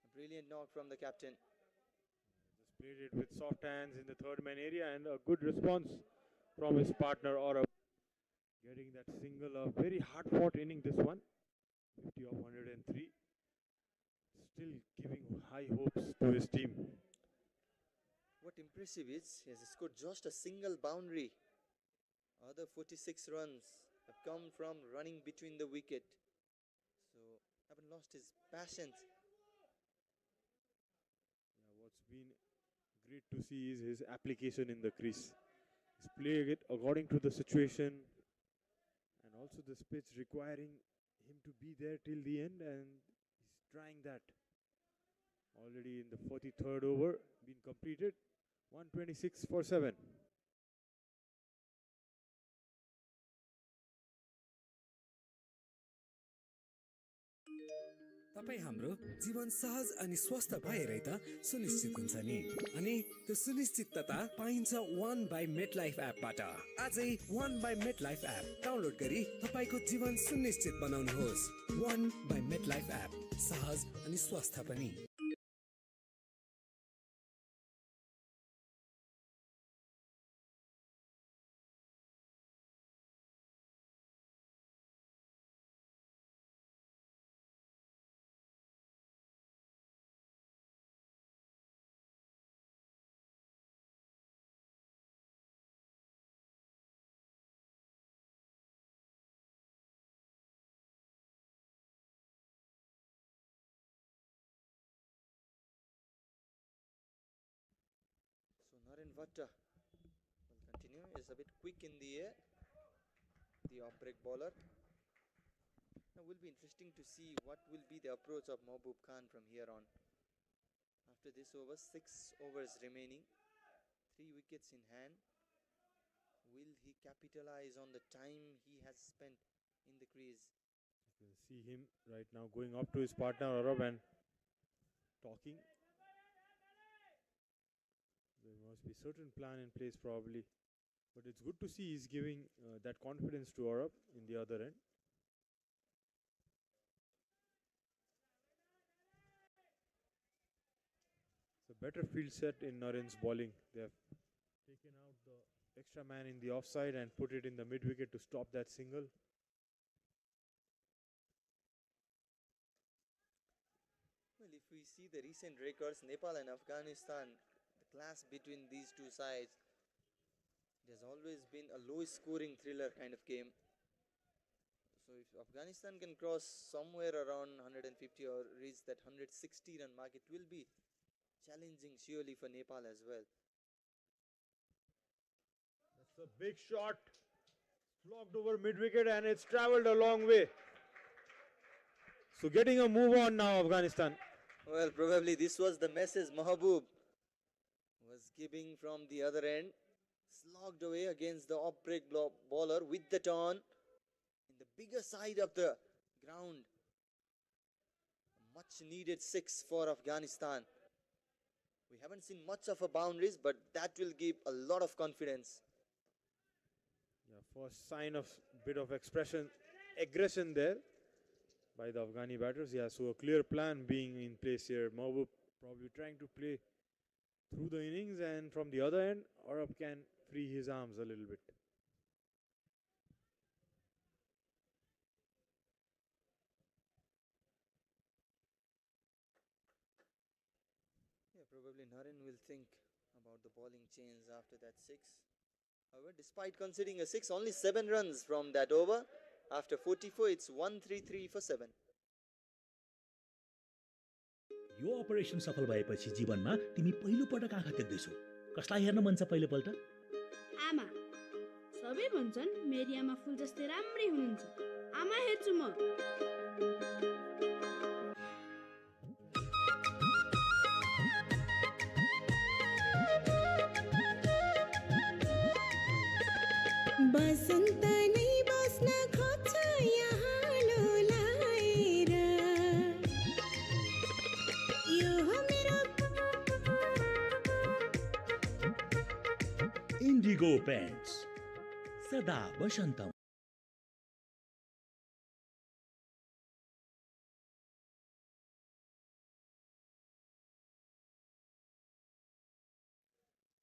A brilliant knock from the captain. Just played it with soft hands in the third man area and a good response from his partner Aurab. Getting that single, a very hard-fought inning this one. 50 of 103. Still giving high hopes to his team. What impressive is, he has scored just a single boundary. Other 46 runs have come from running between the wicket. So, haven't lost his passion. Yeah, what's been great to see is his application in the crease. He's playing it according to the situation and also the pitch requiring him to be there till the end, and he's trying that. Already in the 43rd over, been completed. 126 for 7. तपाईँ हाम्रो जीवन सहज अनि स्वस्थ भएरै त सुनिश्चित हुन्छ नि अनि त्यो सुनिश्चितता पाइन्छ 1 बाइ मेटलाइफ एपबाट आजै 1 बाइ मेटलाइफ एप डाउनलोड गरी तपाईको जीवन सुनिश्चित बनाउनुहोस् 1 बाइ मेटलाइफ एप सहज अनि स्वस्थ पनि So Naren Vatta will continue, is a bit quick in the air, the off-break bowler. Now will be interesting to see what will be the approach of Mahbub Khan from here on. After this over, 6 overs remaining, 3 wickets in hand. Will he capitalize on the time he has spent in the crease? You can see him right now going up to his partner Aurab and talking. There must be certain plan in place probably, but it's good to see he's giving that confidence to Aurab in the other end. It's a better field set in Naren's bowling. They have taken out the extra man in the offside and put it in the mid wicket to stop that single. Well, if we see the recent records, Nepal and Afghanistan, the clash between these two sides, it has always been a low-scoring thriller kind of game. So if Afghanistan can cross somewhere around 150 or reach that 160 run mark, it will be challenging surely for Nepal as well. That's a big shot. Flogged over mid wicket and it's travelled a long way. So getting a move on now, Afghanistan. Well, probably this was the message Mahbub was giving from the other end. Slogged away against the off-break bowler with the turn in the bigger side of the ground. much needed 6 for Afghanistan. We haven't seen much of a boundaries, but that will give a lot of confidence. Yeah, first sign of bit of aggression there by the Afghani batters. Yeah, so a clear plan being in place here. Mahbub probably trying to play through the innings, and from the other end, Arab can free his arms a little bit. Yeah, probably Naren will think about the bowling change after that 6. However, despite conceding a 6, only 7 runs from that over. After 44, it's 1-3-3 for 7. Yo operation सफल भएपछि जीवनमा तिमी पहिलो पटक आँखा देख्दैछौ कसलाई हेर्न मन छ पहिलो पल्ट आमा सबै भन्छन् मेरी आमा फुल जस्तै राम्रै हुनुहुन्छ आमा हेर्छु म बसन्त नै बस्न खोज्छ यहाँ लोलाएर यो हो मेरो इन्डिगो पेन्ट्स सदा वसन्तम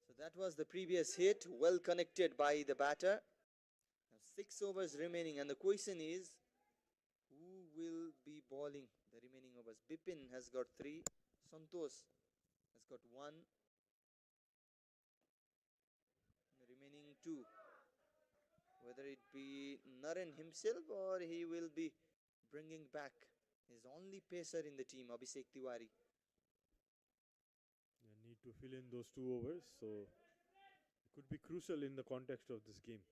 So that was the previous hit, well connected by the batter. Now 6 overs remaining, and the question is, who will be bowling the remaining overs? Bipin has got 3, Santosh has got 1, and the remaining 2. Whether it be Naren himself or he will be bringing back his only pacer in the team, Abhishek Tiwari. You need to fill in those 2 overs, so it could be crucial in the context of this game.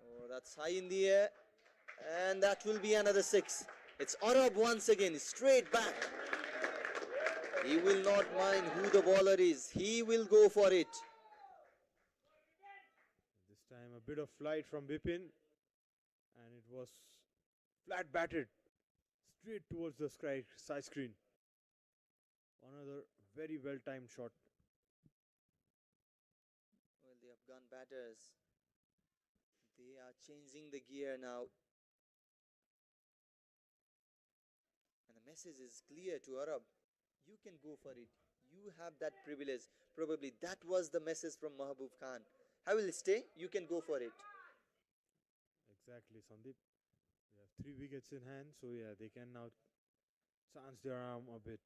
Oh, that's high in the air, and that will be another 6. It's Arab once again, straight back. He will not mind who the bowler is, he will go for it. This time a bit of flight from Bipin, and it was flat batted straight towards the side screen. Another very well timed shot. Well, the Afghan batters, they are changing the gear now. And the message is clear to Arab. You can go for it. You have that privilege. Probably that was the message from Mahbub Khan. I will stay. You can go for it. Exactly, Sandeep. They have 3 wickets in hand, so yeah, they can now chance their arm a bit.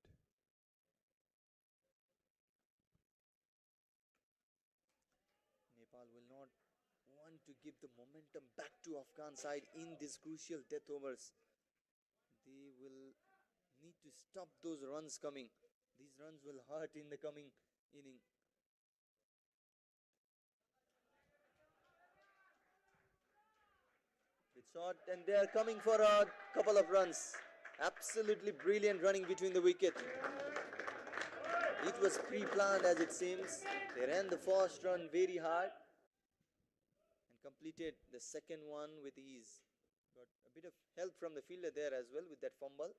Nepal will not want to give the momentum back to Afghan side in these crucial death overs. They will need to stop those runs coming. These runs will hurt in the coming inning. It's shot, and they are coming for a couple of runs. Absolutely brilliant running between the wicket. It was pre-planned as it seems. They ran the first run very hard and completed the second one with ease. Got a bit of help from the fielder there as well with that fumble.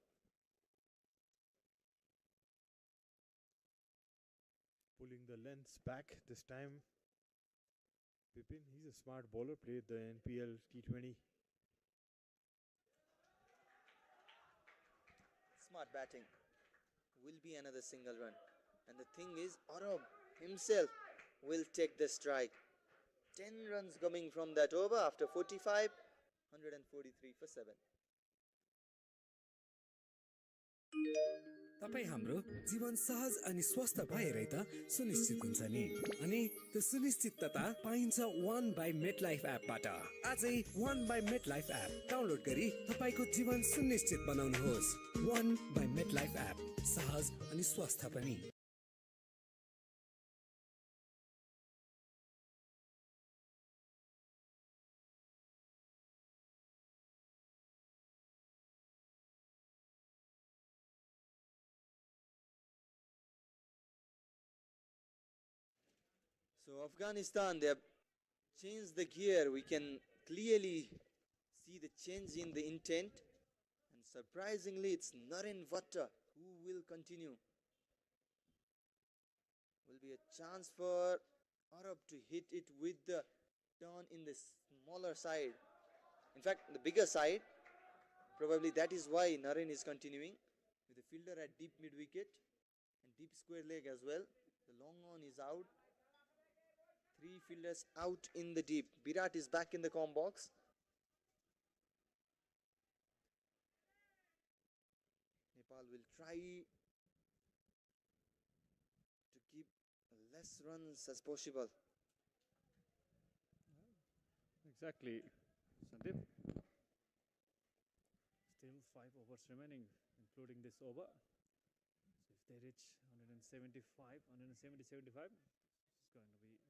Pulling the lengths back this time. Bipin, he's a smart bowler, played the NPL T20. Smart batting. Will be another single run. And the thing is, Arab himself will take the strike. 10 runs coming from that over after 45, 143 for 7. तपाई हाम्रो जीवन सहज अनि स्वस्थ भएरै त सुनिश्चित हुन्छ नि अनि त्यो सुनिश्चितता पाइन्छ 1 बाइ मेटलाइफ एपबाट आजै 1 बाइ मेटलाइफ एप डाउनलोड गरी तपाईको जीवन सुनिश्चित बनाउनुहोस् 1 बाइ मेटलाइफ एप सहज अनि स्वस्थ पनि So Afghanistan, they have changed the gear. We can clearly see the change in the intent. And surprisingly, it's Naren Vatta who will continue. Will be a chance for Arab to hit it with the turn in the smaller side. In fact, the bigger side. Probably that is why Naren is continuing with the fielder at deep mid wicket and deep square leg as well. The long on is out. 3 fielders out in the deep. Virat is back in the com box. Nepal will try to keep less runs as possible. Exactly, Sandeep. Still 5 overs remaining, including this over. So if they reach 175, 170-75, it's going to be.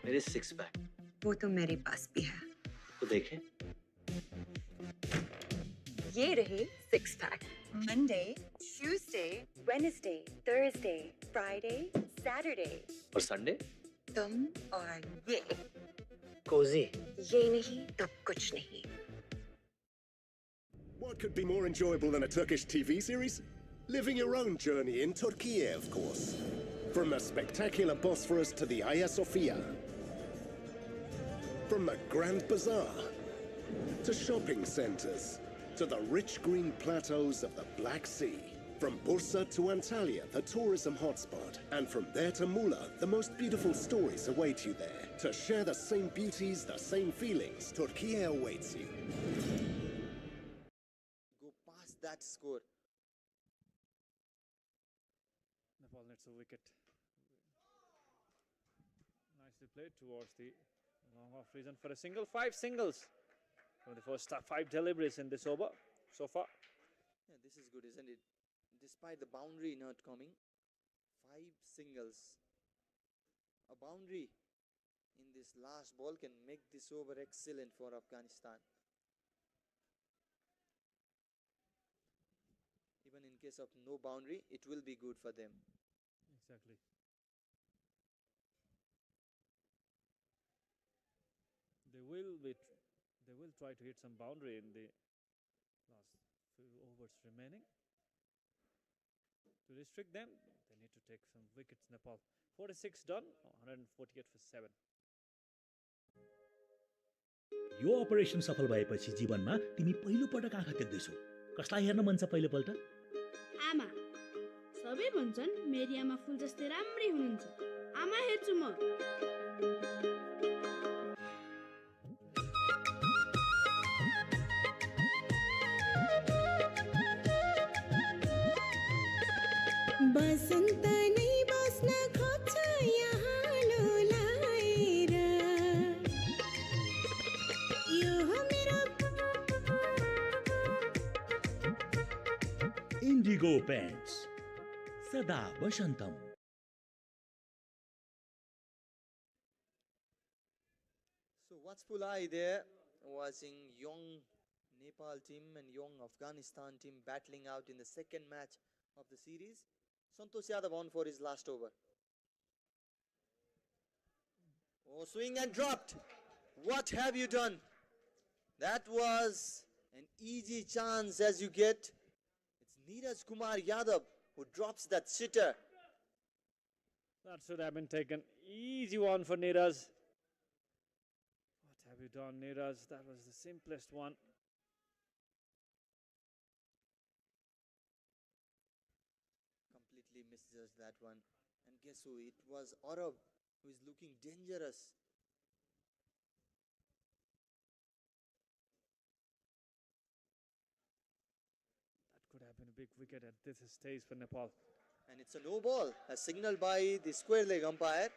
मेरे 6 pack वो तो मेरे पास भी है तो देखें ये रहे 6 pack Monday Tuesday Wednesday Thursday Friday Saturday और संडे तुम और ये कोजी ये नहीं तब कुछ नहीं What could be more enjoyable than a Turkish TV series? Living your own journey in Turkey, of course. From the spectacular Bosphorus to the Hagia Sophia. From the Grand Bazaar to shopping centres to the rich green plateaus of the Black Sea. From Bursa to Antalya, the tourism hotspot. And from there to Mula, the most beautiful stories await you there. To share the same beauties, the same feelings, Turkey awaits you. Go past that score. Nepal nets a wicket. Nicely played towards the long off reason for a single. 5 singles from the first 5 deliveries in this over so far. Yeah, this is good, isn't it? Despite the boundary not coming, 5 singles. A boundary in this last ball can make this over excellent for Afghanistan. Even in case of no boundary, it will be good for them. Exactly. They will try to hit some boundary in the last few overs remaining. To restrict them, they need to take some wickets. Nepal 46 done, 148 for 7. Yo operation सफल भएपछि जीवनमा तिमी पहिलो पटक आँखा देख्दैछौ कसलाई हेर्न मन छ पहिलो पल्ट आमा सबै भन्छन् मेरी आमा फुल जस्तै राम्री हुनुहुन्छ आमा हेर्छु म बसन्त नै बस्न खोज्छ यहाँ लोलाएर यो हो मेरो इन्डिगो पेन्ट्स सदा वसन्तम So watchful eye there, watching young Nepal team and young Afghanistan team battling out in the second match of the series. Santosh Yadav on for his last over. Oh, swing and dropped. What have you done? That was an easy chance as you get. It's Neeraj Kumar Yadav who drops that sitter. That should have been taken. Easy one for Neeraj. What have you done, Neeraj? That was the simplest one. Completely misjudged that one. And guess who? It was Arab who is looking dangerous. That could have been a big wicket at this stage for Nepal. And it's a no ball, as signaled by the square leg umpire.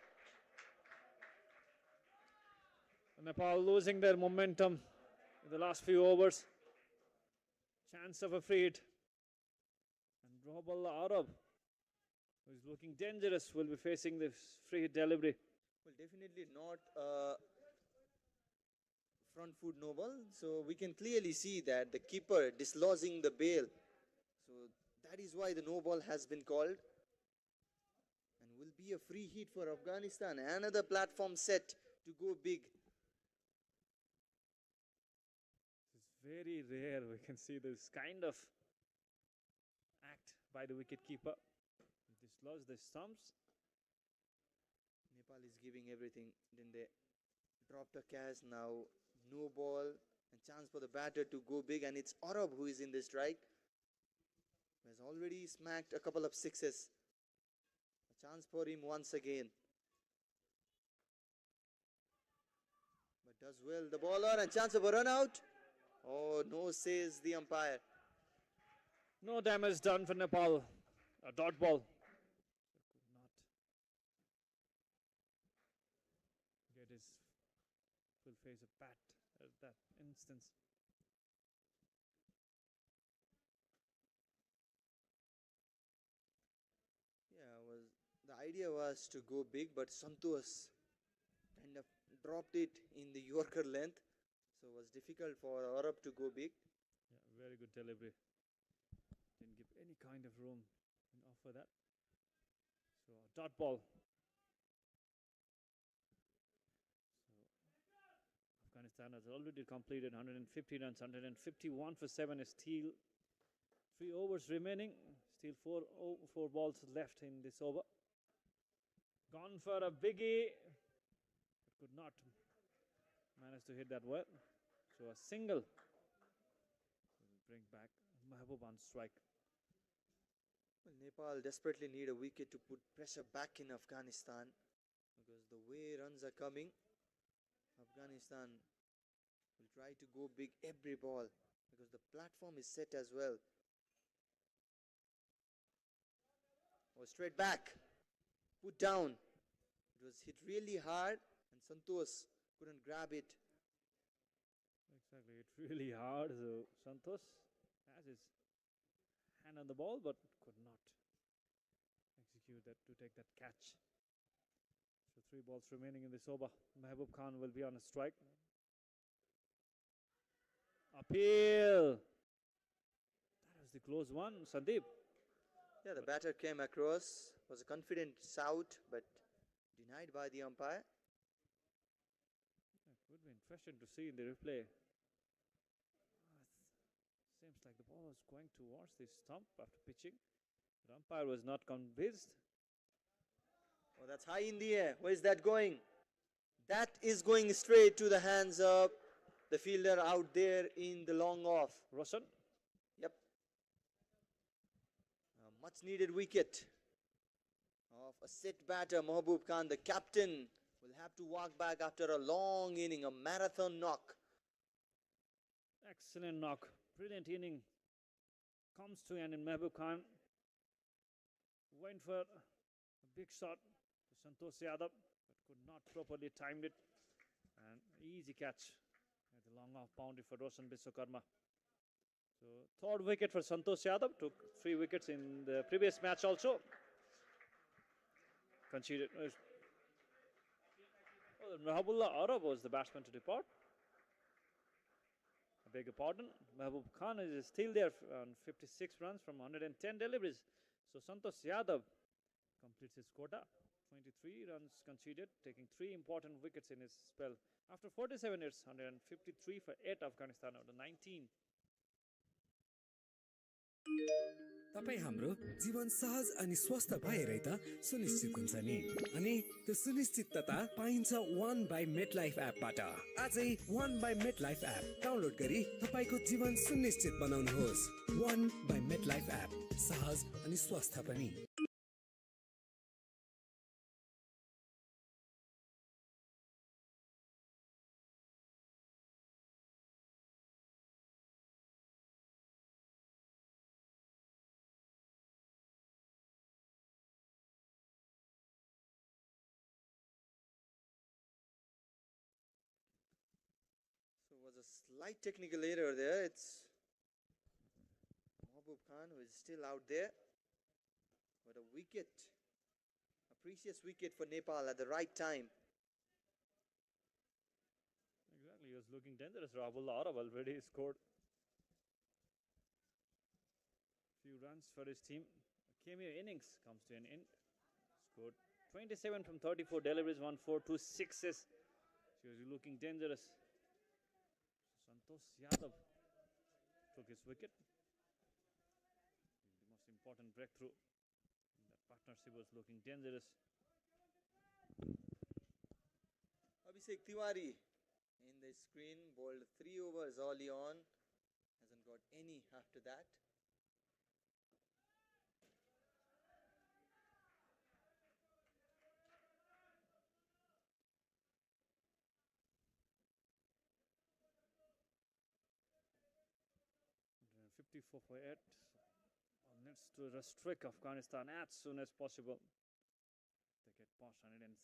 Nepal losing their momentum in the last few overs. Chance of a free hit. And Robal Arab, who is looking dangerous, will be facing this free hit delivery. Well, definitely not front foot no ball. So we can clearly see that the keeper dislodging the bail. So that is why the no ball has been called. And will be a free hit for Afghanistan. Another platform set to go big. It's very rare we can see this kind of act by the wicketkeeper. He dislodged the stumps. Nepal is giving everything. Then they dropped a catch. Now no ball and chance for the batter to go big, and it's Arab who is in the strike. He has already smacked a couple of sixes. A chance for him once again. But does well the bowler, and chance of a run out. Oh no, says the umpire. No damage done for Nepal. A dot ball. Could not get his full face of bat at that instance. Yeah, the idea was to go big, but Santosh kind of dropped it in the Yorker length, so it was difficult for Arab to go big. Yeah, very good delivery. Didn't give any kind of room and offer that. So a dot ball. So Afghanistan has already completed 150 runs, 151 for 7 is still 3 overs remaining. Still four balls left in this over. Gone for a biggie. But could not manage to hit that well. So a single will bring back Mahbub on strike. Well, Nepal desperately need a wicket to put pressure back in Afghanistan, because the way runs are coming, Afghanistan will try to go big every ball, because the platform is set as well. Oh, straight back, put down. It was hit really hard, and Santosh couldn't grab it. Exactly, it's really hard. So Santosh has his hand on the ball, but could not execute that to take that catch. So 3 balls remaining in this over. Mahbub Khan will be on a strike. Appeal. That was the close one, Sandeep. Yeah, the batter came across, was a confident shout, but denied by the umpire. It would be interesting to see in the replay. Seems like the ball was going towards the stump after pitching. The umpire was not convinced. Oh, that's high in the air. Where is that going? That is going straight to the hands of the fielder out there in the long off. Roshan? Yep. A much needed wicket of a set batter, Mahbub Khan. The captain will have to walk back after a long inning, a marathon knock. Excellent knock. Brilliant inning. Comes to end in Mahbub Khan. Went for a big shot to Santosh Yadav, but could not properly time it. And easy catch at the long off boundary for Roshan Biswakarma. So third wicket for Santosh Yadav. Took 3 wickets in the previous match also. Conceded. Mahabullah Arab was the batsman to depart. I beg your pardon. Mahbub Khan is still there on 56 runs from 110 deliveries. So Santosh Yadav completes his quota. 23 runs conceded, taking 3 important wickets in his spell. After 47 years, 153 for 8 Afghanistan out of 19. तपाई हाम्रो जीवन सहज अनि स्वस्थ भएरै त सुनिश्चित हुन्छ नि अनि त्यो सुनिश्चितता पाइन्छ 1 बाइ मेटलाइफ एपबाट आजै 1 बाइ मेटलाइफ एप डाउनलोड गरी तपाईको जीवन सुनिश्चित बनाउनुहोस् 1 बाइ मेटलाइफ एप सहज अनि स्वस्थ पनि So it was a slight technical error there. It's Mahbub Khan who is still out there. But a wicket, a precious wicket for Nepal at the right time. Exactly, he was looking dangerous. Rahul Arab already scored a few runs for his team. A cameo innings comes to an end. Scored 27 from 34 deliveries, 1-4, 2 sixes. She was looking dangerous. Santosh Yadav took his wicket. The most important breakthrough. That partnership was looking dangerous. Abhishek Tiwari in the screen, bowled 3 overs early on, hasn't got any after that. And 54 for 8. Needs to restrict Afghanistan as soon as possible. They get past 170.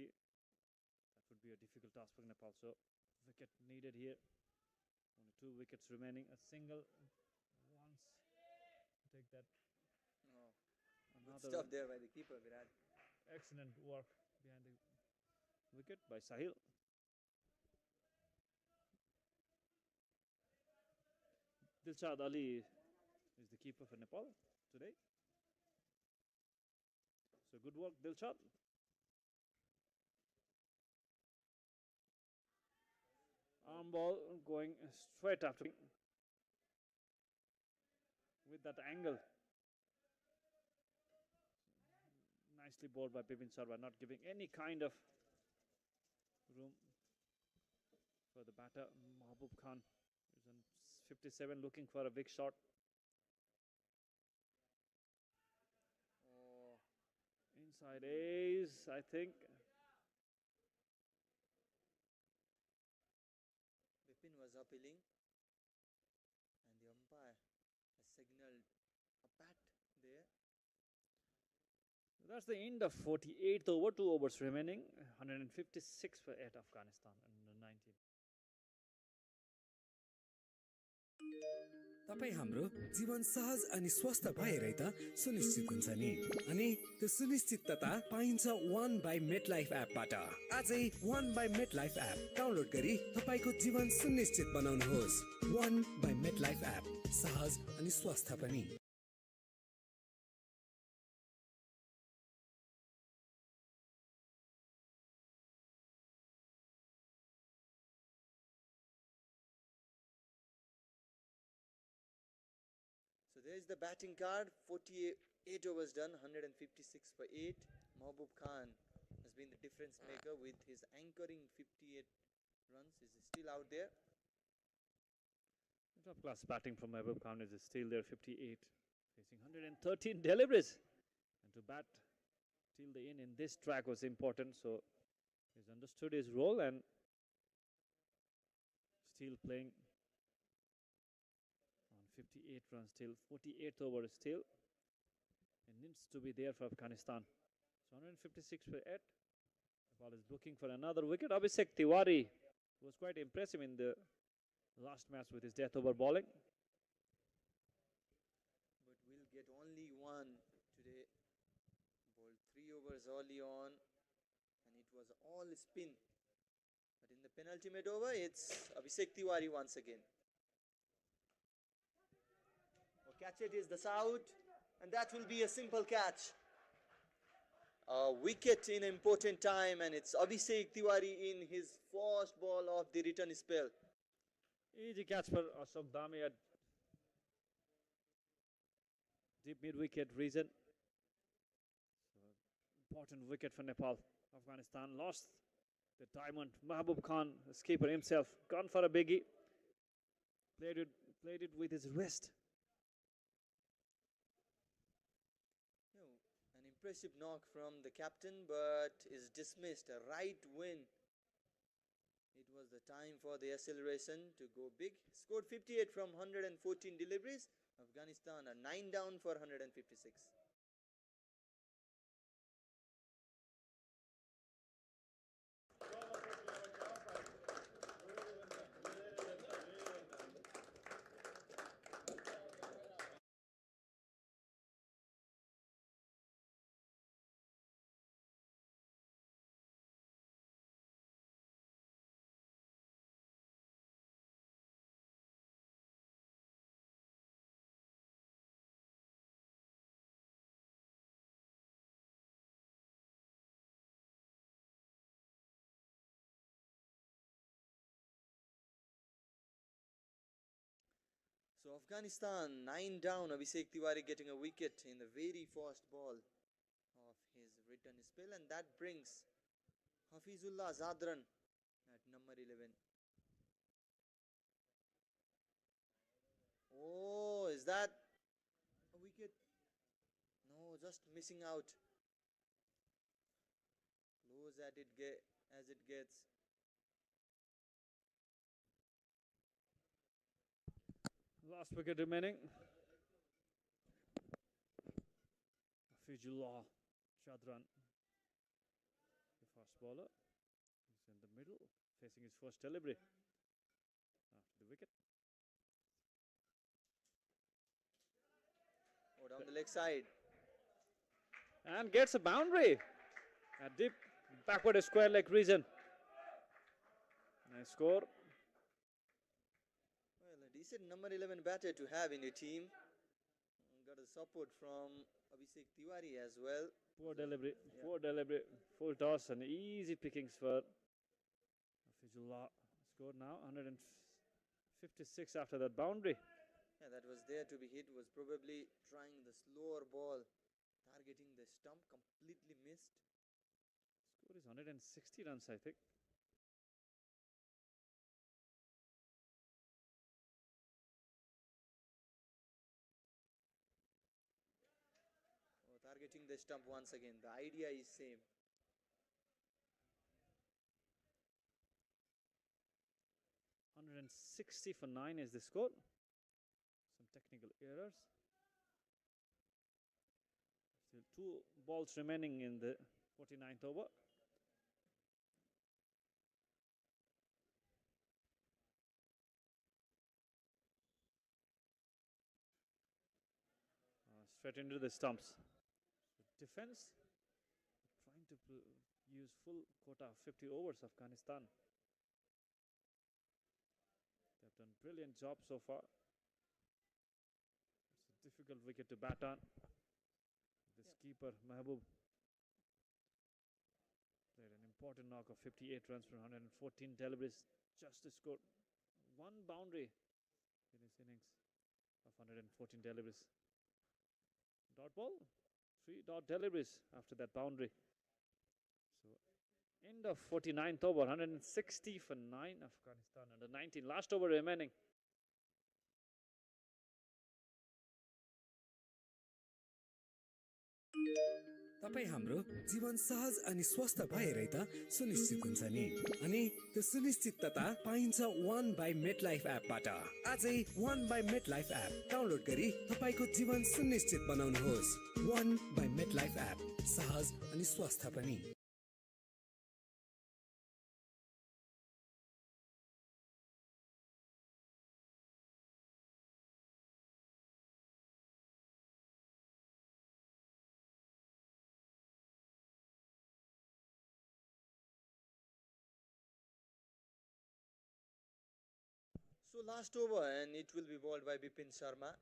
That would be a difficult task for Nepal. So, wicket needed here. Only 2 wickets remaining. A single once. Take that. Oh, good stuff there by the keeper, Virat. Excellent work behind the wicket by Sahil. Dilshad Ali is the keeper for Nepal today. So good work, Dilshad. Arm ball going straight after with that angle. Nicely bowled by Bipin Sharma, not giving any kind of room for the batter. Mahbub Khan is on 57 looking for a big shot. Oh. Inside ace, I think. Bipin was appealing and the umpire has signalled a bat there. That's the end of 48th over, 2 overs remaining. 156 for 8 Afghanistan and 19. तपाई हाम्रो जीवन सहज अनि स्वस्थ भएरै त सुनिश्चित हुन्छ नि अनि त्यो सुनिश्चितता पाइन्छ 1 बाइ मेटलाइफ एपबाट आजै 1 बाइ मेटलाइफ एप डाउनलोड गरी तपाईको जीवन सुनिश्चित बनाउनुहोस् 1 बाइ मेटलाइफ एप सहज अनि स्वस्थ पनि So there is the batting card, 48 overs done, 156 for 8. Mahbub Khan has been the difference maker with his anchoring 58 runs. Is still out there. Top class batting from Mahbub Khan is still there, 58. Facing 113 deliveries. And to bat till the end in this track was important. So he's understood his role and still playing on 58 runs still, 48th over still. It needs to be there for Afghanistan. So 156 for 8. The ball is looking for another wicket. Abhishek Tiwari was quite impressive in the last match with his death over bowling. But we'll get only one today. Bowled 3 overs early on and it was all spin. But in the penultimate over, it's Abhishek Tiwari once again. Catch it is the south, and that will be a simple catch. A wicket in important time, and it's Abhishek Tiwari in his first ball of the return spell. Easy catch for Ashok Dami at deep mid-wicket region. So important wicket for Nepal. Afghanistan lost the diamond. Mahbub Khan, the skipper himself, gone for a biggie. Played it with his wrist. An impressive knock from the captain, but is dismissed. A right win. It was the time for the acceleration to go big. Scored 58 from 114 deliveries. Afghanistan are 9 down for 156. So Afghanistan 9 down. Abhishek Tiwari getting a wicket in the very first ball of his return spell, and that brings Hafizullah Zadran at number 11. Oh, is that a wicket? No, just missing out. Close at as it gets. Last wicket remaining. Hafizullah Zadran, the fast bowler, is in the middle, facing his first delivery after the wicket. Oh, down the leg side. And gets a boundary at deep backward square leg region. Nice score. Well, a decent number 11 batter to have in your team. Got a support from Abhishek Tiwari as well. Poor delivery, poor delivery, full toss and easy pickings for Hafizullah. Scored now 156 after that boundary. Yeah, that was there to be hit. Was probably trying the slower ball, targeting the stump, completely missed. Score is 160 runs, I think. Oh, targeting the stump once again. The idea is same. $160 for 9 is the score. Some technical errors. Still 2 balls remaining in the 49th over. Straight into the stumps. Defense trying to use full quota of 50 overs. Afghanistan. They have done brilliant job so far. It's a difficult wicket to bat on. This keeper Mahbub played an important knock of 58 runs from 114 deliveries. Just scored 1 boundary in his innings of 114 deliveries. Dot ball, 3 dot deliveries after that boundary. So end of 49th over, 160 for 9 Afghanistan under 19. Last over remaining. तपाई हाम्रो जीवन सहज अनि स्वस्थ भएरै त सुनिश्चित हुन्छ नि अनि त्यो सुनिश्चितता पाइन्छ 1 बाइ मेटलाइफ एपबाट आजै 1 बाइ मेटलाइफ एप डाउनलोड गरी तपाईको जीवन सुनिश्चित बनाउनुहोस् 1 बाइ मेटलाइफ एप सहज अनि स्वस्थ पनि So last over, and it will be bowled by Bipin Sharma. A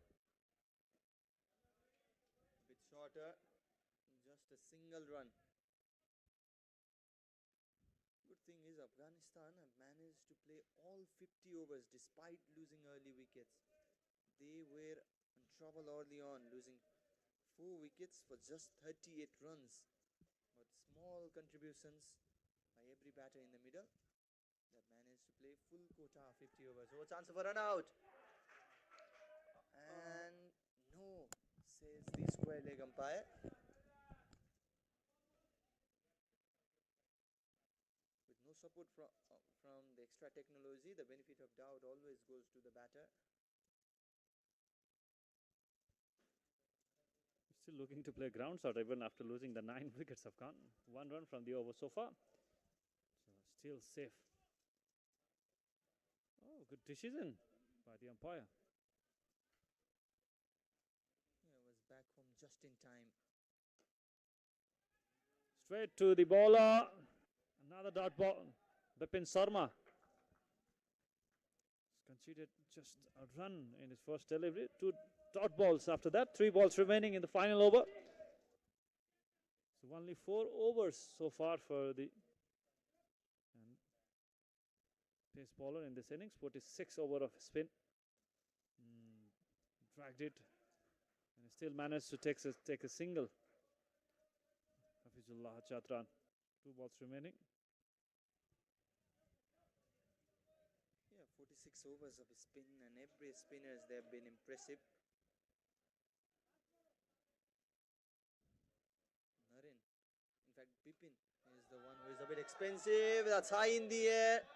bit shorter, just a single run. Good thing is Afghanistan have managed to play all 50 overs despite losing early wickets. They were in trouble early on, losing 4 wickets for just 38 runs. But small contributions by every batter in the middle. That managed to play full quota of 50 overs. Oh, chance of a run out. And no, says the square leg umpire. With no support from the extra technology, the benefit of doubt always goes to the batter. Still looking to play ground shot even after losing the 9 wickets of gone. 1 run from the over so far. So still safe. Oh, good decision by the umpire. Yeah, was back home just in time. Straight to the bowler. Another dot ball. Bipin Sharma. He's conceded just a run in his first delivery. 2 dot balls after that. 3 balls remaining in the final over. So only 4 overs so far for the pace bowler in this innings. 46 over of spin. dragged it and still managed to take a single. Hafizullah Chatran. 2 balls remaining. Yeah, 46 overs of spin, and every spinners they have been impressive. Naren, in fact, Bipin is the one who is a bit expensive. That's high in the air,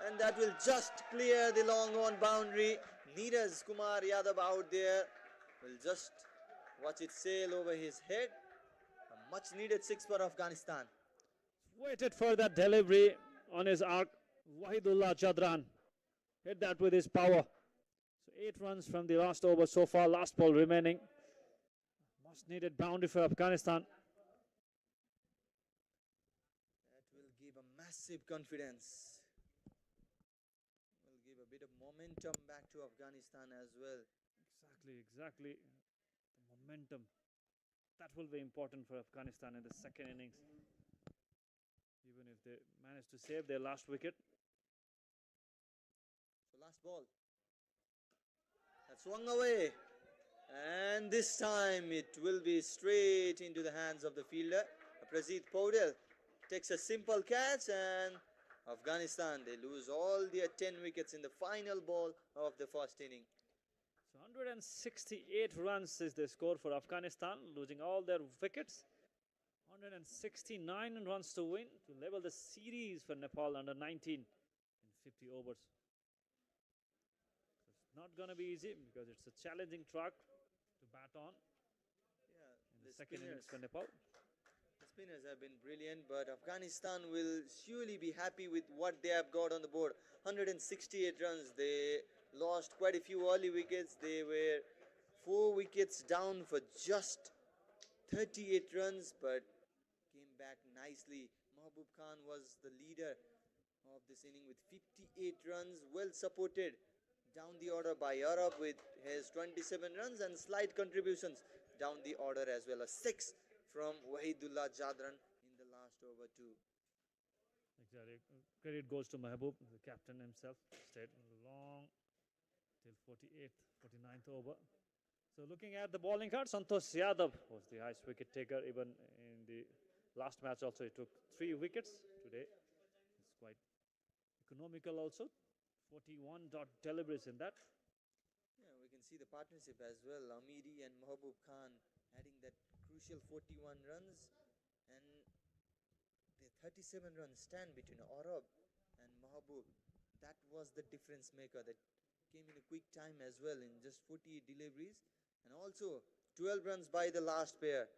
and that will just clear the long on boundary. Neeraj Kumar Yadav out there will just watch it sail over his head. A much needed 6 for Afghanistan. Waited for that delivery on his arc. Wahidullah Chadran hit that with his power. So 8 runs from the last over so far. Last ball remaining. Much needed boundary for Afghanistan. That will give a massive confidence. Will give a bit of momentum back to Afghanistan as well. Exactly. The momentum. That will be important for Afghanistan in the second innings. Even if they manage to save their last wicket. So last ball. That swung away. And this time it will be straight into the hands of the fielder. Praseed Paudel takes a simple catch, and Afghanistan, they lose all their 10 wickets in the final ball of the first inning. So 168 runs is the score for Afghanistan, losing all their wickets. 169 runs to win to level the series for Nepal under 19 in 50 overs. So it's not going to be easy because it's a challenging track to bat on. In the second innings for Nepal. The spinners have been brilliant, but Afghanistan will surely be happy with what they have got on the board. 168 runs. They lost quite a few early wickets. They were 4 wickets down for just 38 runs, but came back nicely. Mahbub Khan was the leader of this inning with 58 runs, well supported down the order by Arab with his 27 runs and slight contributions down the order as well. A 6 from Wahidullah Jadran in the last over too. Exactly. Credit goes to Mahbub, the captain himself. Stayed long till 48th, 49th over. So looking at the bowling card, Santosh Yadav was the highest wicket taker. Even in the last match also, he took 3 wickets today. It's quite economical also. 41 deliveries in that. Yeah, we can see the partnership as well. Amiri and Mahbub Khan adding that crucial 41 runs, and the 37 run stand between Arab and Mahbub. That was the difference maker. That came in a quick time as well in just 48 deliveries, and also 12 runs by the last pair.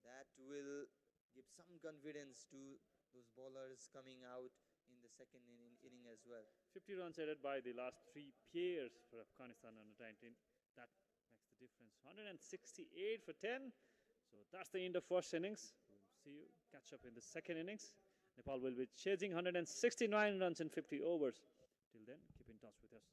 That will give some confidence to those bowlers coming out in the second inning as well. 50 runs added by the last 3 pairs for Afghanistan under 19. That makes the difference. 168 for 10. So that's the end of first innings. We'll see you catch up in the second innings. Nepal will be chasing 169 runs in 50 overs. Till then, keep in touch with us.